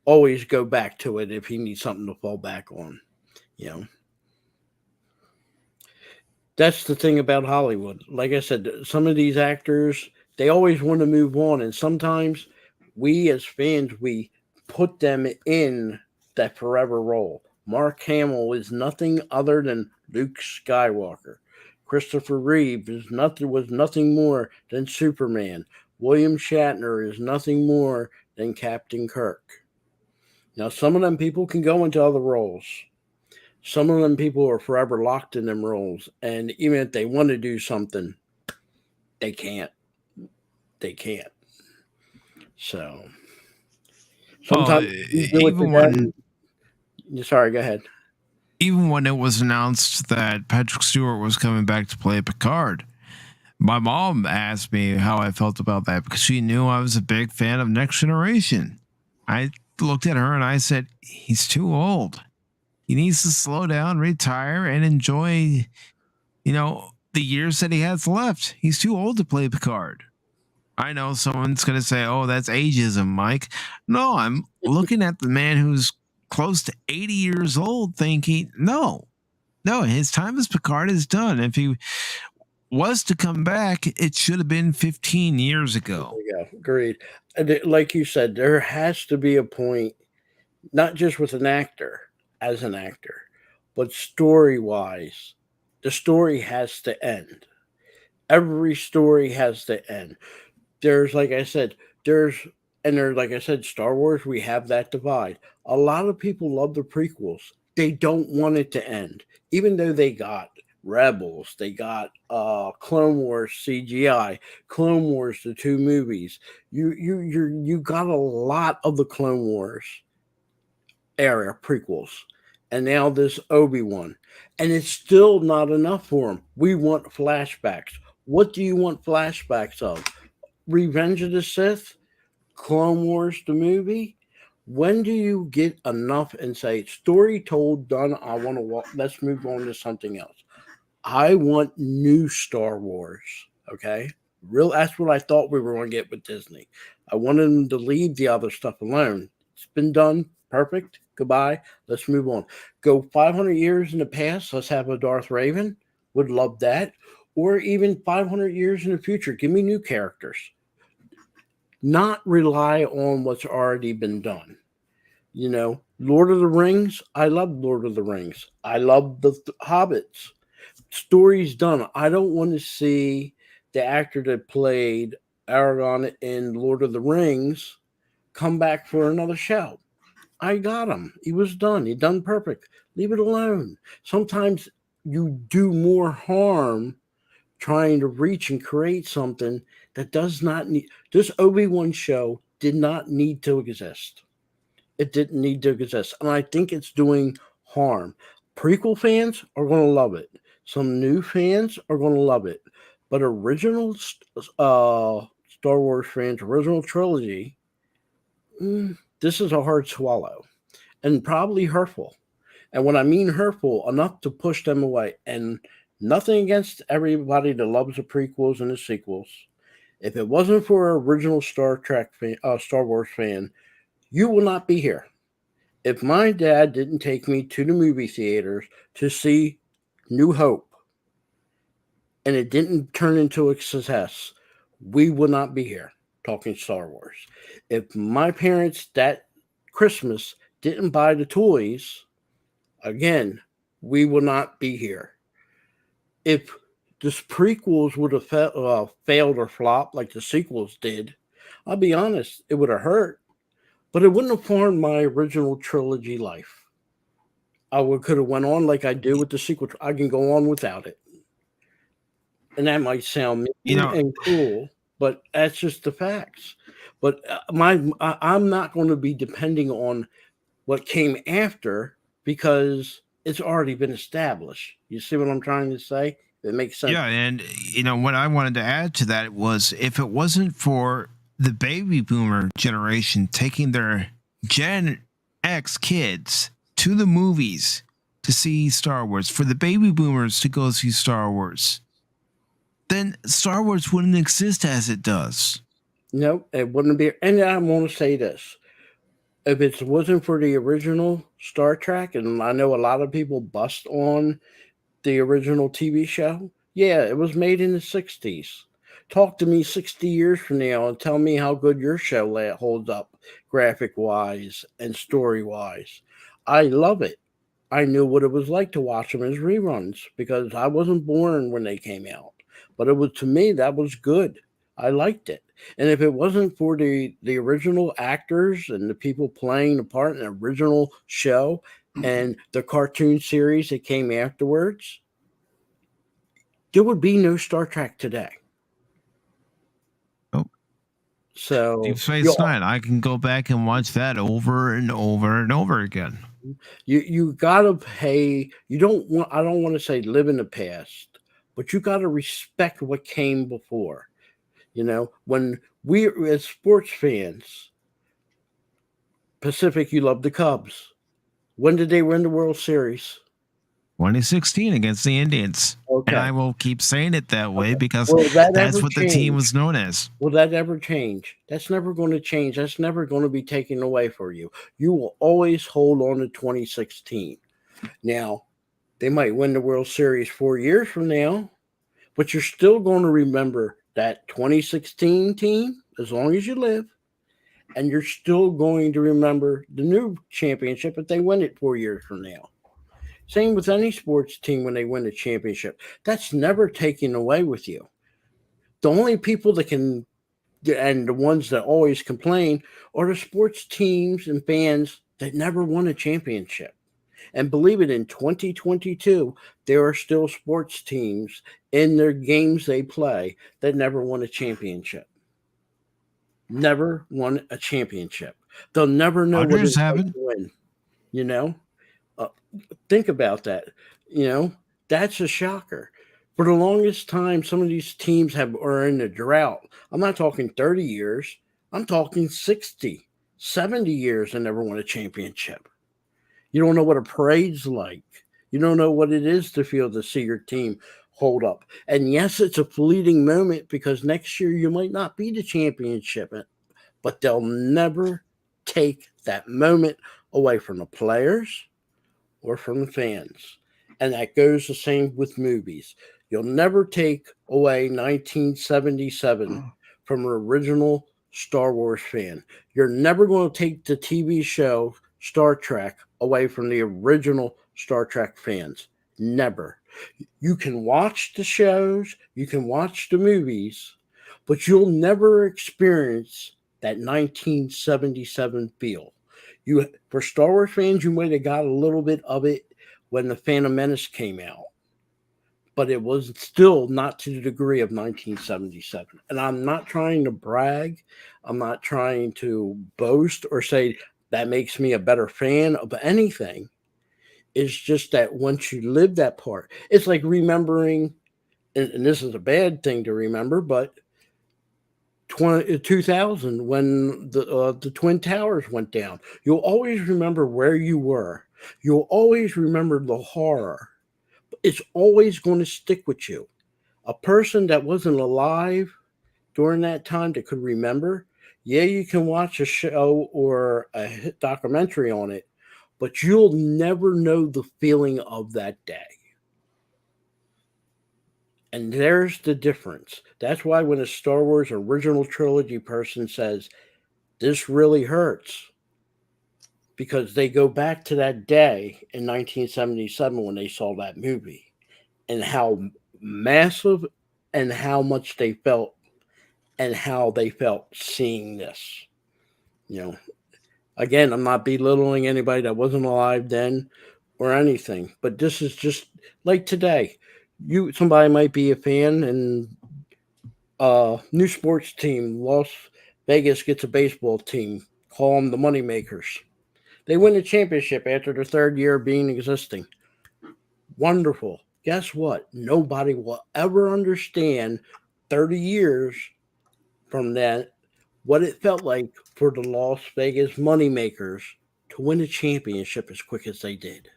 Speaker 6: always go back to it if he needs something to fall back on. That's the thing about Hollywood. Like I said, some of these actors, they always want to move on, and sometimes we as fans, we put them in that forever role. Mark Hamill is nothing other than Luke Skywalker. Christopher Reeve was nothing more than Superman. William Shatner is nothing more than Captain Kirk. Now, some of them people can go into other roles. Some of them people are forever locked in them roles, and even if they want to do something, they can't. They can't. So sometimes you do it to them. Sorry, go ahead.
Speaker 1: Even when it was announced that Patrick Stewart was coming back to play Picard, my mom asked me how I felt about that because she knew I was a big fan of Next Generation. I looked at her and I said, he's too old. He needs to slow down, retire, and enjoy, the years that he has left. He's too old to play Picard. I know someone's going to say, oh, that's ageism, Mike. No, I'm looking at the man who's close to 80 years old thinking, no, his time as Picard is done. If he was to come back, it should have been 15 years ago.
Speaker 6: Yeah, agreed. Like you said, there has to be a point, not just with an actor, as an actor, but story-wise, the story has to end. Every story has to end. There's, like I said, like I said, Star Wars, we have that divide. A lot of people love the prequels. They don't want it to end, even though they got Rebels, they got Clone Wars CGI, Clone Wars, the 2 movies. You got a lot of the Clone Wars era prequels, and now this Obi-Wan, and it's still not enough for them. We want flashbacks. What do you want flashbacks of? Revenge of the Sith, Clone Wars the movie. When do you get enough and say story told, done? I want to walk. Let's move on to something else. I want new Star Wars. Okay, that's what I thought we were going to get with Disney. I wanted them to leave the other stuff alone. It's been done. Perfect. Goodbye. Let's move on. Go 500 years in the past. Let's have a Darth Raven. Would love that. Or even 500 years in the future. Give me new characters. Not rely on what's already been done. Lord of the Rings. I love Lord of the Rings. I love the Hobbits. Story's done. I don't want to see the actor that played Aragorn in Lord of the Rings come back for another show. I got him. He was done. He done perfect. Leave it alone. Sometimes you do more harm trying to reach and create something that does not need. This Obi-Wan show did not need to exist. It didn't need to exist. And I think it's doing harm. Prequel fans are going to love it. Some new fans are going to love it. But original Star Wars fans, original trilogy, this is a hard swallow and probably hurtful. And when I mean hurtful, enough to push them away. And nothing against everybody that loves the prequels and the sequels. If it wasn't for an original Star Wars fan, you will not be here. If my dad didn't take me to the movie theaters to see New Hope, and it didn't turn into a success, we would not be here talking Star Wars. If my parents that Christmas didn't buy the toys, again, we will not be here. If this prequels would have failed or flopped like the sequels did, I'll be honest, it would have hurt, but it wouldn't have harmed my original trilogy life. I could have went on like I do with the sequel. I can go on without it. And that might sound mean and cruel, but that's just the facts. But I'm not going to be depending on what came after because it's already been established. You see what I'm trying to say? It makes sense.
Speaker 1: Yeah, and what I wanted to add to that was if it wasn't for the baby boomer generation taking their Gen X kids to the movies to see Star Wars, for the baby boomers to go see Star Wars, then Star Wars wouldn't exist as it does.
Speaker 6: No, it wouldn't be. And I want to say this. If it wasn't for the original Star Trek, and I know a lot of people bust on the original TV show? Yeah, it was made in the 60s. Talk to me 60 years from now and tell me how good your show holds up graphic wise and story wise. I love it. I knew what it was like to watch them as reruns because I wasn't born when they came out. But it was, to me, that was good. I liked it. And if it wasn't for the original actors and the people playing the part in the original show and the cartoon series that came afterwards, there would be no Star Trek today.
Speaker 1: Oh.
Speaker 6: So
Speaker 1: Deep Space Nine, I can go back and watch that over and over and over again.
Speaker 6: You gotta pay. You don't want. I don't want to say live in the past, but you gotta respect what came before. You know, when we as sports fans, Pacific, you love the Cubs. When did they win the World Series?
Speaker 1: 2016 against the Indians.
Speaker 6: Okay.
Speaker 1: And I will keep saying it that way because that's what the team was known as.
Speaker 6: Will that ever change? That's never going to change. That's never going to be taken away for you. You will always hold on to 2016. Now, they might win the World Series 4 years from now, but you're still going to remember that 2016 team as long as you live, and you're still going to remember the new championship if they win it 4 years from now. Same with any sports team when they win a championship. That's never taken away with you. The only people that can, and the ones that always complain, are the sports teams and fans that never won a championship. And believe it, in 2022, there are still sports teams in their games they play that never won a championship. Never won a championship. They'll never know what it's like to win. You know? Think about that. You know, that's a shocker. For the longest time, some of these teams are in a drought. I'm not talking 30 years. I'm talking 60, 70 years and never won a championship. You don't know what a parade's like. You don't know what it is to feel to see your team hold up. And yes, it's a fleeting moment because next year you might not be the championship, but they'll never take that moment away from the players or from the fans. And that goes the same with movies. You'll never take away 1977 from an original Star Wars fan. You're never going to take the TV show Star Trek away from the original Star Trek fans. Never. You can watch the shows, you can watch the movies, but you'll never experience that 1977 feel. For Star Wars fans, you might have got a little bit of it when the Phantom Menace came out, but it was still not to the degree of 1977. And I'm not trying to brag. I'm not trying to boast or say that makes me a better fan of anything. It's just that once you live that part, it's like remembering, and this is a bad thing to remember, but 2000 when the Twin Towers went down. You'll always remember where you were. You'll always remember the horror. It's always going to stick with you. A person that wasn't alive during that time that could remember, yeah, you can watch a show or a documentary on it, but you'll never know the feeling of that day. And there's the difference. That's why when a Star Wars original trilogy person says, this really hurts, because they go back to that day in 1977 when they saw that movie and how massive and how much they felt and how they felt seeing this. You know, again, I'm not belittling anybody that wasn't alive then or anything, but this is just like today. Somebody might be a fan and new sports team, Las Vegas gets a baseball team, call them the Moneymakers. They win the championship after their third year of being existing. Wonderful. Guess what? Nobody will ever understand 30 years from that what it felt like for the Las Vegas Moneymakers to win a championship as quick as they did.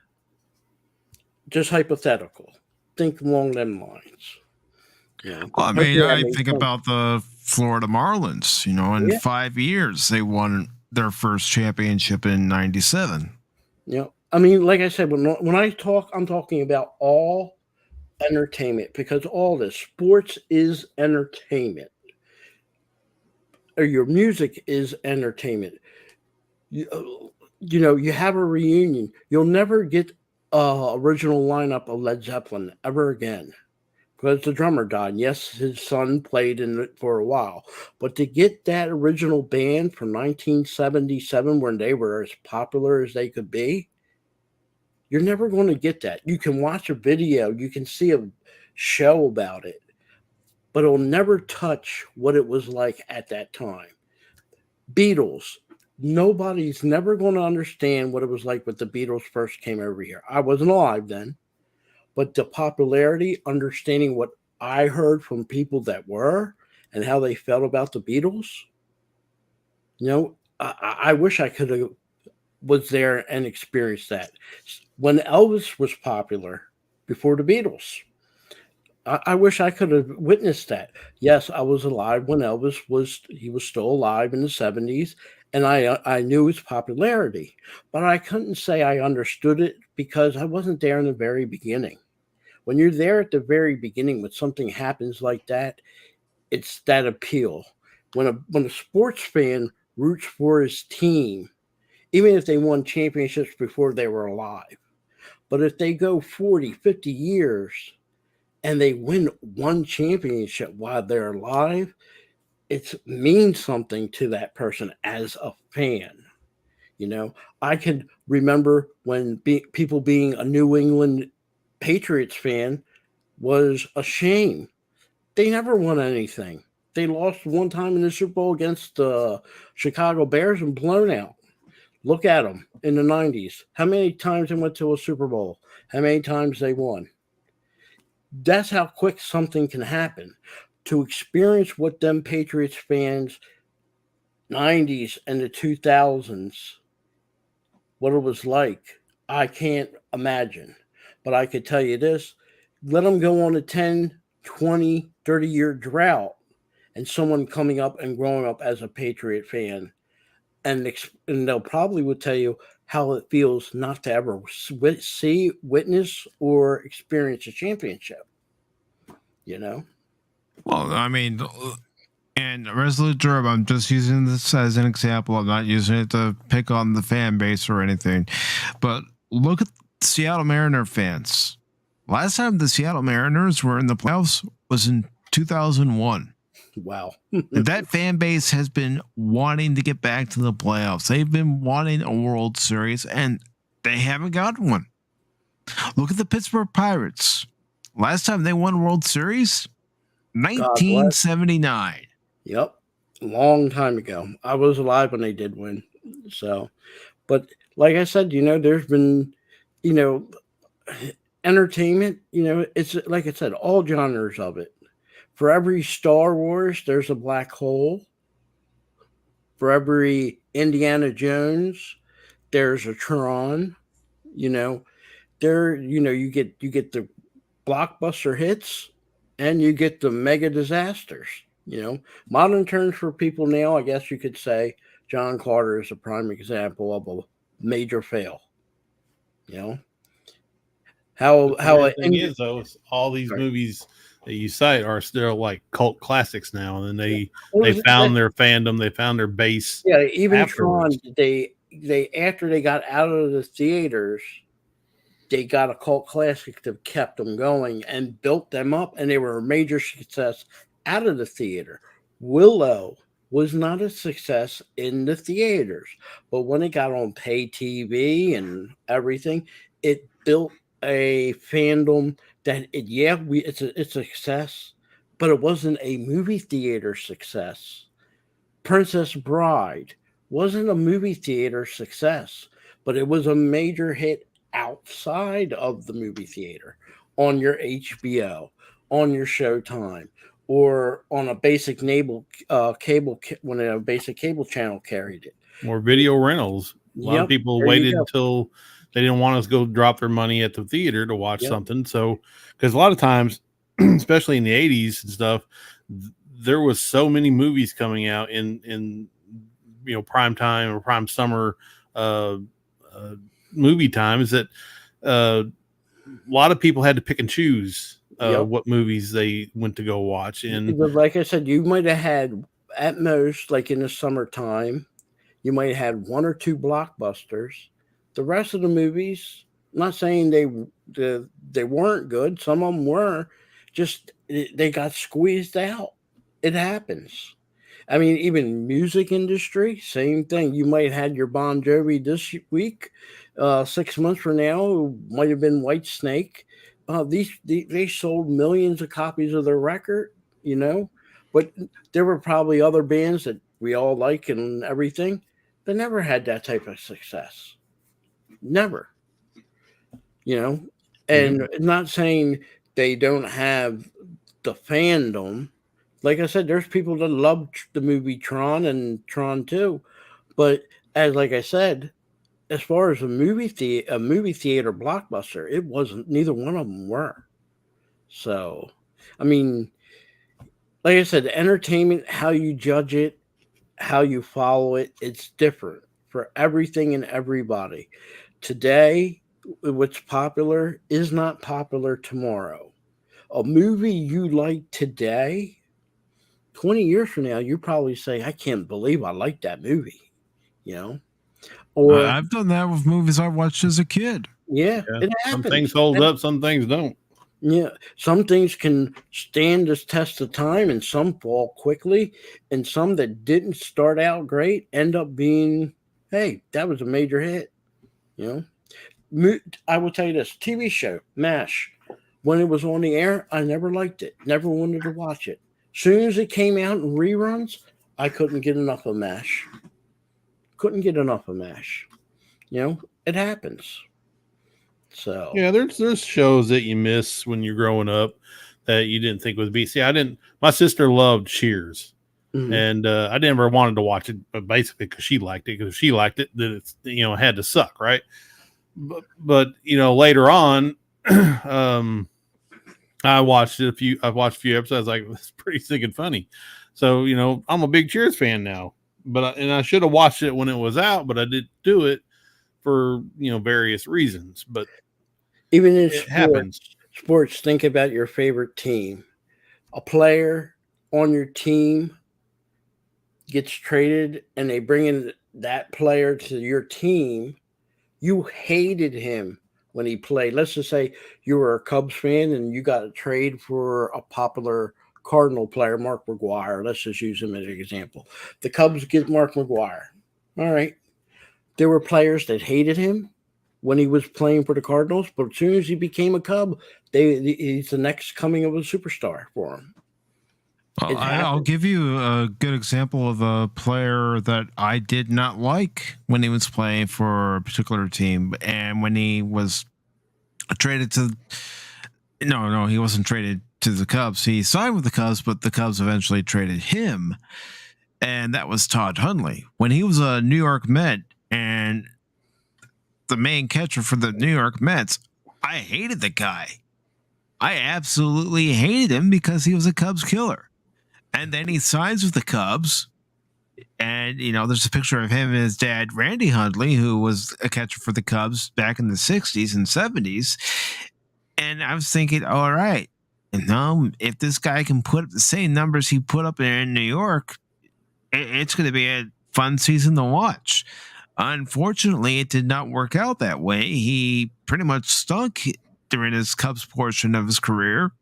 Speaker 6: Just hypothetical. Think along them lines. Yeah.
Speaker 1: Well, I mean, I think about the Florida Marlins. You know, in 5 years they won their first championship in '97.
Speaker 6: Yeah, I mean, like I said, when I talk, I'm talking about all entertainment, because all this sports is entertainment, or your music is entertainment. You know, you have a reunion. You'll never get original lineup of Led Zeppelin ever again because the drummer died. Yes, his son played in it for a while, but to get that original band from 1977 when they were as popular as they could be, you're never going to get that. You can watch a video, you can see a show about it, but it'll never touch what it was like at that time. Beatles. Nobody's never going to understand what it was like when the Beatles first came over here. I wasn't alive then, but the popularity, understanding what I heard from people that were and how they felt about the Beatles, you know, I wish I could have was there and experienced that. When Elvis was popular before the Beatles, I wish I could have witnessed that. Yes, I was alive when Elvis was still alive in the 70s, and I knew his popularity, but I couldn't say I understood it because I wasn't there in the very beginning. When you're there at the very beginning when something happens like that, it's that appeal. When a sports fan roots for his team, even if they won championships before they were alive, but if they go 40, 50 years and they win one championship while they're alive, it means something to that person as a fan. You know, I can remember when people being a New England Patriots fan was a shame. They never won anything. They lost one time in the Super Bowl against the Chicago Bears and blown out. Look at them in the 90s. How many times they went to a Super Bowl? How many times they won? That's how quick something can happen. To experience what them Patriots fans 90s and the 2000s, what it was like, I can't imagine. But I could tell you this, let them go on a 10, 20, 30-year drought and someone coming up and growing up as a Patriot fan, and they'll probably would tell you how it feels not to ever see, witness, or experience a championship. You know?
Speaker 1: Well, I mean, and Resolute Gerb, I'm just using this as an example. I'm not using it to pick on the fan base or anything. But look at Seattle Mariner fans. Last time the Seattle Mariners were in the playoffs was in 2001.
Speaker 6: Wow.
Speaker 1: That fan base has been wanting to get back to the playoffs. They've been wanting a World Series, and they haven't gotten one. Look at the Pittsburgh Pirates. Last time they won World Series, 1979.
Speaker 6: Yep. A long time ago. I was alive when they did win. So, but like I said, you know, there's been, you know, entertainment, you know, it's like I said, all genres of it. For every Star Wars, there's a black hole. For every Indiana Jones, there's a Tron. You know, you get the blockbuster hits and you get the mega disasters. You know, modern terms for people now, I guess you could say John Carter is a prime example of a major fail. You know, how
Speaker 5: the thing is though, is all these movies that you cite are still like cult classics now, and they found their fandom, they found their base.
Speaker 6: Yeah, even
Speaker 5: afterwards.
Speaker 6: Tron, they after they got out of the theaters, they got a cult classic that kept them going and built them up, and they were a major success out of the theater. Willow was not a success in the theaters, but when it got on pay TV and everything, it built a fandom that it's a success, but it wasn't a movie theater success. Princess Bride wasn't a movie theater success, but it was a major hit outside of the movie theater on your HBO, on your Showtime, or on a basic cable when a basic cable channel carried it.
Speaker 5: Or video rentals. A lot of people waited until they didn't want us to go drop their money at the theater to watch something. So, because a lot of times, especially in the 80s and stuff, there was so many movies coming out in prime time or prime summer movie times that a lot of people had to pick and choose what movies they went to go watch. And
Speaker 6: But like I said, you might have had at most, like in the summertime, you might have had one or two blockbusters. The rest of the movies, not saying they weren't good. Some of them were, just they got squeezed out. It happens. I mean, even music industry, same thing. You might have had your Bon Jovi this week. 6 months from now, might have been White Snake. They sold millions of copies of their record, but there were probably other bands that we all like and everything that never had that type of success. Never, and not saying they don't have the fandom. Like I said, there's people that love the movie Tron and Tron 2, but like I said, as far as a movie theater blockbuster, it wasn't. Neither one of them were. So, I mean, like I said, entertainment, how you judge it, how you follow it, it's different for everything and everybody. Today, what's popular is not popular tomorrow. A movie you like today, 20 years from now, you probably say, I can't believe I like that movie, Or
Speaker 1: I've done that with movies I watched as a kid.
Speaker 6: Yeah, it happens.
Speaker 5: Some things hold up, some things don't.
Speaker 6: Yeah, some things can stand the test of time and some fall quickly, and some that didn't start out great end up being, hey, that was a major hit. I will tell you this, TV show, MASH, when it was on the air, I never liked it, never wanted to watch it. Soon as it came out in reruns, I couldn't get enough of MASH. It happens. So
Speaker 5: yeah, there's shows that you miss when you're growing up that you didn't think was be. See, my sister loved Cheers, and I never wanted to watch it, but basically because she liked it, that it's had to suck, right? But later on, I watched a few episodes. I was like, it's pretty sick and funny. So I'm a big Cheers fan now, but I should have watched it when it was out, but I didn't do it for various reasons. But
Speaker 6: even in sports, think about your favorite team. A player on your team gets traded and they bring in that player to your team. You hated him when he played. Let's just say you were a Cubs fan and you got a trade for a popular Cardinal player, Mark McGwire. Let's just use him as an example. The Cubs get Mark McGwire. All right. There were players that hated him when he was playing for the Cardinals, but as soon as he became a Cub, he's the next coming of a superstar for him.
Speaker 1: Well, I'll give you a good example of a player that I did not like when he was playing for a particular team, and when he was traded to no, he wasn't traded to the Cubs. He signed with the Cubs, but the Cubs eventually traded him, and that was Todd Hundley. When he was a New York Met and the main catcher for the New York Mets, I hated the guy. I absolutely hated him because he was a Cubs killer. And then he signs with the Cubs. And, there's a picture of him and his dad, Randy Hundley, who was a catcher for the Cubs back in the 60s and 70s. And I was thinking, all right, if this guy can put up the same numbers he put up in New York, it's going to be a fun season to watch. Unfortunately, it did not work out that way. He pretty much stunk during his Cubs portion of his career.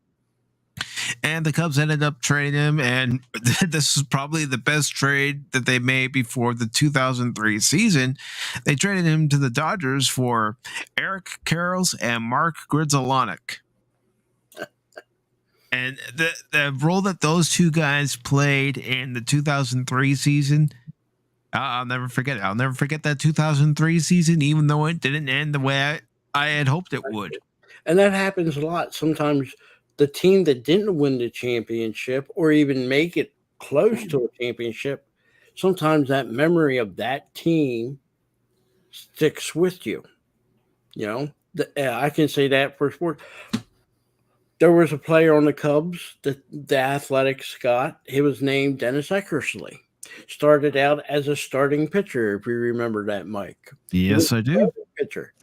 Speaker 1: And the Cubs ended up trading him, and this is probably the best trade that they made before the 2003 season. They traded him to the Dodgers for Eric Karros and Mark Grudzielanek. And the role that those two guys played in the 2003 season, I'll never forget it. I'll never forget that 2003 season, even though it didn't end the way I had hoped it would.
Speaker 6: And that happens a lot. Sometimes the team that didn't win the championship or even make it close to a championship, sometimes that memory of that team sticks with you. I can say that for sports. There was a player on the Cubs, the Athletics got. He was named Dennis Eckersley. Started out as a starting pitcher, if you remember that, Mike.
Speaker 1: Yes, I do.
Speaker 6: Pitcher.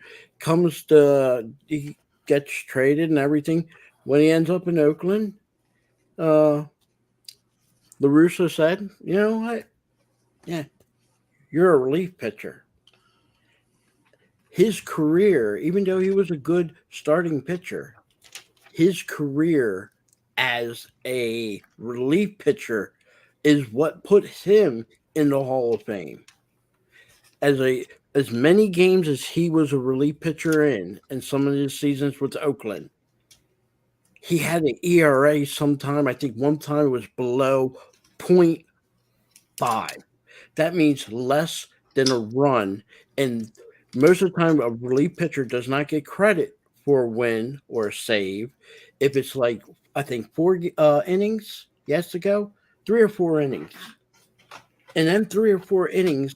Speaker 6: He gets traded and everything. when he ends up in Oakland, LaRusso said, you know what? Yeah, you're a relief pitcher. His career, even though he was a good starting pitcher, his career as a relief pitcher is what put him in the Hall of Fame. As many games as he was a relief pitcher in some of his seasons with Oakland, he had an ERA sometime. I think one time it was below 0.5. That means less than a run. And most of the time, a relief pitcher does not get credit for a win or a save. If it's like, I think 4 innings, he has to go 3 or 4 innings. And then 3 or 4 innings,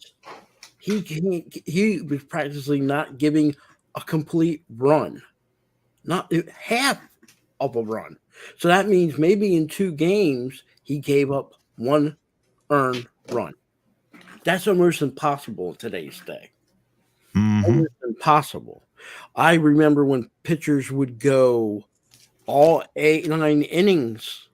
Speaker 6: he was practically not giving a complete run, not half of a run. So that means maybe in 2 games, he gave up 1 earned run. That's almost impossible in today's day. Almost impossible. I remember when pitchers would go all 8, 9 innings,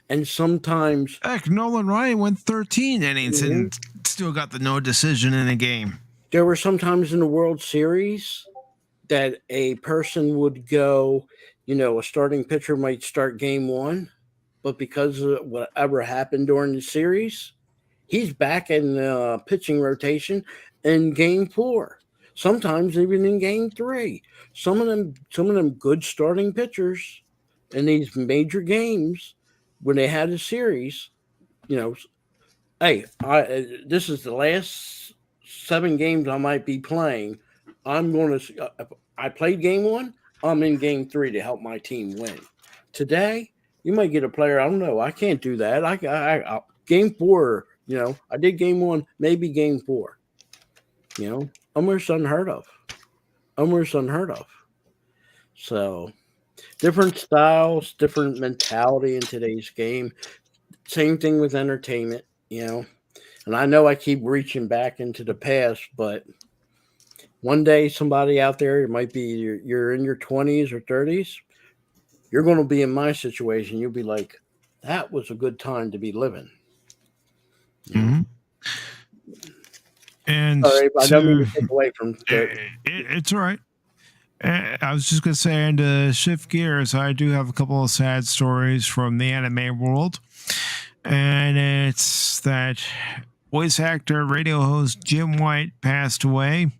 Speaker 6: and sometimes
Speaker 1: heck, Nolan Ryan went 13 innings and still got the no decision in a game.
Speaker 6: There were sometimes in the World Series that a person would go, a starting pitcher might start game 1, but because of whatever happened during the series, he's back in the pitching rotation in game 4. Sometimes even in game 3. Some of them good starting pitchers in these major games when they had a series, hey, this is the last 7 games I might be playing. I'm going to. I played game 1. I'm in game 3 to help my team win. Today, you might get a player. I don't know. I can't do that. I game 4. I did game 1, maybe game 4. Almost unheard of. So, different styles, different mentality in today's game. Same thing with entertainment, And I know I keep reaching back into the past, but one day somebody out there, it might be you're in your 20s or 30s, you're going to be in my situation. You'll be like, that was a good time to be living.
Speaker 1: And
Speaker 6: sorry, I don't mean to take away from
Speaker 1: it's all right. I was just going to say, and to shift gears, I do have a couple of sad stories from the anime world. And it's that voice actor, radio host Jim White passed away.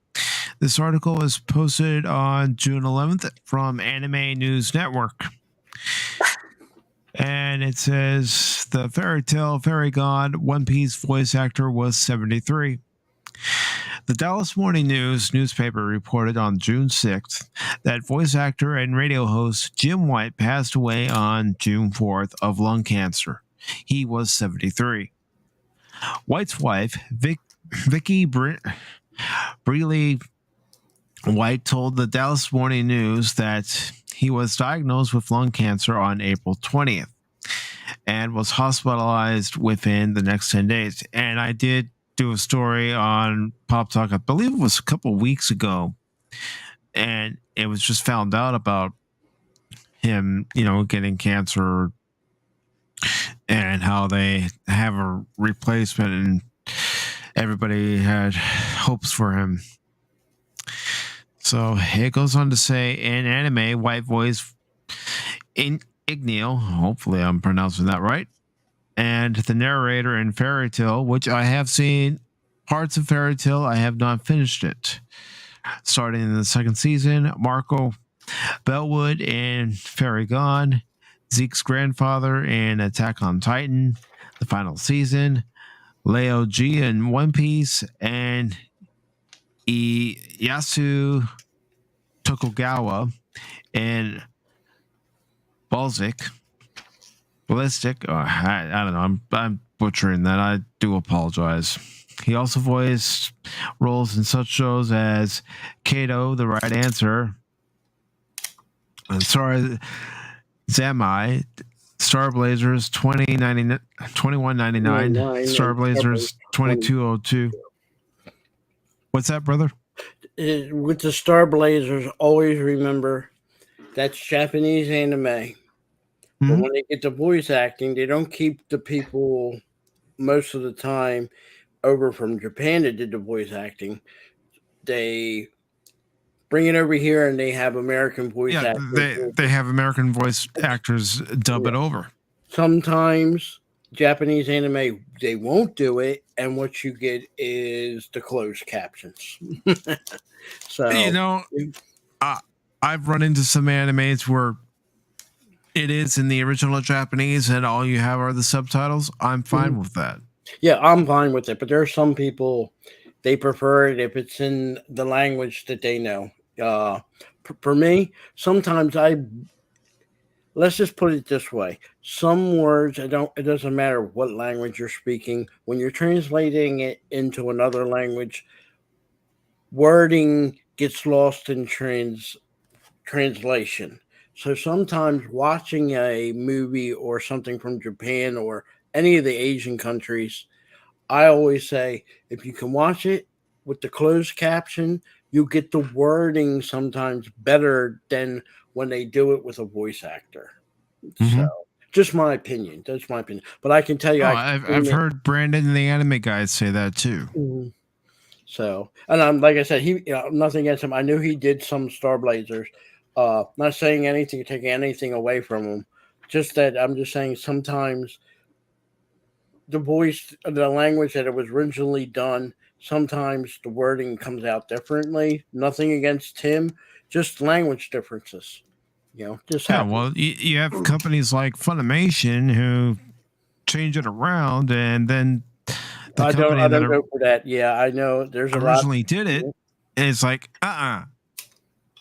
Speaker 1: This article was posted on June 11th from Anime News Network. And it says the fairy god One Piece voice actor was 73. The Dallas Morning News newspaper reported on June 6th that voice actor and radio host Jim White passed away on June 4th of lung cancer. He was 73. White's wife, Vicky Breeley White, told the Dallas Morning News that he was diagnosed with lung cancer on April 20th and was hospitalized within the next 10 days. And I did do a story on Pop Talk, I believe it was a couple weeks ago, and it was just found out about him, getting cancer and how they have a replacement, and everybody had hopes for him. So it goes on to say, in anime, white voice Igneel, hopefully I'm pronouncing that right, and the narrator in Fairy Tail, which I have seen parts of Fairy Tail, I have not finished it. Starting in the 2nd season, Marco Bellwood in Fairy Gone, Zeke's grandfather in Attack on Titan, the final season, Leo G in One Piece, and Yasu Tokugawa in Ballistic. I don't know. I'm butchering that. I do apologize. He also voiced roles in such shows as Kato, The Right Answer, Zamai, Star Blazers 2199, Star Blazers 2202. What's that, brother?
Speaker 6: With the Star Blazers, always remember that's Japanese anime. But
Speaker 1: Mhm.
Speaker 6: when they get to voice acting, they don't keep the people most of the time over from Japan that did the voice acting. They bring it over here and they have American voice
Speaker 1: Yeah,
Speaker 6: actors.
Speaker 1: they have American voice actors dub it over.
Speaker 6: Sometimes Japanese anime they won't do it, and what you get is the closed captions. So
Speaker 1: You know, I've run into some animes where it is in the original Japanese and all you have are the subtitles. I'm fine with that.
Speaker 6: yeah, I'm fine with it, but there are some people they prefer it if it's in the language that they know. For me, sometimes let's just put it this way: some words I don't. It doesn't matter what language you're speaking. When you're translating it into another language, wording gets lost in translation. So sometimes watching a movie or something from Japan or any of the Asian countries, I always say if you can watch it with the closed caption, you get the wording sometimes better than when they do it with a voice actor. So, just my opinion. That's my opinion. But I can tell you,
Speaker 1: Oh, I've heard Brandon and the anime guys say that too.
Speaker 6: So, and I'm like I said, nothing against him. I knew he did some Star Blazers. Not saying anything, taking anything away from him. Just that I'm just saying sometimes the language that it was originally done, sometimes the wording comes out differently. Nothing against him, just language differences. Just
Speaker 1: Yeah,
Speaker 6: happen.
Speaker 1: well, you have companies like Funimation who change it around, and then the
Speaker 6: I
Speaker 1: company that
Speaker 6: don't go for that. Yeah, I know there's a lot.
Speaker 1: originally did it is like,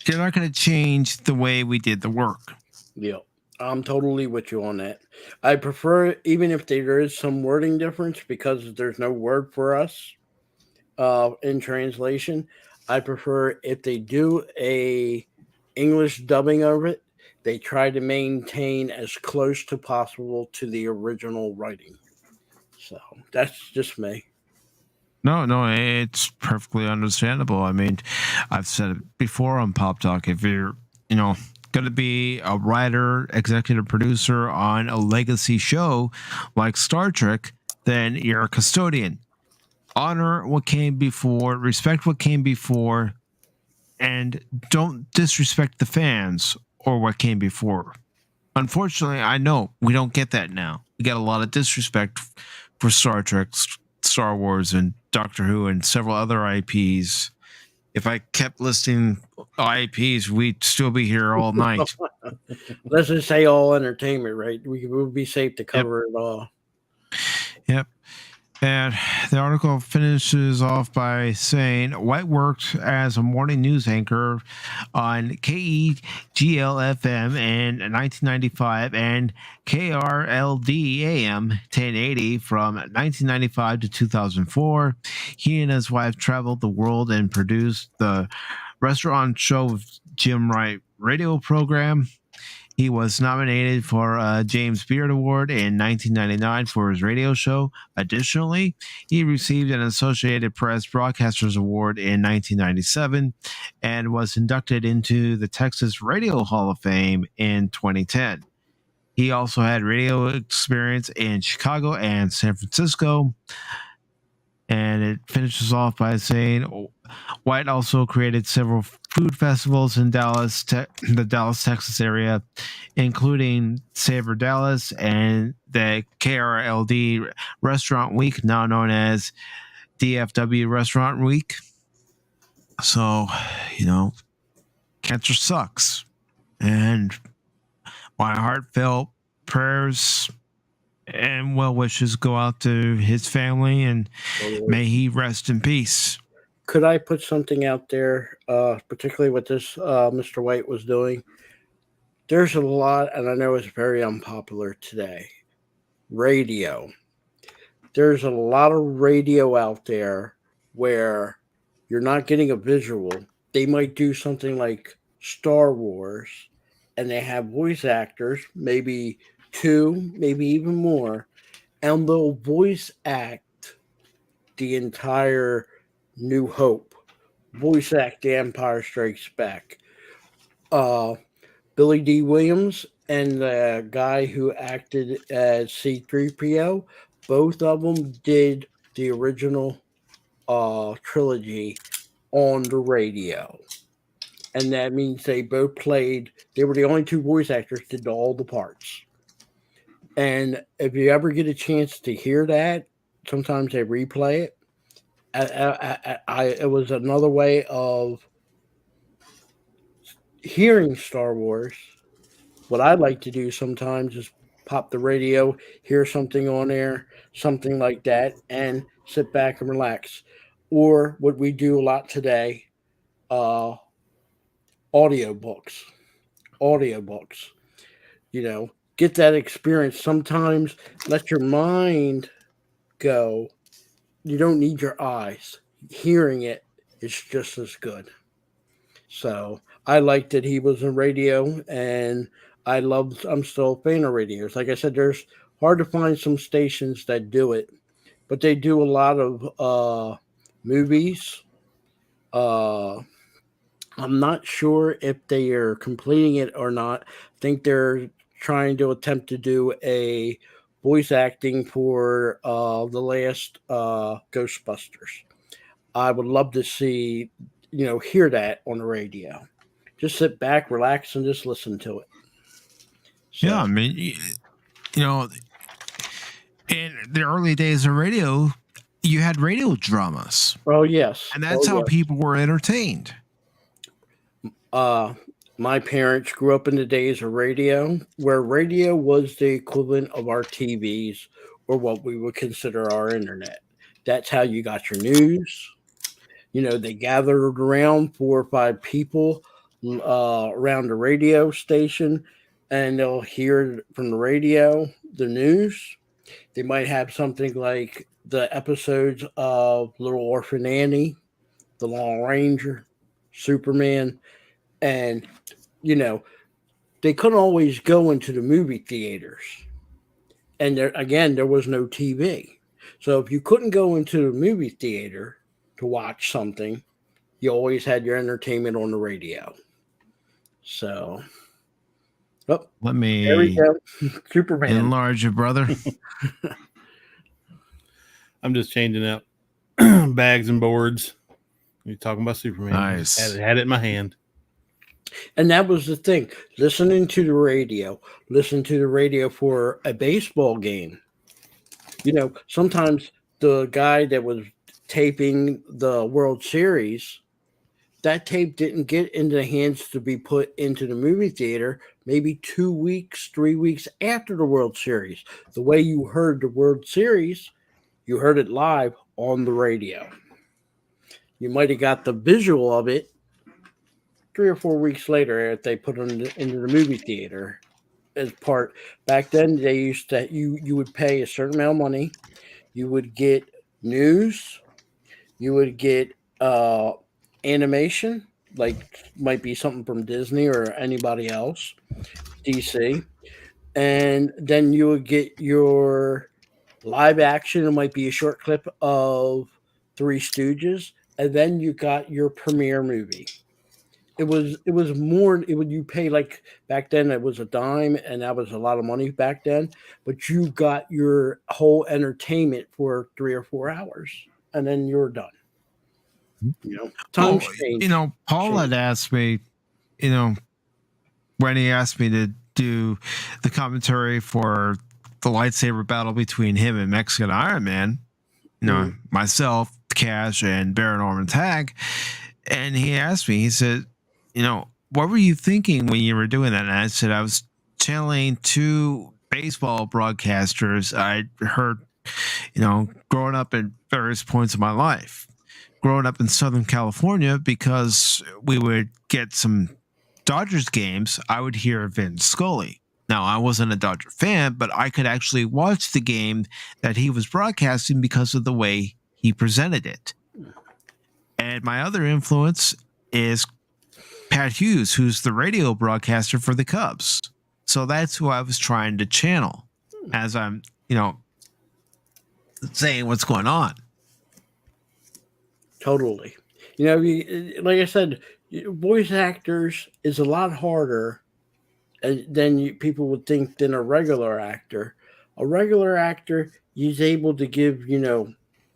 Speaker 1: you're not going to change the way we did the work.
Speaker 6: Yeah, I'm totally with you on that. I prefer, even if there is some wording difference, because there's no word for us in translation. I prefer if they do a English dubbing of it, they try to maintain as close to possible to the original writing. So that's just me.
Speaker 1: No, it's perfectly understandable. I mean, I've said it before on Pop Talk. If you're, going to be a writer, executive producer on a legacy show like Star Trek, then you're a custodian. Honor what came before, respect what came before, and don't disrespect the fans or what came before. Unfortunately, I know we don't get that now. We get a lot of disrespect for Star Trek, Star Wars, and Doctor Who, and several other IPs. If I kept listing IPs, we'd still be here all night.
Speaker 6: Let's just say all entertainment, right? We would be safe to cover it all.
Speaker 1: Yep. And the article finishes off by saying White worked as a morning news anchor on KEGL-FM in 1995 and KRLD-AM 1080 from 1995 to 2004. He and his wife traveled the world and produced the Restaurant Show with Jim Wright radio program. He was nominated for a James Beard Award in 1999 for his radio show. Additionally, he received an Associated Press Broadcasters Award in 1997 and was inducted into the Texas Radio Hall of Fame in 2010. He also had radio experience in Chicago and San Francisco. And it finishes off by saying White also created several food festivals in Dallas, the Dallas, Texas area, including Savor Dallas and the KRLD Restaurant Week, now known as DFW Restaurant Week. So, cancer sucks. And my heartfelt prayers and well wishes go out to his family, and may he rest in peace.
Speaker 6: Could I put something out there, particularly what this Mr. White was doing? There's a lot, and I know it's very unpopular today. Radio. There's a lot of radio out there where you're not getting a visual. They might do something like Star Wars, and they have voice actors, maybe 2, maybe even more, and they'll voice act the entire New Hope, voice act The Empire Strikes Back. Billy D. Williams and the guy who acted as C-3PO, both of them did the original trilogy on the radio. And that means they both played, they were the only two voice actors did all the parts. And if you ever get a chance to hear that, sometimes they replay it. It was another way of hearing Star Wars. What I like to do sometimes is pop the radio, hear something on there, something like that, and sit back and relax. Or what we do a lot today, audiobooks. Audiobooks. Get that experience. Sometimes let your mind go. You don't need your eyes. Hearing it is just as good. So I liked that he was in radio, and I'm still a fan of radios. Like I said, there's hard to find some stations that do it, but they do a lot of movies. I'm not sure if they are completing it or not. I think they're trying to attempt to do a voice acting for the last Ghostbusters. I would love to see, hear that on the radio. Just sit back, relax, and just listen to it. So,
Speaker 1: yeah, I mean, in the early days of radio, you had radio dramas.
Speaker 6: Oh, yes.
Speaker 1: And that's how people were entertained.
Speaker 6: My parents grew up in the days of radio, where radio was the equivalent of our TVs or what we would consider our internet. That's how you got your news. They gathered around 4 or 5 people around the radio station, and they'll hear from the radio the news. They might have something like the episodes of Little Orphan Annie, The Lone Ranger, Superman, and they couldn't always go into the movie theaters. And there was no TV. So if you couldn't go into the movie theater to watch something, you always had your entertainment on the radio. So,
Speaker 1: let me
Speaker 6: there we go. Superman.
Speaker 1: Enlarge your brother.
Speaker 5: I'm just changing out bags and boards. You're talking about Superman.
Speaker 1: Nice.
Speaker 5: Had it in my hand.
Speaker 6: And that was the thing. Listen to the radio for a baseball game. Sometimes the guy that was taping the World Series, that tape didn't get into the hands to be put into the movie theater maybe 2 weeks, 3 weeks after the World Series. The way you heard the World Series, you heard it live on the radio. You might have got the visual of it 3 or 4 weeks later if they put it into the movie theater as part. Back then, they used to, you would pay a certain amount of money. You would get news. You would get animation, like might be something from Disney or anybody else, DC. And then you would get your live action. It might be a short clip of Three Stooges. And then you got your premiere movie. It was more, you pay, like back then it was a dime, and that was a lot of money back then, but you got your whole entertainment for 3 or 4 hours, and then you're done. Times change.
Speaker 1: Paul had asked me, when he asked me to do the commentary for the lightsaber battle between him and Mexican Iron Man, myself, Cash, and Baron Norman Tag, and he asked me, he said, what were you thinking when you were doing that? And I said, I was channeling 2 baseball broadcasters I heard, growing up at various points of my life. Growing up in Southern California, because we would get some Dodgers games, I would hear Vince Scully. Now, I wasn't a Dodger fan, but I could actually watch the game that he was broadcasting because of the way he presented it. And my other influence is Pat Hughes, who's the radio broadcaster for the Cubs. So that's who I was trying to channel as I'm, saying what's going on.
Speaker 6: Totally. Like I said, voice actors is a lot harder and then people would think than a regular actor. A regular actor, he's able to give,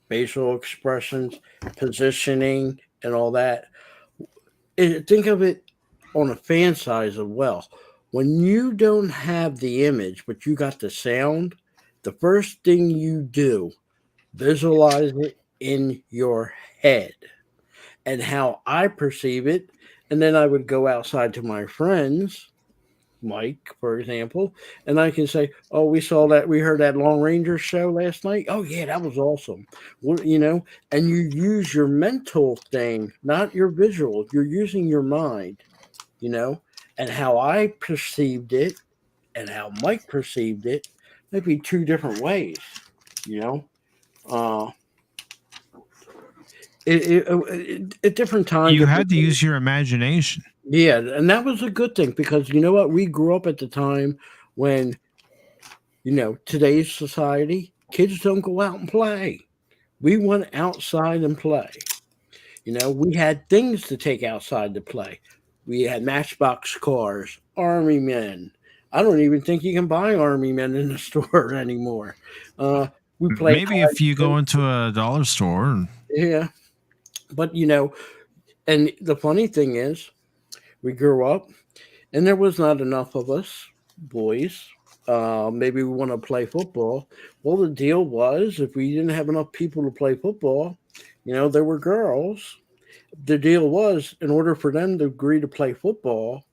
Speaker 6: facial expressions, positioning, and all that. Think of it on a fan size as well. When you don't have the image, but you got the sound, the first thing you do, visualize it in your head and how I perceive it. And then I would go outside to my friends, Mike, for example, and I can say, "Oh, we heard that Long Ranger show last night. Oh, yeah, that was awesome." Well, and you use your mental thing, not your visual. You're using your mind, and how I perceived it and how Mike perceived it might be two different ways, uh, at different times.
Speaker 1: You had to use your imagination.
Speaker 6: Yeah, and that was a good thing because you know what? We grew up at the time when, today's society, kids don't go out and play. We went outside and play. We had things to take outside to play. We had Matchbox cars, Army men. I don't even think you can buy Army men in the store anymore. We played.
Speaker 1: Maybe if you go into a dollar store.
Speaker 6: Yeah. But, and the funny thing is, we grew up and there was not enough of us boys. Maybe we want to play football. Well, the deal was if we didn't have enough people to play football, there were girls. The deal was in order for them to agree to play football,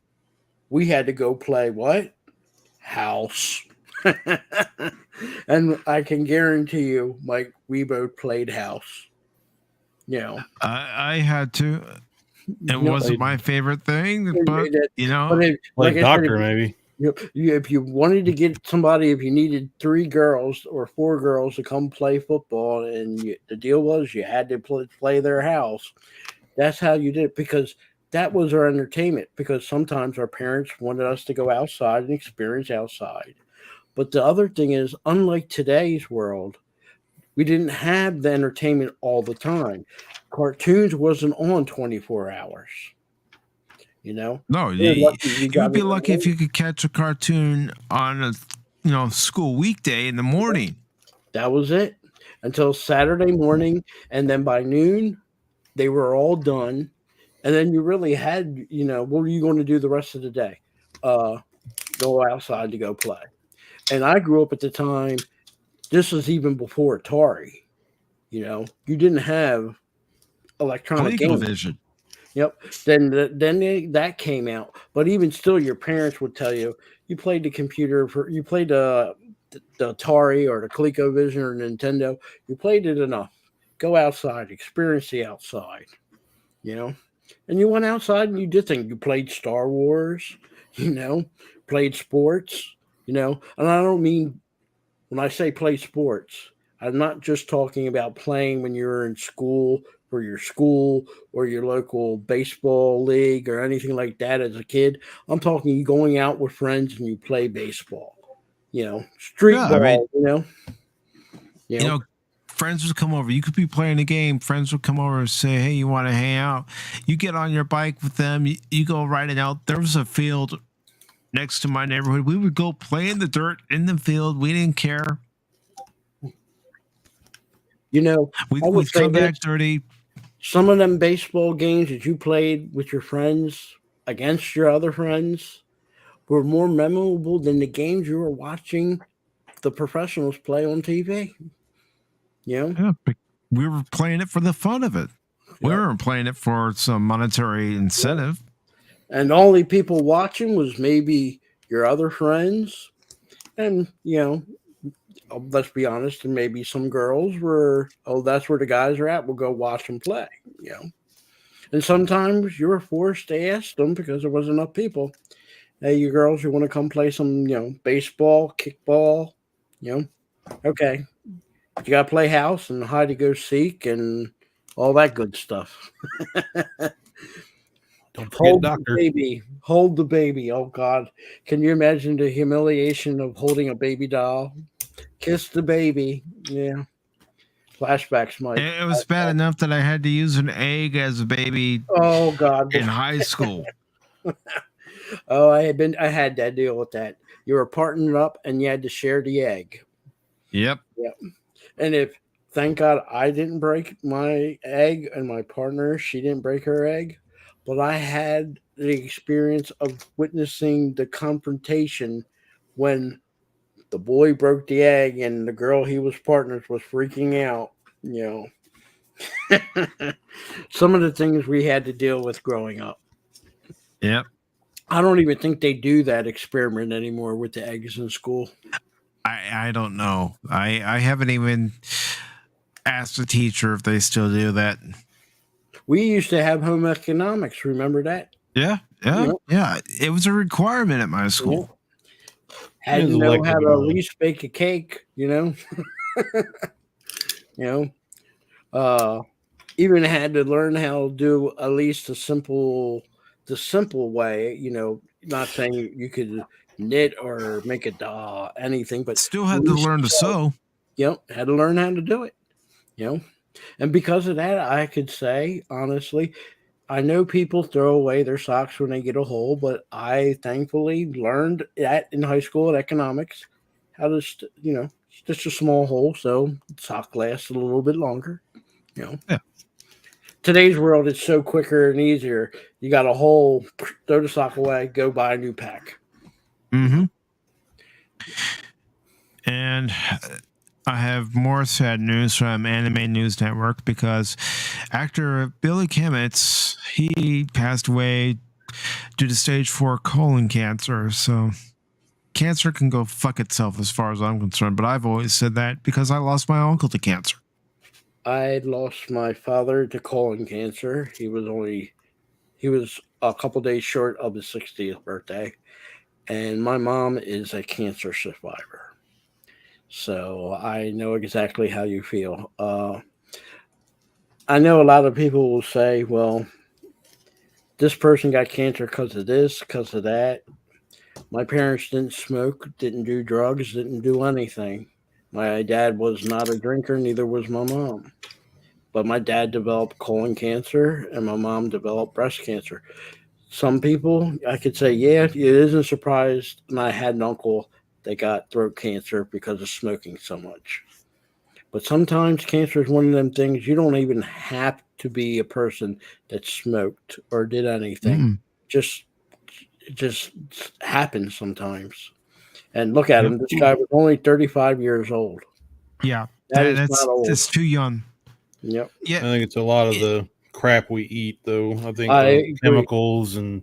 Speaker 6: we had to go play what? House. And I can guarantee you, Mike, we both played house.
Speaker 1: I had to. It wasn't my favorite thing, but
Speaker 5: like doctor maybe.
Speaker 6: If you wanted to get somebody, if you needed 3 girls or 4 girls to come play football, and the deal was you had to play their house. That's how you did it because that was our entertainment. Because sometimes our parents wanted us to go outside and experience outside. But the other thing is, unlike today's world, we didn't have the entertainment all the time. Cartoons wasn't on 24 hours.
Speaker 1: No, you'd be lucky if you could catch a cartoon on a school weekday in the morning.
Speaker 6: That was it until Saturday morning, and then by noon they were all done. And then you really had, what were you going to do the rest of the day? Go outside to go play. And I grew up at the time. This was even before Atari. You didn't have electronic games.
Speaker 1: Vision.
Speaker 6: Yep. Then that came out, but even still, your parents would tell you played the computer you played the Atari or the ColecoVision or Nintendo. You played it enough. Go outside, experience the outside. And you went outside and you did things. You played Star Wars. Played sports. And I don't mean when I say play sports, I'm not just talking about playing when you're in school for your school or your local baseball league or anything like that as a kid. I'm talking you going out with friends and you play baseball, street ball,
Speaker 1: friends would come over. You could be playing a game. Friends would come over and say, "Hey, you want to hang out?" You get on your bike with them. You go riding out. There was a field next to my neighborhood. We would go play in the dirt in the field. We didn't care. We'd come back dirty.
Speaker 6: Some of them baseball games that you played with your friends against your other friends were more memorable than the games you were watching the professionals play on TV.
Speaker 1: Yeah, we were playing it for the fun of it. We weren't playing it for some monetary incentive.
Speaker 6: And the only people watching was maybe your other friends. And, let's be honest, and maybe some girls were, that's where the guys are at. We'll go watch them play, And sometimes you were forced to ask them because there wasn't enough people. Hey, you girls, you want to come play some, baseball, kickball, Okay. You got to play house and hide and go seek and all that good stuff.
Speaker 5: Don't forget doctor.
Speaker 6: Hold the baby. Oh, God. Can you imagine the humiliation of holding a baby doll? Kiss the baby. Yeah. Flashbacks, Mike.
Speaker 1: It was bad enough that I had to use an egg as a baby.
Speaker 6: Oh, God.
Speaker 1: In high school.
Speaker 6: Oh, I had that deal with that. You were partnered up and you had to share the egg.
Speaker 1: Yep.
Speaker 6: Yep. And if thank God I didn't break my egg and my partner, she didn't break her egg, but I had the experience of witnessing the confrontation when the boy broke the egg and the girl he was partners was freaking out, you know. Some of the things we had to deal with growing up.
Speaker 1: Yep.
Speaker 6: I don't even think they do that experiment anymore with the eggs in school.
Speaker 1: I don't know. I haven't even asked the teacher if they still do that.
Speaker 6: We used to have home economics. Remember that?
Speaker 1: Yeah. Yeah.
Speaker 6: Yep.
Speaker 1: Yeah. It was a requirement at my school.
Speaker 6: Had
Speaker 5: It
Speaker 6: to
Speaker 5: was
Speaker 6: know
Speaker 5: elective
Speaker 6: how to
Speaker 5: and
Speaker 6: at
Speaker 5: all.
Speaker 6: least bake a cake, you know. You know, even had to learn how to do at least the simple way. You know, not saying you could knit or make a doll, anything, but
Speaker 1: Still
Speaker 6: at
Speaker 1: had to
Speaker 6: least
Speaker 1: learn to sew.
Speaker 6: Yep, had to learn how to do it. You know, and because of that, I could say honestly, I know people throw away their socks when they get a hole, but I thankfully learned that in high school at economics how to, you know, just a small hole so sock lasts a little bit longer. You know,
Speaker 1: Yeah.
Speaker 6: today's world is so quicker and easier. You got a hole, throw the sock away, go buy a new pack.
Speaker 1: Mm-hmm. And I have more sad news from Anime News Network because actor Billy Kimmitz, he passed away due to stage 4 colon cancer. So cancer can go fuck itself as far as I'm concerned, but I've always said that because I lost my uncle to cancer.
Speaker 6: I lost my father to colon cancer. He was a couple days short of his 60th birthday, and my mom is a cancer survivor. So I know exactly how you feel. I know a lot of people will say, well, this person got cancer because of this, because of that. My parents didn't smoke, didn't do drugs, didn't do anything. My dad was not a drinker, neither was my mom. But my dad developed colon cancer and my mom developed breast cancer. Some people, I could say, yeah, it isn't surprised. And I had an uncle that got throat cancer because of smoking so much. But sometimes cancer is one of them things you don't even have to be a person that smoked or did anything.
Speaker 1: Mm.
Speaker 6: Just it just happens sometimes. And look at
Speaker 1: Yep.
Speaker 6: him. This guy was only 35 years old.
Speaker 1: Yeah,
Speaker 6: That is not old.
Speaker 1: that's too young.
Speaker 6: Yep.
Speaker 1: Yeah,
Speaker 5: I think it's a lot of the crap we eat, though. I think
Speaker 6: I
Speaker 5: the
Speaker 6: agree.
Speaker 5: chemicals and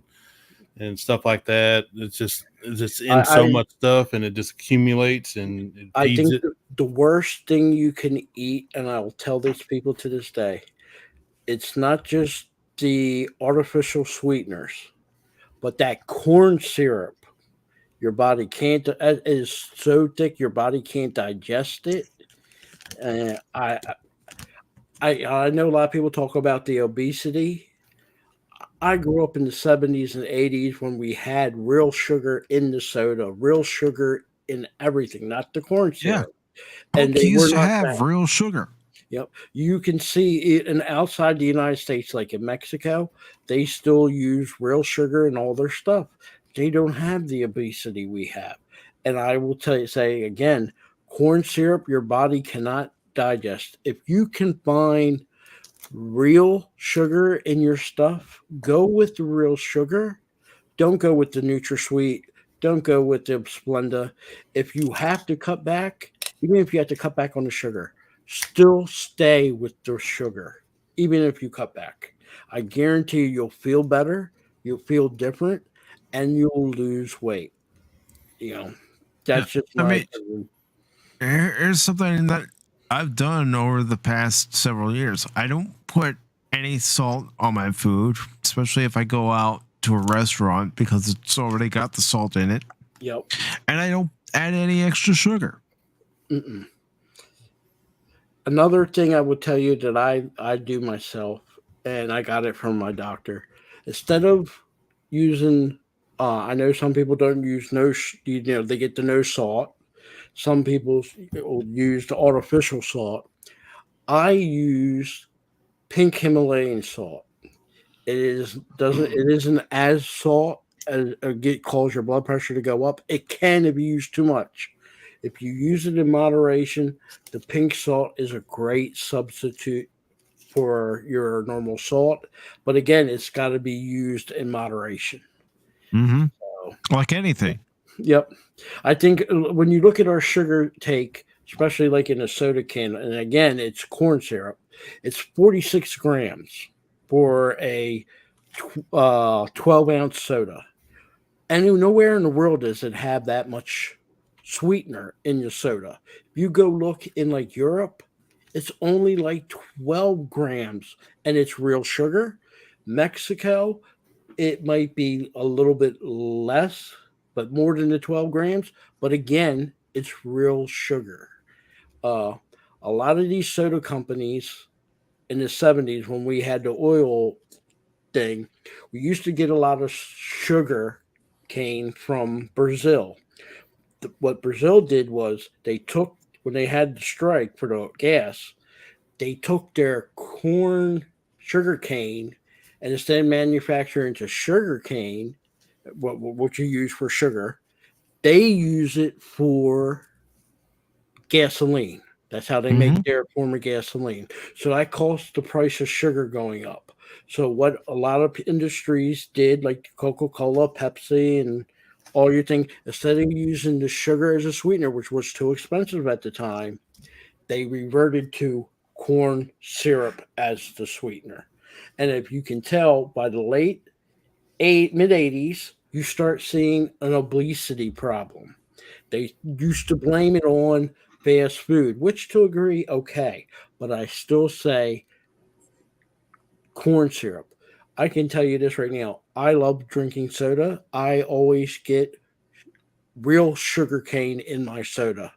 Speaker 5: stuff like that. It's just in so much stuff, and it just accumulates and it
Speaker 6: I
Speaker 5: feeds
Speaker 6: think
Speaker 5: it.
Speaker 6: the worst thing you can eat, and I will tell this people to this day, it's not just the artificial sweeteners, but that corn syrup. Your body can't. It is so thick, your body can't digest it. And I know a lot of people talk about the obesity. I grew up in the 70s and 80s when we had real sugar in the soda, real sugar in everything, not the corn
Speaker 1: yeah.
Speaker 6: syrup. And
Speaker 1: Coke
Speaker 6: they were
Speaker 1: used to
Speaker 6: not
Speaker 1: have
Speaker 6: bad.
Speaker 1: real sugar.
Speaker 6: Yep. You can see it and outside the United States, like in Mexico, they still use real sugar in all their stuff. They don't have the obesity we have. And I will say again, corn syrup, your body cannot digest. If you can find real sugar in your stuff, go with the real sugar. Don't go with the NutraSweet. Don't go with the Splenda. If you have to cut back, even if you have to cut back on the sugar, still stay with the sugar, even if you cut back. I guarantee you'll feel better, you'll feel different, and you'll lose weight. You know,
Speaker 1: Yeah.
Speaker 6: that's just
Speaker 1: I
Speaker 6: my
Speaker 1: mean,
Speaker 6: opinion.
Speaker 1: here's something that I've done over the past several years. I don't put any salt on my food, especially if I go out to a restaurant because it's already got the salt in it.
Speaker 6: Yep.
Speaker 1: And I don't add any extra sugar.
Speaker 6: Mm-mm. Another thing I would tell you that I do myself, and I got it from my doctor. Instead of using, I know some people don't use you know, they get the no salt. Some people will use the artificial salt. I use pink Himalayan salt. It isn't as salt. cause your blood pressure to go up. It can if you use too much. If you use it in moderation, the pink salt is a great substitute for your normal salt. But again, it's got to be used in moderation.
Speaker 1: Mm-hmm. Like anything.
Speaker 6: Yep. I think when you look at our sugar take, especially like in a soda can, and again, it's corn syrup, it's 46 grams for a 12-ounce soda. And nowhere in the world does it have that much sweetener in your soda. If you go look in like Europe, it's only like 12 grams and it's real sugar. Mexico, it might be a little bit less, but more than the 12 grams. But again, it's real sugar. A lot of these soda companies in the 70s, when we had the oil thing, we used to get a lot of sugar cane from Brazil. What Brazil did was they took, when they had the strike for the gas, they took their corn sugar cane and instead of manufacturing into sugar cane, what you use for sugar, they use it for gasoline. That's how they make their form of gasoline. So that caused the price of sugar going up. So what a lot of industries did, like Coca-Cola, Pepsi, and all your thing, instead of using the sugar as a sweetener, which was too expensive at the time, they reverted to corn syrup as the sweetener. And if you can tell by the mid 80s, you start seeing an obesity problem. They used to blame it on fast food, which to agree, okay. But I still say corn syrup. I can tell you this right now. I love drinking soda. I always get real sugar cane in my soda.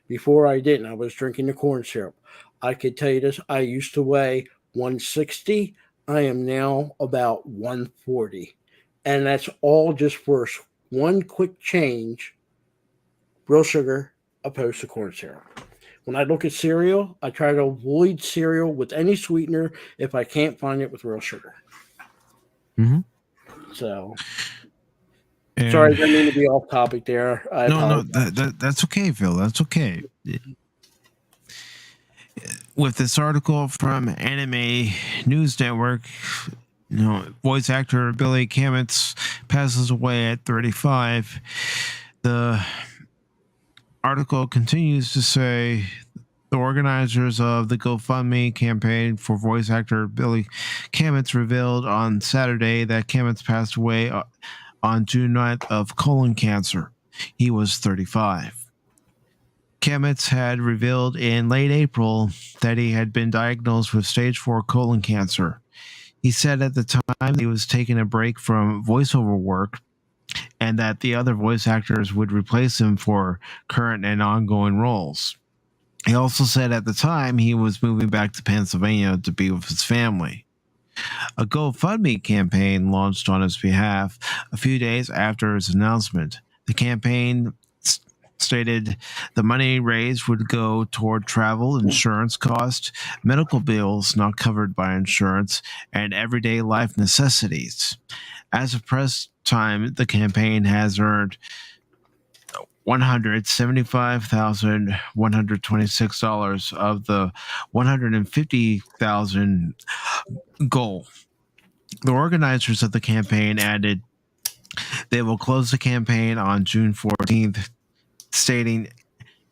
Speaker 6: Before I didn't. I was drinking the corn syrup. I could tell you this. I used to weigh 160. I am now about 140. And that's all just for one quick change. Real sugar opposed to corn syrup. When I look at cereal, I try to avoid cereal with any sweetener if I can't find it with real sugar.
Speaker 1: Mm-hmm.
Speaker 6: So, sorry, I didn't mean to be off topic there.
Speaker 1: No, that's okay, Phil. That's okay. With this article from Anime News Network, voice actor Billy Kametz passes away at 35. The article continues to say the organizers of the GoFundMe campaign for voice actor Billy Kametz revealed on Saturday that Kametz passed away on June 9th of colon cancer. He was 35. Kametz had revealed in late April that he had been diagnosed with stage 4 colon cancer. He said at the time he was taking a break from voiceover work and that the other voice actors would replace him for current and ongoing roles. He also said at the time he was moving back to Pennsylvania to be with his family. A GoFundMe campaign launched on his behalf a few days after his announcement. The campaign stated the money raised would go toward travel, insurance costs, medical bills not covered by insurance, and everyday life necessities. As of press time, the campaign has earned $175,126 of the $150,000 goal. The organizers of the campaign added they will close the campaign on June 14th, stating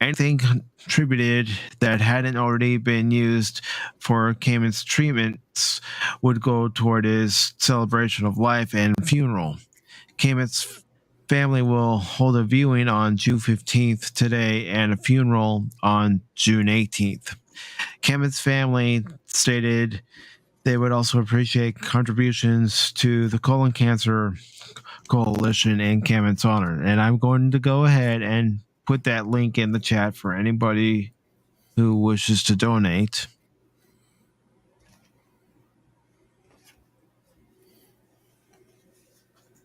Speaker 1: anything contributed that hadn't already been used for Kament's treatments would go toward his celebration of life and funeral. Kament's family will hold a viewing on June 15th today and a funeral on June 18th. Kament's family stated they would also appreciate contributions to the colon cancer coalition in Kament's honor. And I'm going to go ahead and put that link in the chat for anybody who wishes to donate.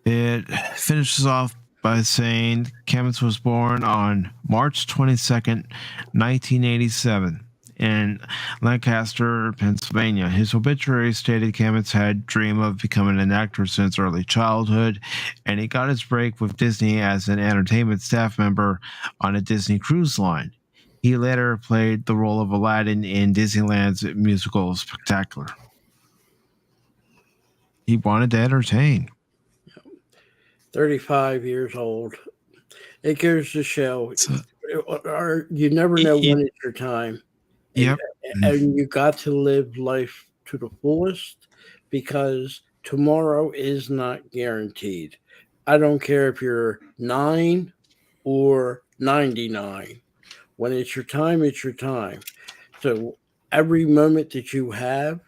Speaker 1: It finishes off by saying Kametz was born on March 22nd, 1987 in Lancaster, Pennsylvania. His obituary stated Kametz had dreamed of becoming an actor since early childhood, and he got his break with Disney as an entertainment staff member on a Disney cruise line. He later played the role of Aladdin in Disneyland's musical Spectacular. He wanted to entertain.
Speaker 6: 35 years old. It goes to show, you never know when it's your time.
Speaker 1: Yep.
Speaker 6: And you got to live life to the fullest, because tomorrow is not guaranteed. I don't care if you're 9 or 99. When it's your time, it's your time. So every moment that you have,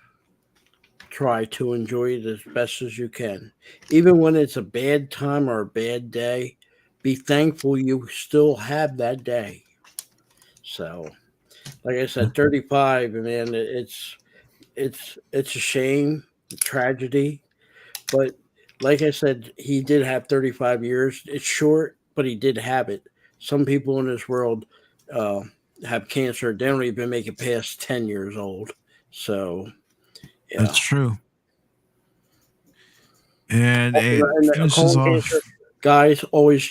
Speaker 6: try to enjoy it as best as you can. Even when it's a bad time or a bad day, be thankful you still have that day. So, like I said, 35, and man, it's a shame, a tragedy. But like I said, he did have 35 years. It's short, but he did have it. Some people in this world have cancer. They don't even make it past 10 years old. So, yeah.
Speaker 1: That's true. And it finishes off.
Speaker 6: Cancer, guys, always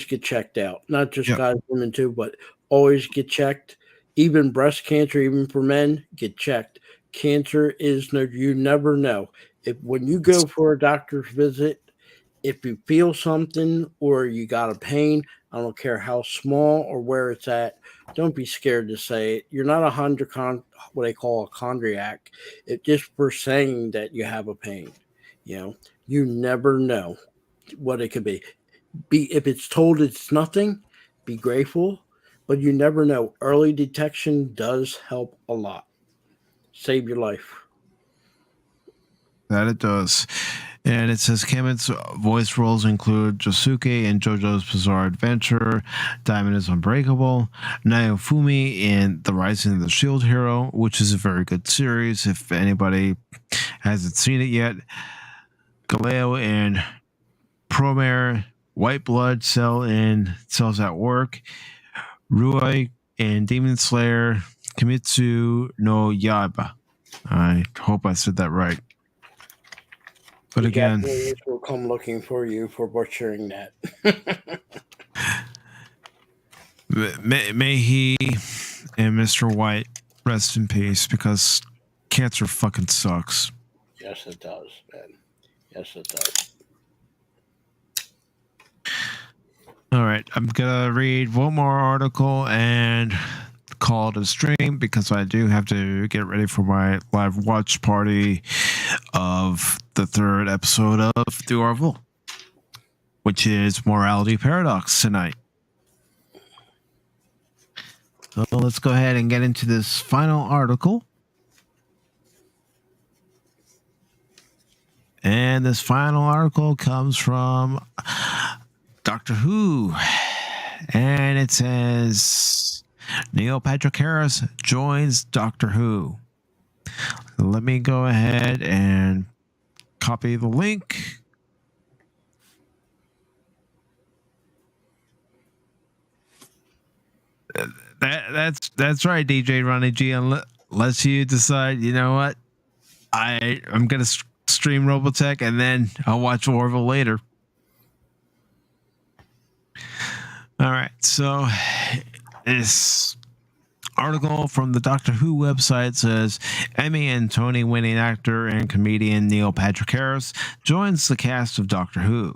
Speaker 6: get checked out. Not just guys, women too, but always get checked. Even breast cancer, even for men, get checked. Cancer is you never know. When you go for a doctor's visit, if you feel something or you got a pain, I don't care how small or where it's at, don't be scared to say it. You're not what they call a chondriac. It's just for saying that you have a pain. You never know what it could be. If it's told it's nothing, be grateful, but you never know. Early detection does help a lot. Save your life.
Speaker 1: That it does. And it says Kametz's voice roles include Josuke in JoJo's Bizarre Adventure, Diamond is Unbreakable, Naofumi in The Rising of the Shield Hero, which is a very good series if anybody hasn't seen it yet, Galeo in Promare, White Blood Cell in Cells at Work, Rui in Demon Slayer, Kimetsu no Yaiba. I hope I said that right. But again,
Speaker 6: will come looking for you for butchering that.
Speaker 1: may he and Mr. White rest in peace, because cancer fucking sucks.
Speaker 6: Yes, it does, man. Yes, it does.
Speaker 1: All right, I'm gonna read one more article and call it a stream, because I do have to get ready for my live watch party of the third episode of The Orville, which is Morality Paradox tonight. So let's go ahead and get into this final article. And this final article comes from Doctor Who. And it says, Neil Patrick Harris joins Doctor Who. Let me go ahead and copy the link. That's right, DJ Ronnie G. Unless you decide, you know what, I'm gonna stream Robotech and then I'll watch Orville later. All right, so this article from the Doctor Who website says Emmy and Tony winning actor and comedian Neil Patrick Harris joins the cast of Doctor Who.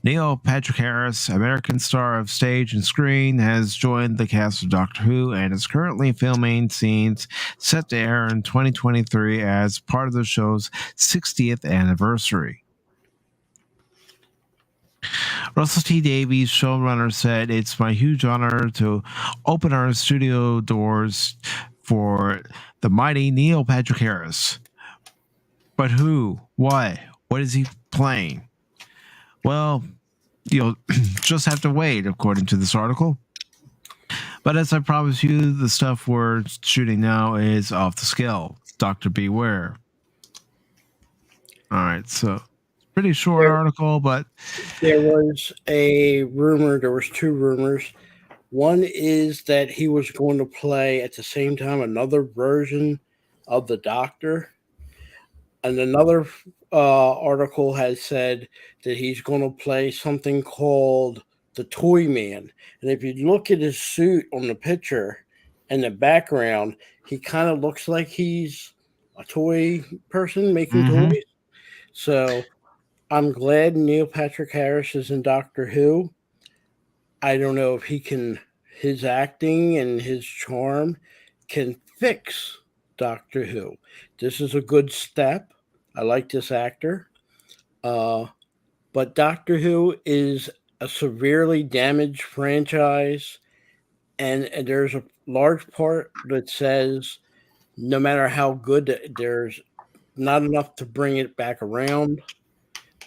Speaker 1: Neil Patrick Harris, American star of stage and screen, has joined the cast of Doctor Who and is currently filming scenes set to air in 2023 as part of the show's 60th anniversary. Russell T Davies, showrunner, said, "It's my huge honor to open our studio doors for the mighty Neil Patrick Harris. But who? Why? What is he playing? Well, you'll just have to wait," according to this article. But as I promised you, the stuff we're shooting now is off the scale. Dr. Beware. All right, so pretty short article, but
Speaker 6: there was a rumor. There was two rumors. One is that he was going to play at the same time another version of the Doctor. And another article has said that he's going to play something called the Toy Man. And if you look at his suit on the picture and the background, he kind of looks like he's a toy person making toys. So I'm glad Neil Patrick Harris is in Doctor Who. I don't know if his acting and his charm can fix Doctor Who. This is a good step. I like this actor. But Doctor Who is a severely damaged franchise. And there's a large part that says no matter how good, there's not enough to bring it back around.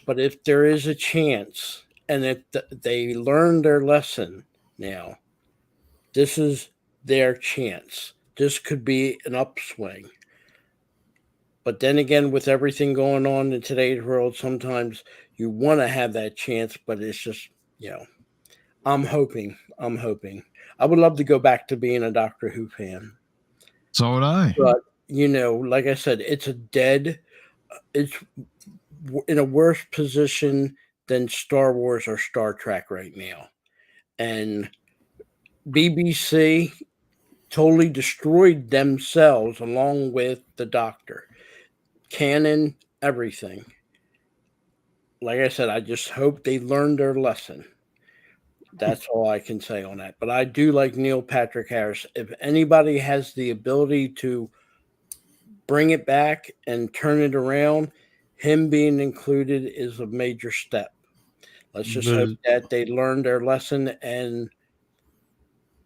Speaker 6: But if there is a chance, and if they learn their lesson now, this is their chance. This could be an upswing. But then again, with everything going on in today's world, sometimes you want to have that chance, but it's just, I'm hoping. I would love to go back to being a Doctor Who fan.
Speaker 1: So would I.
Speaker 6: But, like I said, it's in a worse position than Star Wars or Star Trek right now. And BBC totally destroyed themselves along with the Doctor. Canon, everything. Like I said, I just hope they learned their lesson. That's all I can say on that. But I do like Neil Patrick Harris. If anybody has the ability to bring it back and turn it around, him being included is a major step. Let's just hope that they learned their lesson and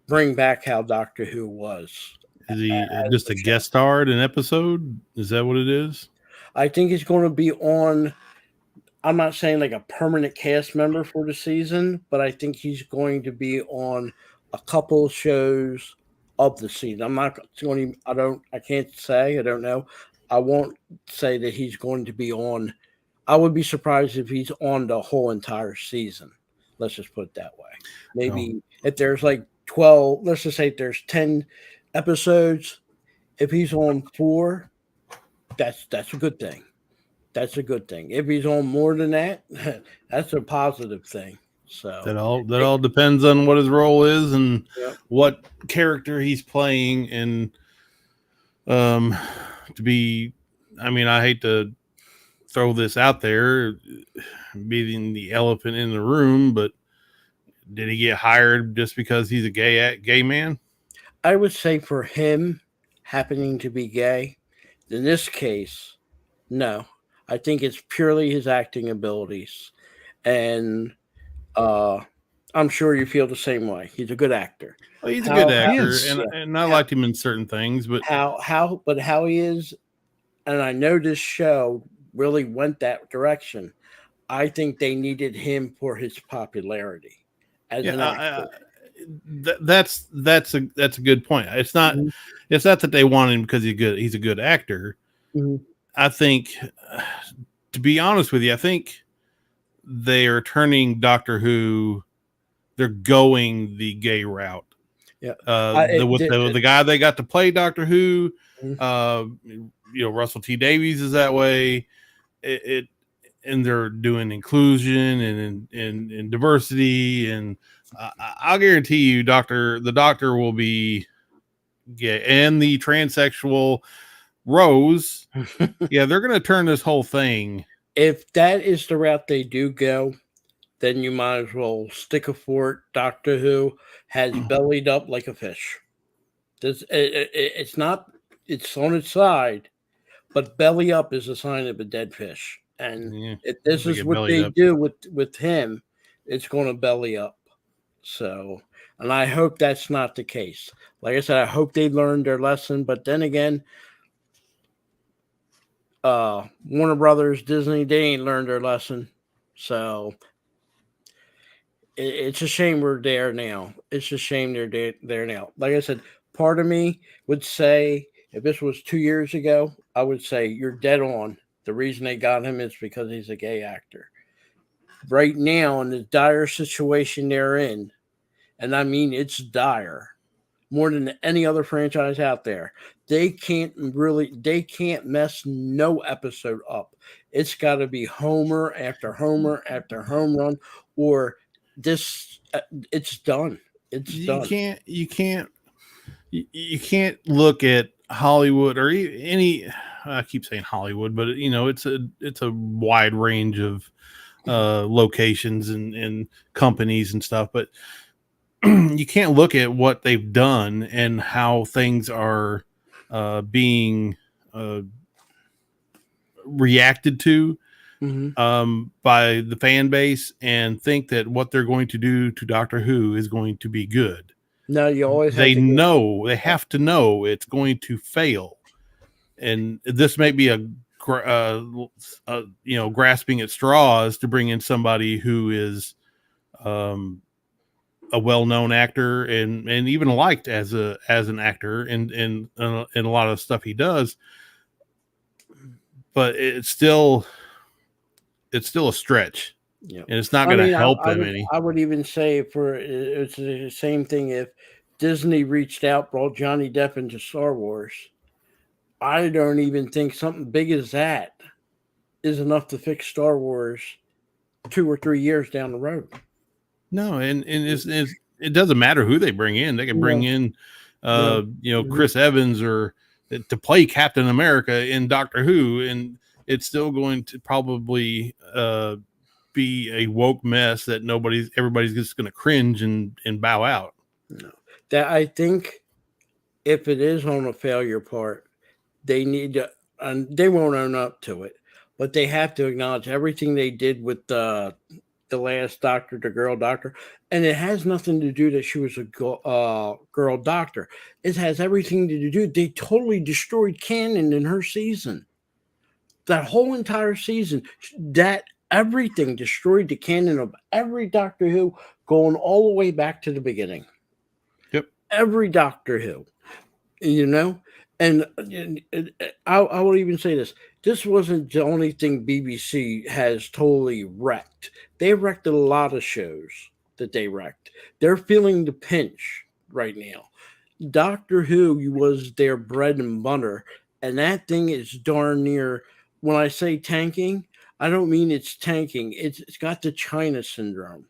Speaker 6: bring back how Doctor Who was.
Speaker 5: Is he just a guest star in an episode? Is that what it is?
Speaker 6: I think he's going to be on. I'm not saying like a permanent cast member for the season, but I think he's going to be on a couple shows of the season. I'm not going to, I can't say, I don't know. I won't say that he's going to be on. I would be surprised if he's on the whole entire season. Let's just put it that way. Maybe if there's like 12, let's just say if there's 10 episodes, if he's on 4, that's a good thing. That's a good thing. If he's on more than that, that's a positive thing. So
Speaker 5: that all depends on what his role is and what character he's playing. And I hate to throw this out there, being the elephant in the room, but did he get hired just because he's a gay man?
Speaker 6: I would say for him happening to be gay, in this case, no. I think it's purely his acting abilities. And I'm sure you feel the same way. He's a good actor.
Speaker 5: Well, he's a good actor, and I liked him in certain things, but
Speaker 6: how he is, and I know this show really went that direction. I think they needed him for his popularity as an actor.
Speaker 5: That's a good point. It's not that they want him because he's a good actor.
Speaker 6: Mm-hmm.
Speaker 5: I think, to be honest with you, I think they are turning Doctor Who. They're going the gay route.
Speaker 6: Yeah,
Speaker 5: the guy they got to play Doctor Who. Russell T Davies is that way. And they're doing inclusion and diversity, and I'll guarantee you, the Doctor will be gay, and the transsexual Rose. Yeah, they're going to turn this whole thing.
Speaker 6: If that is the route they do go, then you might as well stick a fort. Doctor Who has bellied up like a fish. It's on its side, but belly up is a sign of a dead fish. And if this is what they do with him, it's going to belly up. So, and I hope that's not the case. Like I said, I hope they learned their lesson. But then again, Warner Brothers, Disney, they ain't learned their lesson. So it's a shame we're there now. It's a shame they're there now. Like I said, part of me would say if this was 2 years ago, I would say you're dead on. The reason they got him is because he's a gay actor. Right now, in the dire situation they're in, and I mean it's dire, more than any other franchise out there. They can't mess no episode up. It's got to be homer after homer after home run, or this. It's done. It's done.
Speaker 5: You can't look at Hollywood or any. I keep saying Hollywood, but it's a wide range of locations and companies and stuff, but you can't look at what they've done and how things are being reacted to by the fan base and think that what they're going to do to Doctor Who is going to be good.
Speaker 6: No, you always
Speaker 5: they have to know it's going to fail, and this may be a grasping at straws to bring in somebody who is a well-known actor and even liked as an actor in a lot of stuff he does, but it's still a stretch.
Speaker 6: Yeah.
Speaker 5: And it's not going to help them any.
Speaker 6: I would even say it's the same thing if Disney reached out, brought Johnny Depp into Star Wars. I don't even think something big as that is enough to fix Star Wars 2 or 3 years down the road.
Speaker 5: No, and it doesn't matter who they bring in. They can bring in, Chris Evans or to play Captain America in Doctor Who, and it's still going to probably be a woke mess that everybody's just going to cringe and bow out.
Speaker 6: No, that I think if it is on a failure part, they need to, and they won't own up to it, but they have to acknowledge everything they did with the last Doctor, the girl doctor, and it has nothing to do that she was a girl doctor. It has everything to do. They totally destroyed canon in her season. That whole entire season, that everything destroyed the canon of every Doctor Who, going all the way back to the beginning.
Speaker 5: Yep.
Speaker 6: Every Doctor Who, and I will even say this. This wasn't the only thing BBC has totally wrecked. They wrecked a lot of shows that they wrecked. They're feeling the pinch right now. Doctor Who was their bread and butter, and that thing is darn near, when I say tanking, I don't mean it's tanking. It's got the China syndrome.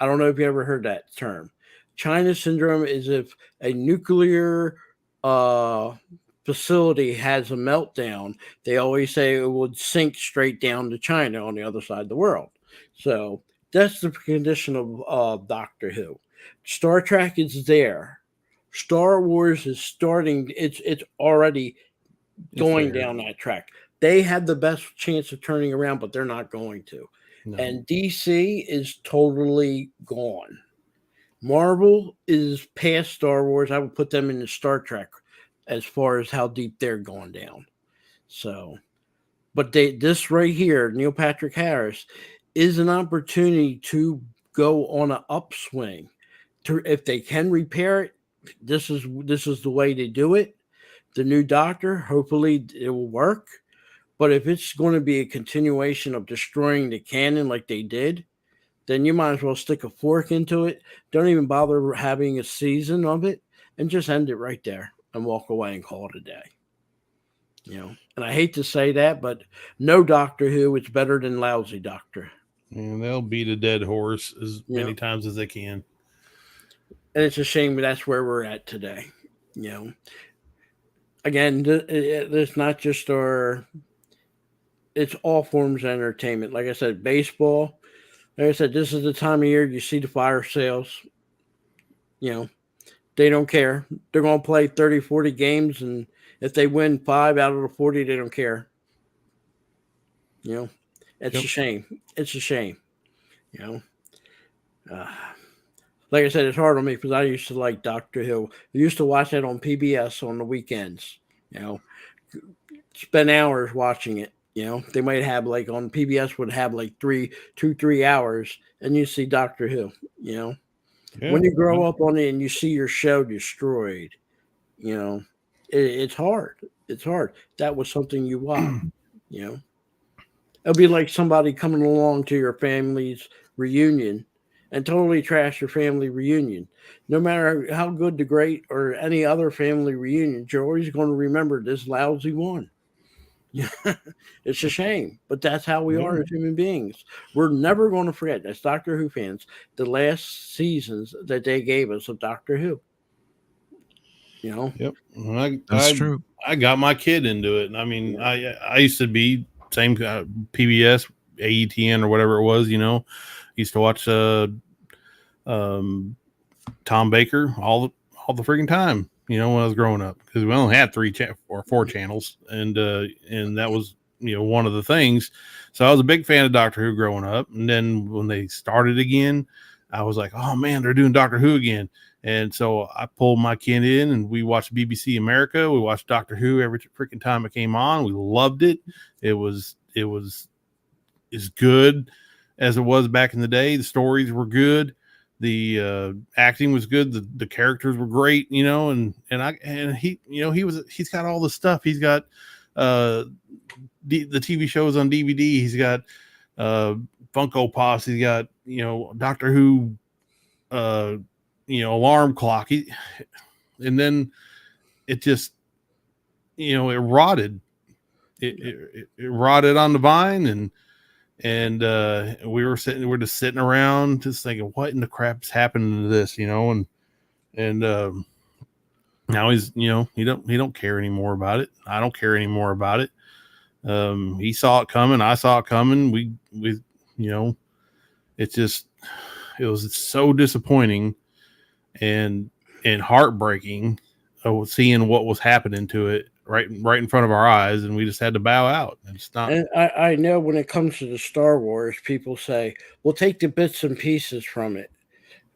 Speaker 6: I don't know if you ever heard that term. China syndrome is if a nuclear facility has a meltdown, they always say it would sink straight down to China on the other side of the world. So that's the condition of Doctor Who. Star Trek is there. Star Wars is starting. It's already going down that track. They had the best chance of turning around, but they're not going to. No. And DC is totally gone. Marvel is past Star Wars. I would put them in the Star Trek as far as how deep they're going down. So, but this right here, Neil Patrick Harris, is an opportunity to go on an upswing. If they can repair it, this is the way to do it. The new Doctor, hopefully it will work. But if it's going to be a continuation of destroying the canon like they did, then you might as well stick a fork into it. Don't even bother having a season of it and just end it right there and walk away and call it a day. And I hate to say that, but no Doctor Who, it's better than lousy Doctor.
Speaker 5: And they'll beat a dead horse as many times as they can.
Speaker 6: And it's a shame that's where we're at today. Again, it's not just it's all forms of entertainment. Like I said, baseball. Like I said, this is the time of year you see the fire sales. They don't care. They're going to play 30, 40 games, and if they win 5 out of the 40, they don't care. It's a shame. It's a shame. Like I said, it's hard on me because I used to like Doctor Who. I used to watch that on PBS on the weekends. Spend hours watching it. They might have on PBS would have 3 hours, and you see Doctor Who. When you grow up on it and you see your show destroyed, it's hard. It's hard. That was something you watch. It'll be like somebody coming along to your family's reunion, and totally trash your family reunion. No matter how good the great or any other family reunion, you're always going to remember this lousy one. It's a shame, but that's how we are as human beings. We're never going to forget, as Doctor Who fans, the last seasons that they gave us of Doctor Who. You know?
Speaker 5: Yep.
Speaker 1: That's true.
Speaker 5: I got my kid into it. I mean, I used to be same PBS, AETN, or whatever it was. Used to watch Tom Baker all the freaking time. When I was growing up, because we only had 3 or 4 channels, and that was one of the things. So I was a big fan of Doctor Who growing up, and then when they started again, I was like, oh man, they're doing Doctor Who again. And so I pulled my kid in, and we watched BBC America. We watched Doctor Who every freaking time it came on. We loved it. It was as good as it was back in the day. The stories were good. The acting was good. The characters were great. And he's got all the stuff. He's got the TV shows on DVD. He's got Funko Pops. He's got Doctor Who. Alarm clock. And then it just, it rotted. It rotted on the vine, and we're just sitting around, just thinking, what in the crap's happening to this, and now he's, he don't care anymore about it. I don't care anymore about it. He saw it coming. I saw it coming. We, it was so disappointing and heartbreaking of seeing what was happening to it right in front of our eyes, and we just had to bow out. It's not.
Speaker 6: And I know when it comes to the Star Wars, people say, "We'll take the bits and pieces from it."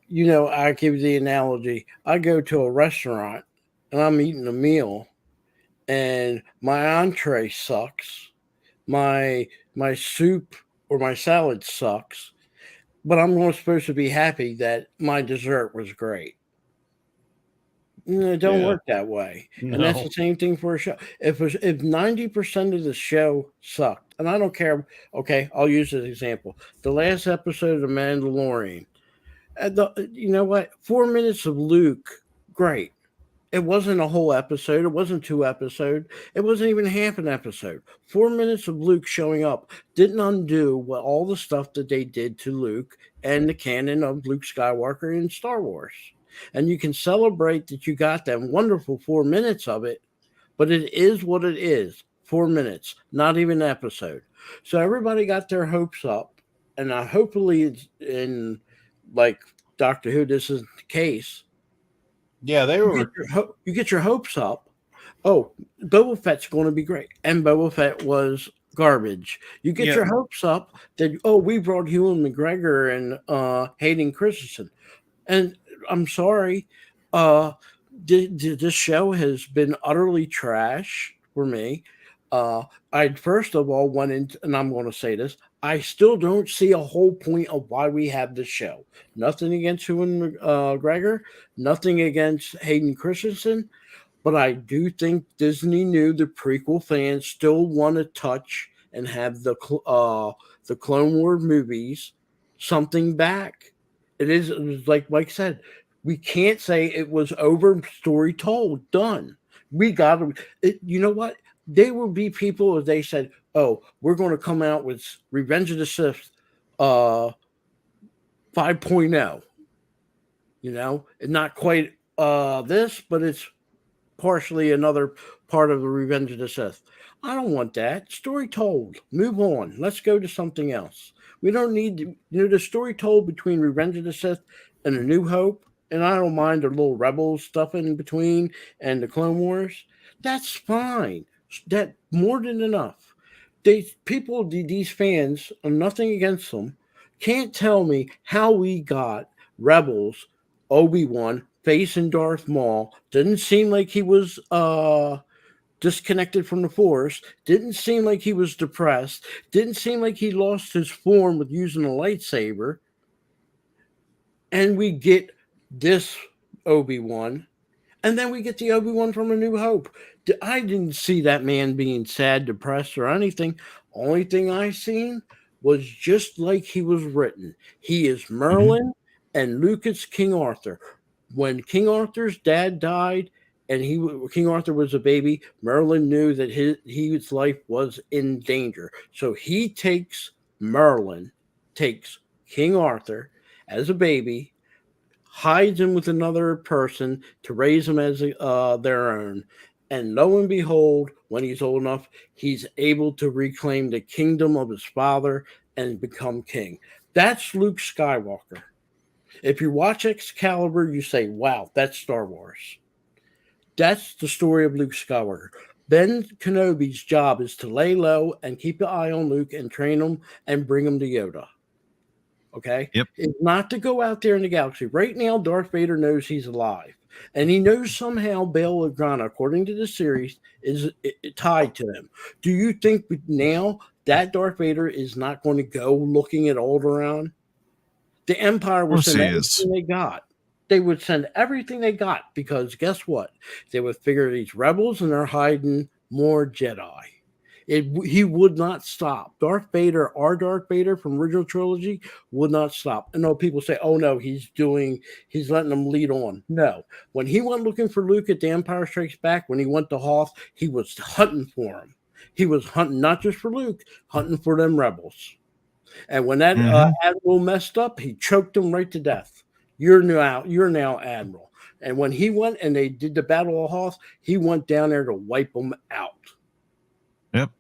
Speaker 6: I give the analogy: I go to a restaurant and I'm eating a meal, and my entree sucks, my soup or my salad sucks, but I'm supposed to be happy that my dessert was great. It don't work that way. No. And that's the same thing for a show. If 90% of the show sucked, and I don't care, okay, I'll use this example. The last episode of Mandalorian, you know what? 4 minutes of Luke, great. It wasn't a whole episode. It wasn't 2 episodes. It wasn't even half an episode. 4 minutes of Luke showing up didn't undo all the stuff that they did to Luke and the canon of Luke Skywalker in Star Wars. And you can celebrate that you got that wonderful 4 minutes of it, but it is what it is. 4 minutes, not even an episode. So everybody got their hopes up, and hopefully in like Doctor Who, this is the case.
Speaker 5: Yeah, they were.
Speaker 6: You get your hopes up. Oh, Boba Fett's going to be great, and Boba Fett was garbage. You get your hopes up that we brought Ewan McGregor and Hayden Christensen, and I'm sorry, this show has been utterly trash for me. I first of all went into, and I'm going to say this, I still don't see a whole point of why we have this show. Nothing against Ewan McGregor, nothing against Hayden Christensen, but I do think Disney knew the prequel fans still want to touch and have the Clone Wars movies something back. It was like Mike said, we can't say it was over, story told, done. We got to, you know what? There will be people, if they said, oh, we're going to come out with Revenge of the Sith 5.0. Not quite this, but it's partially another part of the Revenge of the Sith. I don't want that. Story told. Move on. Let's go to something else. We don't need the story told between Revenge of the Sith and A New Hope, and I don't mind the little rebel stuff in between and the Clone Wars. That's fine. That more than enough. These fans, nothing against them, can't tell me how we got Rebels, Obi-Wan facing Darth Maul. Didn't seem like he was disconnected from the Force. Didn't seem like he was depressed. Didn't seem like he lost his form with using a lightsaber. And we get this Obi-Wan. And then we get the Obi-Wan from A New Hope. I didn't see that man being sad, depressed, or anything. Only thing I seen was just like he was written. He is Merlin, and Luke is King Arthur. When King Arthur's dad died, and King Arthur was a baby, Merlin knew that his life was in danger. So he takes King Arthur as a baby, hides him with another person to raise him as their own. And lo and behold, when he's old enough, he's able to reclaim the kingdom of his father and become king. That's Luke Skywalker. If you watch Excalibur, you say, wow, that's Star Wars. That's the story of Luke Skywalker. Ben Kenobi's job is to lay low and keep an eye on Luke and train him and bring him to Yoda. Okay?
Speaker 1: Yep.
Speaker 6: It's not to go out there in the galaxy. Right now, Darth Vader knows he's alive. And he knows somehow Bail Organa, according to the series, is tied to him. Do you think now that Darth Vader is not going to go looking at Alderaan? The Empire will send everything they got. They would send everything they got because guess what? They would figure these rebels and they're hiding more Jedi. He would not stop. Darth Vader, our Darth Vader from original trilogy, would not stop. I know people say, oh no, he's letting them lead on. No. When he went looking for Luke at The Empire Strikes Back, when he went to Hoth, he was hunting for him. He was hunting not just for Luke, hunting for them rebels. And when that admiral messed up, he choked him right to death. You're now admiral. And when he went and they did the Battle of Hoth, he went down there to wipe them out.
Speaker 1: Yep.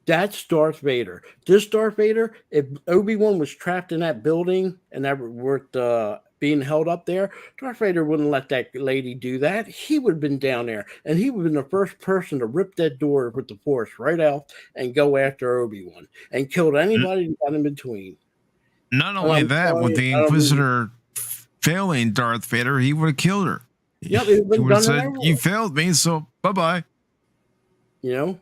Speaker 6: That's Darth Vader. This Darth Vader, if Obi-Wan was trapped in that building and that were being held up there, Darth Vader wouldn't let that lady do that. He would have been down there, and he would have been the first person to rip that door with the Force right out and go after Obi-Wan and killed anybody that got in between.
Speaker 1: Not only that, with the Inquisitor failing Darth Vader, he would have killed her.
Speaker 6: Yep,
Speaker 1: he would have said, "You failed me, so bye-bye."
Speaker 6: You know,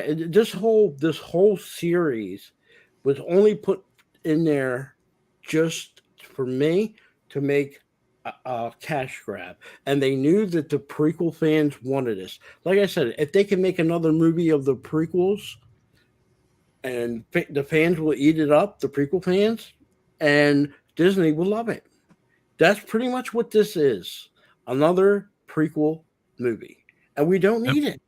Speaker 6: this whole series was only put in there just for me to make a cash grab, and they knew that the prequel fans wanted this. Like I said, if they can make another movie of the prequels, and the fans will eat it up, the prequel fans, and Disney will love it. That's pretty much what this is. Another prequel movie. And we don't need it.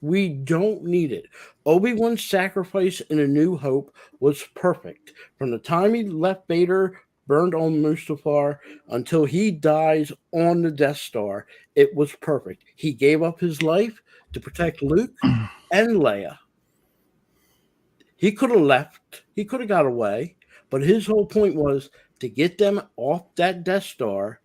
Speaker 6: We don't need it. Obi-Wan's sacrifice in A New Hope was perfect. From the time he left Vader, burned on Mustafar, until he dies on the Death Star, it was perfect. He gave up his life to protect Luke and Leia. He could have left. He could have got away. But his whole point was to get them off that Death Star.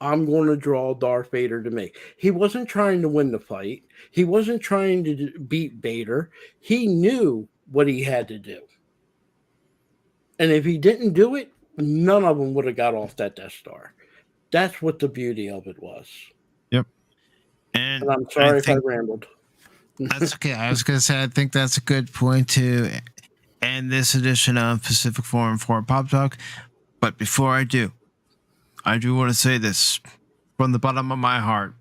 Speaker 6: I'm going to draw Darth Vader to me. He wasn't trying to win the fight. He wasn't trying to beat Vader. He knew what he had to do. And if he didn't do it, none of them would have got off that Death Star. That's what the beauty of it was.
Speaker 1: Yep. And
Speaker 6: I'm sorry if I rambled.
Speaker 1: That's okay. I was going to say, I think that's a good point to end this edition of PACIFIC414 Pop Talk. But before I do want to say this from the bottom of my heart.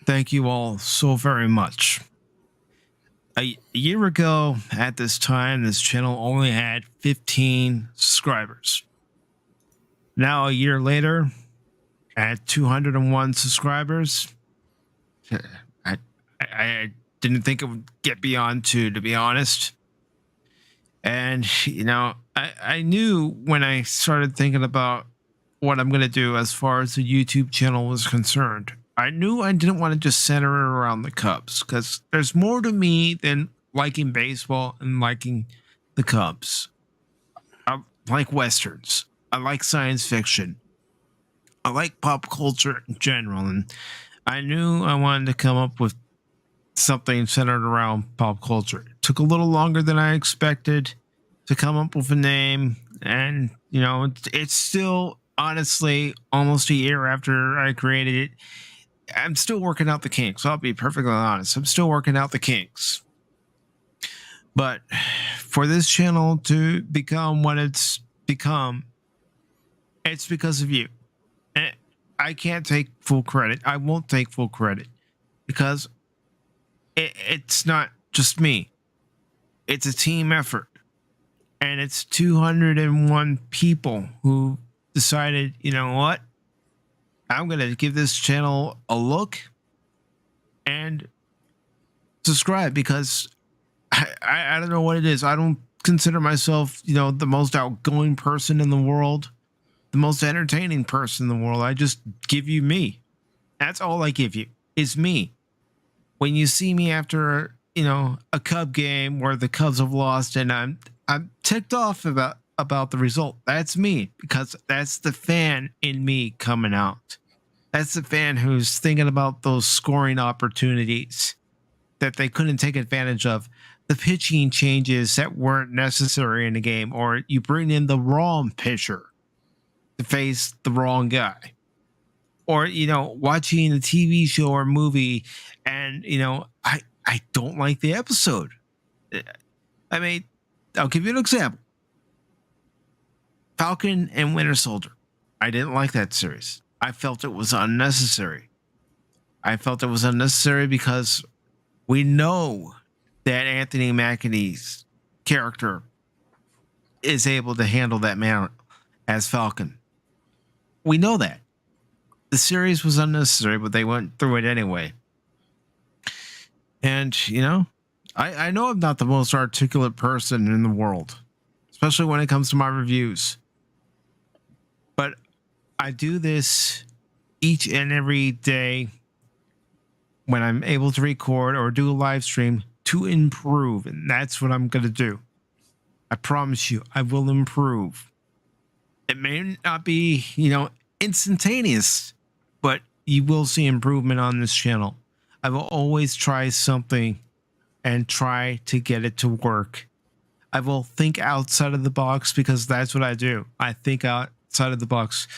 Speaker 1: Thank you all so very much. A year ago at this time, this channel only had 15 subscribers. Now, a year later, at 201 subscribers, I didn't think it would get beyond 2, to be honest. And, you know, I knew when I started thinking about what I'm going to do as far as the YouTube channel was concerned, I knew I didn't want to just center it around the Cubs, because there's more to me than liking baseball and liking the Cubs. I like Westerns. I like science fiction. I like pop culture in general. And I knew I wanted to come up with something centered around pop culture. It took a little longer than I expected to come up with a name. And, you know, it's still, honestly, almost a year after I created it, I'm still working out the kinks. I'll be perfectly honest. I'm still working out the kinks. But for this channel to become what it's become, it's because of you. And I can't take full credit. I won't take full credit because it's not just me. It's a team effort. And it's 201 people who decided, you know what? I'm going to give this channel a look and subscribe because I don't know what it is. I don't consider myself, the most outgoing person in the world, the most entertaining person in the world. I just give you me. That's all I give you is me. When you see me after, a Cub game where the Cubs have lost and I'm ticked off about the result, that's me because that's the fan in me coming out. That's the fan who's thinking about those scoring opportunities that they couldn't take advantage of, the pitching changes that weren't necessary in the game, or you bring in the wrong pitcher to face the wrong guy, or watching a TV show or movie and I don't like the episode. I mean, I'll give you an example. Falcon and Winter Soldier. I didn't like that series. I felt it was unnecessary. Because we know that Anthony Mackie's character is able to handle that man as Falcon. We know that. The series was unnecessary, but they went through it anyway. And, I know I'm not the most articulate person in the world, especially when it comes to my reviews. But I do this each and every day when I'm able to record or do a live stream to improve. And that's what I'm going to do. I promise you, I will improve. It may not be, instantaneous, but you will see improvement on this channel. I will always try something and try to get it to work. I will think outside of the box because that's what I do. I think outside of the box.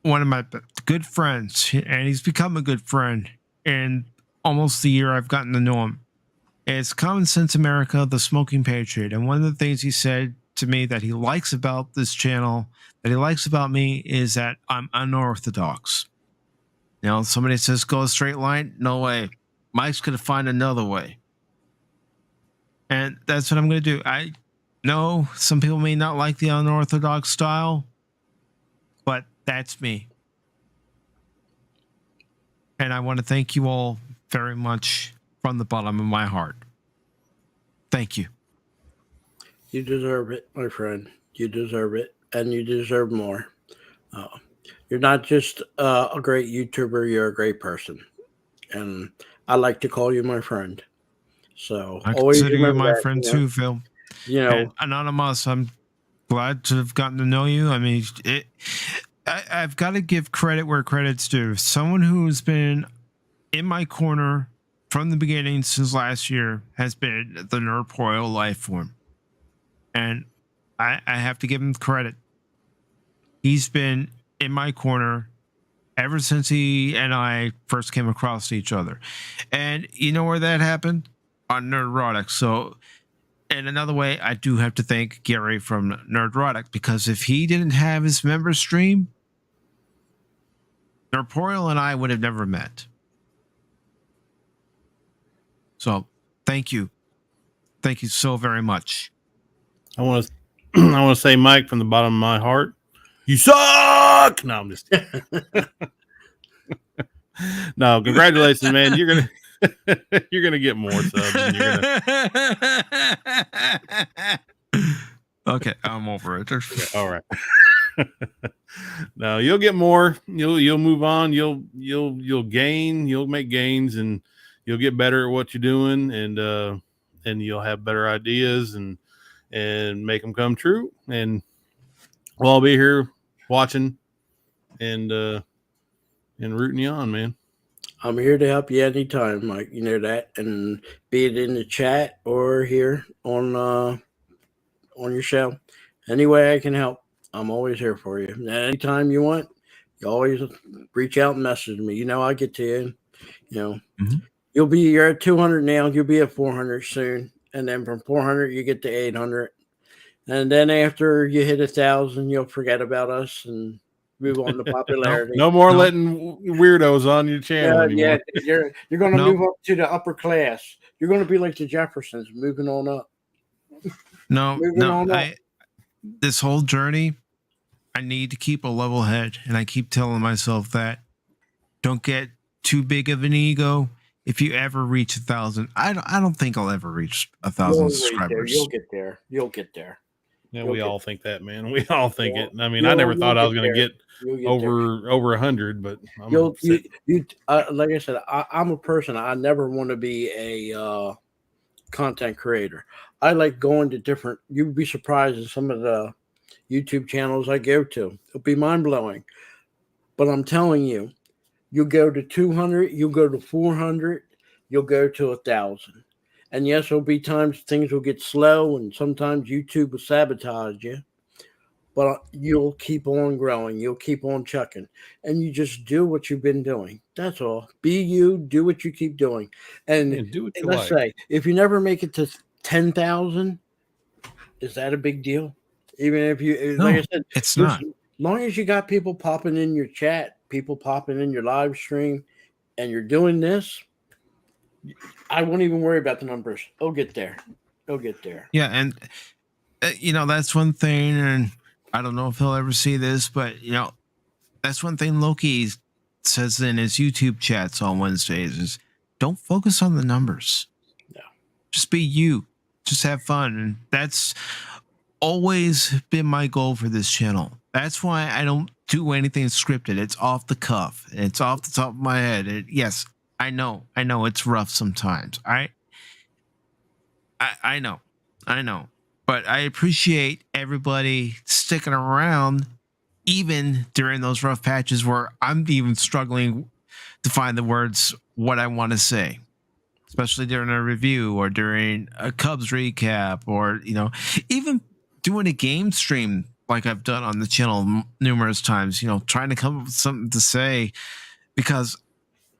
Speaker 1: One of my good friends, and he's become a good friend in almost the year I've gotten to know him, is Common Sense America, the Smoking Patriot. And one of the things he said to me that he likes about this channel, that he likes about me, is that I'm unorthodox. Somebody says go a straight line. No way. Mike's going to find another way. And that's what I'm going to do. I know some people may not like the unorthodox style, but that's me. And I want to thank you all very much from the bottom of my heart. Thank you.
Speaker 6: You deserve it, my friend. You deserve it, and you deserve more. You're not just a great YouTuber, you're a great person. And I like to call you my friend. So
Speaker 1: I
Speaker 6: always
Speaker 1: consider you my
Speaker 6: that,
Speaker 1: friend too, Phil. And Anonymous, I'm glad to have gotten to know you. I mean, I've got to give credit where credit's due. Someone who's been in my corner from the beginning since last year has been the Nerdpoil life form. And I have to give him credit. He's been in my corner ever since he and I first came across each other. And you know where that happened? On Nerdrotic. So in another way, I do have to thank Gary from Nerdrotic, because if he didn't have his member stream, Nerdpoil and I would have never met. So thank you. Thank you so very much.
Speaker 5: I want to say, Mike, from the bottom of my heart, you suck. No, I'm just no. Congratulations, man. You're gonna get more subs. And you're gonna...
Speaker 1: Okay, I'm over it.
Speaker 5: Okay, all right. No, you'll get more. You'll move on. You'll gain. You'll make gains, and you'll get better at what you're doing, and you'll have better ideas and make them come true. And we'll all be here watching and rooting you on, man.
Speaker 6: I'm here to help you anytime, Mike. You know that, and be it in the chat or here on your show. Any way I can help, I'm always here for you. Anytime you want, you always reach out and message me. You know, I'll get to you. You know, you're at 200 now. You'll be at 400 soon. And then from 400, you get to 800. And then after you hit 1,000, you'll forget about us and move on to popularity.
Speaker 5: No more letting weirdos on your channel anymore.
Speaker 6: Yeah, you're going to move up to the upper class. You're going to be like the Jeffersons, moving on up.
Speaker 1: This whole journey, I need to keep a level head, and I keep telling myself that don't get too big of an ego. If you ever reach 1,000, I don't think I'll ever reach 1,000 subscribers.
Speaker 6: You'll get there. You'll get there.
Speaker 5: Yeah, we all think that, man. We all think it. I mean, I
Speaker 6: You'll-
Speaker 5: never thought I was
Speaker 6: you'll
Speaker 5: going to
Speaker 6: get
Speaker 5: get
Speaker 6: there.
Speaker 5: over 100, but I'm
Speaker 6: You like I said, I'm a person. I never want to be a content creator. I like going to different. You'd be surprised at some of the YouTube channels I go to. It'll be mind blowing. But I'm telling you, you'll go to 200, you'll go to 400, you'll go to 1,000. And yes, there'll be times things will get slow, and sometimes YouTube will sabotage you. But you'll keep on growing. You'll keep on chucking. And you just do what you've been doing. That's all. Be you. Do what you keep doing. And
Speaker 5: do what you
Speaker 6: let's
Speaker 5: like.
Speaker 6: say, if you never make it to 10,000, is that a big deal? Even if you,
Speaker 1: No,
Speaker 6: like I said,
Speaker 1: it's not.
Speaker 6: as long as you got people popping in your chat, people popping in your live stream, and you're doing this, I won't even worry about the numbers. It'll get there. It'll get there.
Speaker 1: Yeah, and that's one thing, and I don't know if he'll ever see this, but that's one thing Loki says in his YouTube chats on Wednesdays is don't focus on the numbers.
Speaker 6: No.
Speaker 1: Just be you. Just have fun. And that's always been my goal for this channel. That's why I don't do anything scripted. It's off the cuff. It's off the top of my head. Yes, I know it's rough sometimes. I know. But I appreciate everybody sticking around even during those rough patches where I'm even struggling to find the words what I want to say, especially during a review or during a Cubs recap, or even doing a game stream like I've done on the channel numerous times, trying to come up with something to say because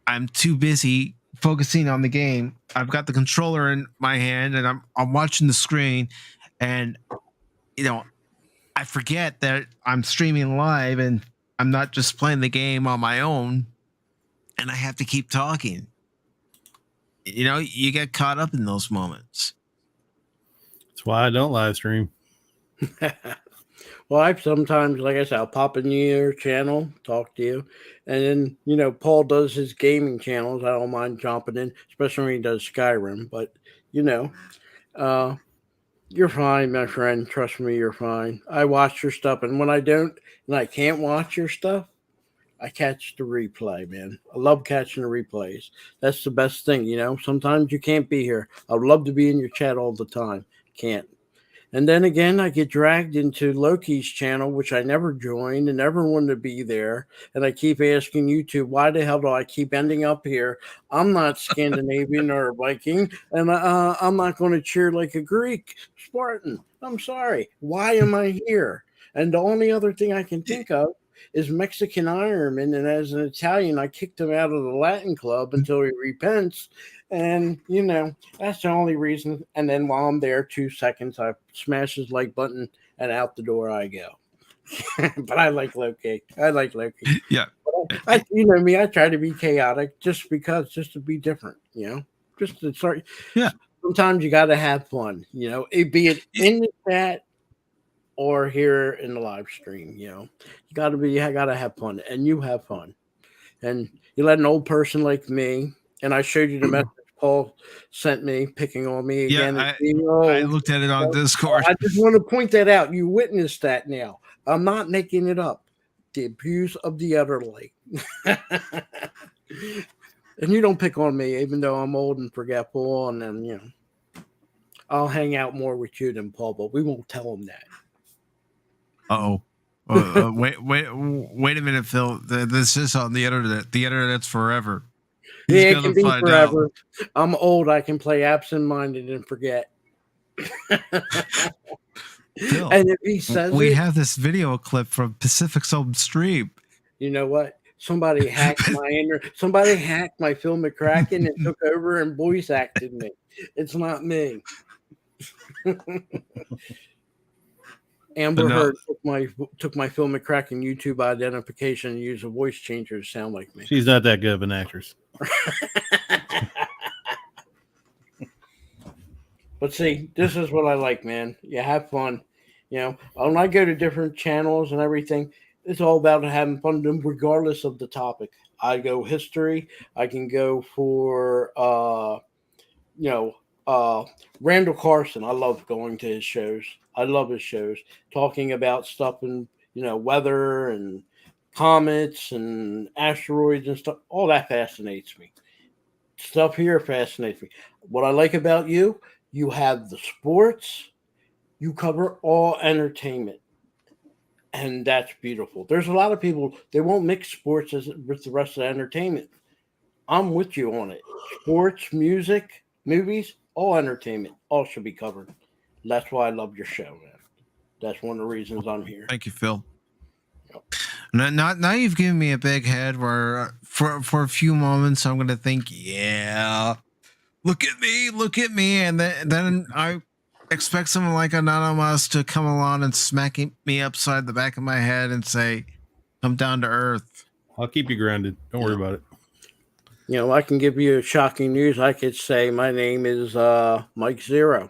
Speaker 1: I'm too busy focusing on the game. I've got the controller in my hand and I'm watching the screen, and I forget that I'm streaming live and I'm not just playing the game on my own, and I have to keep talking. You get caught up in those moments.
Speaker 5: That's why I don't live stream.
Speaker 6: Well, I sometimes, like I said, I'll pop in your channel, talk to you. And then, Paul does his gaming channels. I don't mind jumping in, especially when he does Skyrim. But, you're fine, my friend. Trust me, you're fine. I watch your stuff. And when I don't, and I can't watch your stuff, I catch the replay, man. I love catching the replays. That's the best thing, Sometimes you can't be here. I'd love to be in your chat all the time. Can't. And then again, I get dragged into Loki's channel, which I never joined and never wanted to be there. And I keep asking YouTube, why the hell do I keep ending up here? I'm not Scandinavian or a Viking, and I'm not going to cheer like a Greek Spartan. I'm sorry. Why am I here? And the only other thing I can think of is Mexican Ironman. And as an Italian, I kicked him out of the Latin club until he repents. And, that's the only reason. And then while I'm there 2 seconds, I smash his like button and out the door I go. But I like Loki.
Speaker 1: Yeah.
Speaker 6: You know me, I try to be chaotic just to be different, just to start.
Speaker 1: Yeah.
Speaker 6: Sometimes you got to have fun, it be it in the chat or here in the live stream, you got to have fun, and you have fun. And you let an old person like me, and I showed you the message Paul sent me, picking on me again.
Speaker 1: Yeah, I looked at it on Discord.
Speaker 6: I just want to point that out. You witnessed that now. I'm not making it up. The abuse of the elderly. And you don't pick on me, even though I'm old and forgetful, and then, I'll hang out more with you than Paul, but we won't tell him that.
Speaker 1: Uh-oh. Wait a minute, Phil. This is on the internet. The internet's forever.
Speaker 6: Yeah, it can be forever. I'm old. I can play absent-minded and forget.
Speaker 1: Phil,
Speaker 6: and if he says
Speaker 1: we have this video clip from Pacific's own stream.
Speaker 6: You know what? Somebody hacked somebody hacked my Phil McCracken and took over and voice acted me. It's not me. Amber Heard took my Phil McCracken YouTube identification and used a voice changer to sound like me.
Speaker 5: She's not that good of an actress.
Speaker 6: But see, this is what I like, man. You have fun. You know, when I go to different channels and everything, it's all about having fun, regardless of the topic. I go history. I can go for, Randall Carson. I love going to his shows. I love his shows, talking about stuff and, weather and comets and asteroids and stuff. All that fascinates me. Stuff here fascinates me. What I like about you, you have the sports, you cover all entertainment. And that's beautiful. There's a lot of people, they won't mix sports with the rest of the entertainment. I'm with you on it. Sports, music, movies, all entertainment, all should be covered. That's why I love your show, man. That's one of the reasons I'm here.
Speaker 1: Thank you, Phil. Now you've given me a big head where for a few moments I'm going to think, yeah, look at me. And then I expect someone like Anonymous to come along and smack me upside the back of my head and say, come down to earth.
Speaker 5: I'll keep you grounded. Don't worry about it.
Speaker 6: I can give you shocking news. I could say my name is Mike Zero.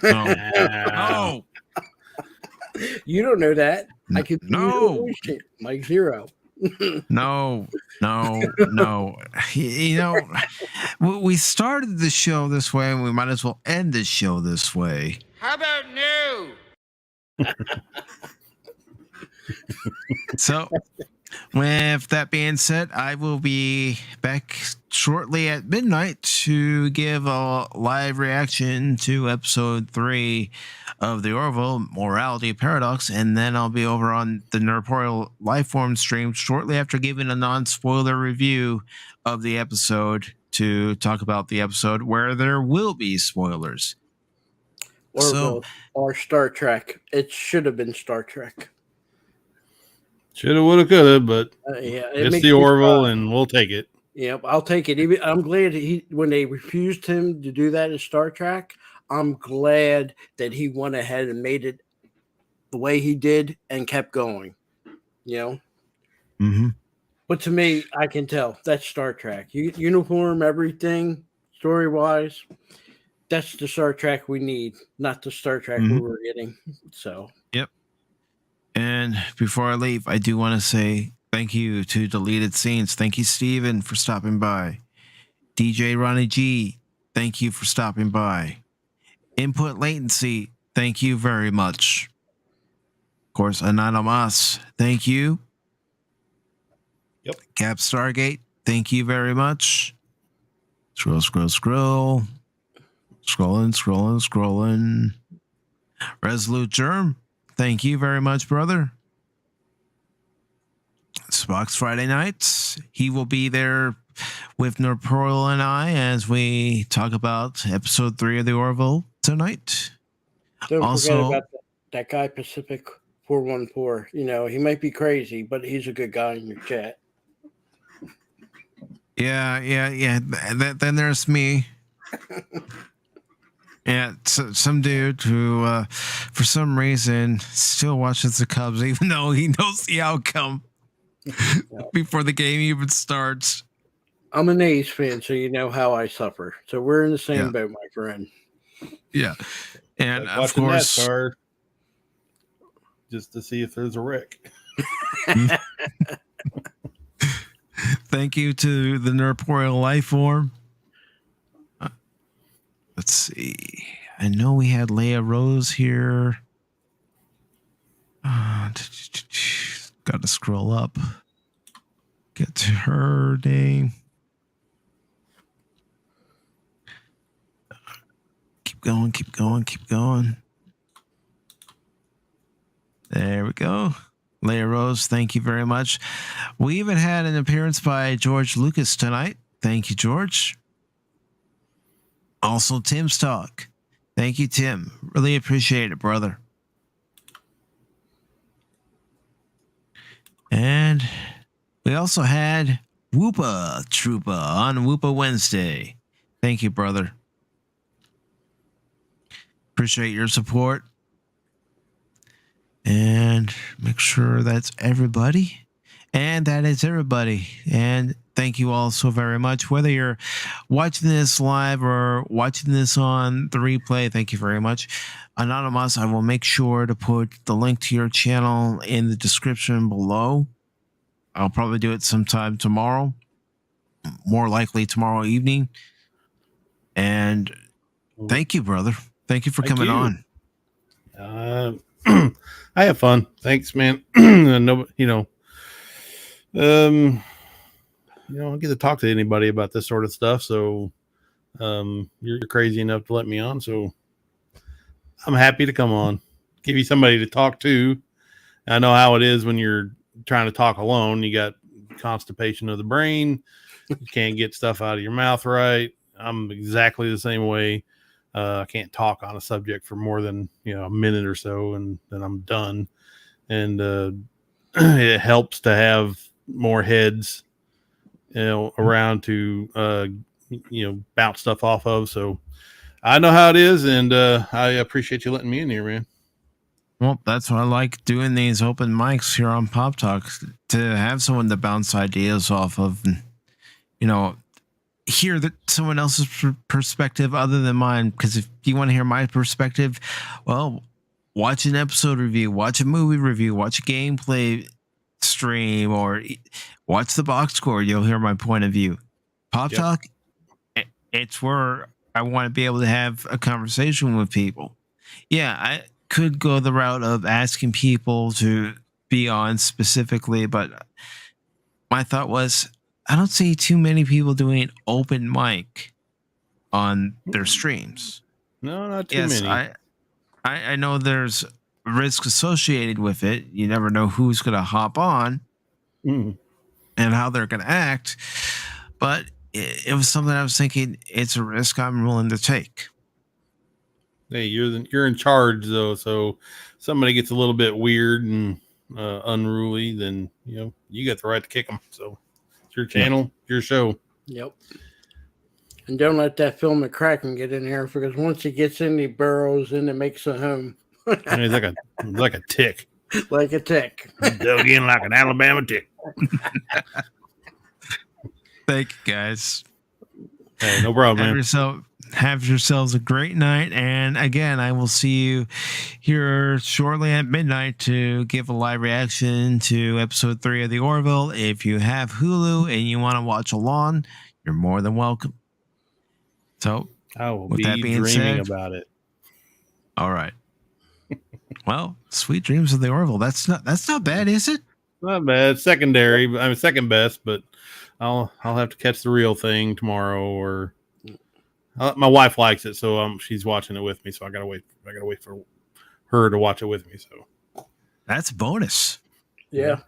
Speaker 1: No.
Speaker 6: You don't know that. I could Mike Zero.
Speaker 1: No. We started the show this way, and we might as well end the show this way.
Speaker 4: How about no?
Speaker 1: So, with that being said, I will be back shortly at midnight to give a live reaction to episode 3 of the Orville Morality Paradox, and then I'll be over on the Nerporial Lifeform stream shortly after giving a non-spoiler review of the episode to talk about the episode where there will be spoilers.
Speaker 6: Orville or Star Trek. It should have been Star Trek.
Speaker 5: Shoulda, woulda, coulda, but it's the Orville, and we'll take it.
Speaker 6: Yep, I'll take it. I'm glad when they refused him to do that in Star Trek, I'm glad that he went ahead and made it the way he did and kept going.
Speaker 1: Mm-hmm.
Speaker 6: But to me, I can tell that's Star Trek. Uniform, everything, story-wise, that's the Star Trek we need, not the Star Trek we were getting. So.
Speaker 1: Yep. And before I leave, I do want to say thank you to Deleted Scenes. Thank you, Steven, for stopping by. DJ Ronnie G, thank you for stopping by. Input Latency, thank you very much. Of course, Anonymous, thank you.
Speaker 5: Yep.
Speaker 1: Cap Stargate, thank you very much. Scroll. Scrolling. Resolute Germ, thank you very much, brother. Spock's Friday nights. He will be there with Nerporial and I as we talk about episode 3 of the Orville tonight.
Speaker 6: Don't forget about that guy, PACIFIC414. He might be crazy, but he's a good guy in your chat.
Speaker 1: Yeah. Then there's me. Yeah, some dude who, for some reason, still watches the Cubs, even though he knows the outcome before the game even starts.
Speaker 6: I'm an A's fan, so you know how I suffer. So we're in the same boat, my friend.
Speaker 1: Yeah, and
Speaker 5: like
Speaker 1: of course,
Speaker 5: NASCAR, just to see if there's a wreck.
Speaker 1: Thank you to the Nerporial Lifeform. Let's see. I know we had Leia Rose here. Got to scroll up. Get to her name. Keep going. There we go. Leia Rose, thank you very much. We even had an appearance by George Lucas tonight. Thank you, George. Also, Tim's Talk. Thank you, Tim. Really appreciate it, brother. And we also had Whoopa Troopa on Whoopa Wednesday. Thank you, brother. Appreciate your support. And make sure that's everybody. And that is everybody. And thank you all so very much. Whether you're watching this live or watching this on the replay, thank you very much. Anonymous, I will make sure to put the link to your channel in the description below. I'll probably do it sometime tomorrow, more likely tomorrow evening. And thank you, brother. Thank you for coming on.
Speaker 5: I have fun. Thanks, man. No, I don't get to talk to anybody about this sort of stuff. So, you're crazy enough to let me on. So I'm happy to come on, give you somebody to talk to. I know how it is when you're trying to talk alone. You got constipation of the brain. You can't get stuff out of your mouth right. I'm exactly the same way. I can't talk on a subject for more than a minute or so, and then I'm done. And it helps to have more heads, around to bounce stuff off of. So I know how it is, and I appreciate you letting me in here, man.
Speaker 1: Well, that's why I like doing these open mics here on Pop Talk, to have someone to bounce ideas off of, and hear that someone else's perspective other than mine. Because if you want to hear my perspective, well, watch an episode review, watch a movie review, watch a gameplay stream, or watch the box score. You'll hear my point of view. Pop Talk, it's where I want to be able to have a conversation with people. Yeah, I could go the route of asking people to be on specifically, but my thought was, I don't see too many people doing open mic on their streams.
Speaker 5: No, not too many.
Speaker 1: I know there's risk associated with it. You never know who's going to hop on and how they're going to act. But it was something I was thinking, it's a risk I'm willing to take.
Speaker 5: Hey, you're in charge though, so somebody gets a little bit weird and unruly, then you got the right to kick them. So it's your channel, your show.
Speaker 6: Yep. And don't let that Phil McCracken get in here, because once he gets in, he burrows in and makes a home.
Speaker 5: And he's like a tick.
Speaker 6: Like a tick.
Speaker 5: Dug in like an Alabama tick.
Speaker 1: Thank you, guys.
Speaker 5: Hey, no problem, man.
Speaker 1: Have yourselves a great night. And again, I will see you here shortly at midnight to give a live reaction to episode 3 of The Orville. If you have Hulu and you want to watch along, you're more than welcome. So
Speaker 5: I will be dreaming about it.
Speaker 1: All right. Well, sweet dreams of The Orville. That's not bad, is it?
Speaker 5: Not bad. Secondary. I mean, second best, but I'll have to catch the real thing tomorrow, or my wife likes it, so she's watching it with me. So I gotta wait for her to watch it with me. So
Speaker 1: that's a bonus.
Speaker 6: Yeah,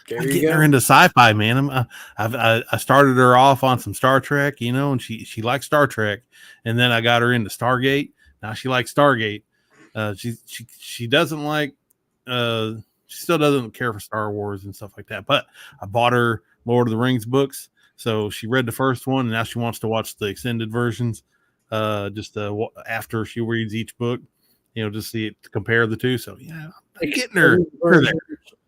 Speaker 5: I'm getting her into sci-fi, man. I started her off on some Star Trek, and she likes Star Trek, and then I got her into Stargate. Now she likes Stargate. She doesn't like. She still doesn't care for Star Wars and stuff like that. But I bought her Lord of the Rings books, so she read the first one, and now she wants to watch the extended versions. After she reads each book, just see it, to compare the two. So yeah, I'm getting her there.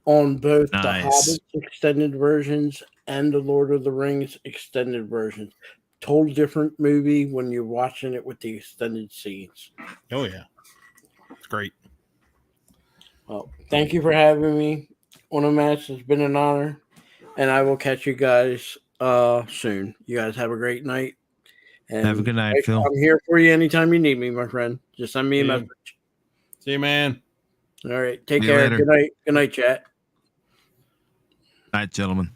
Speaker 6: On both the Hobbit extended versions and the Lord of the Rings extended versions. Total different movie when you're watching it with the extended scenes.
Speaker 5: Oh yeah, it's great.
Speaker 6: Well, thank you for having me on a match. It's been an honor, and I will catch you guys soon. You guys have a great night. And
Speaker 1: have a good night, Phil.
Speaker 6: I'm here for you anytime you need me, my friend. Just send me a message.
Speaker 5: See you, man.
Speaker 6: All right. Take care. Good night. Good night, chat.
Speaker 1: Night, gentlemen.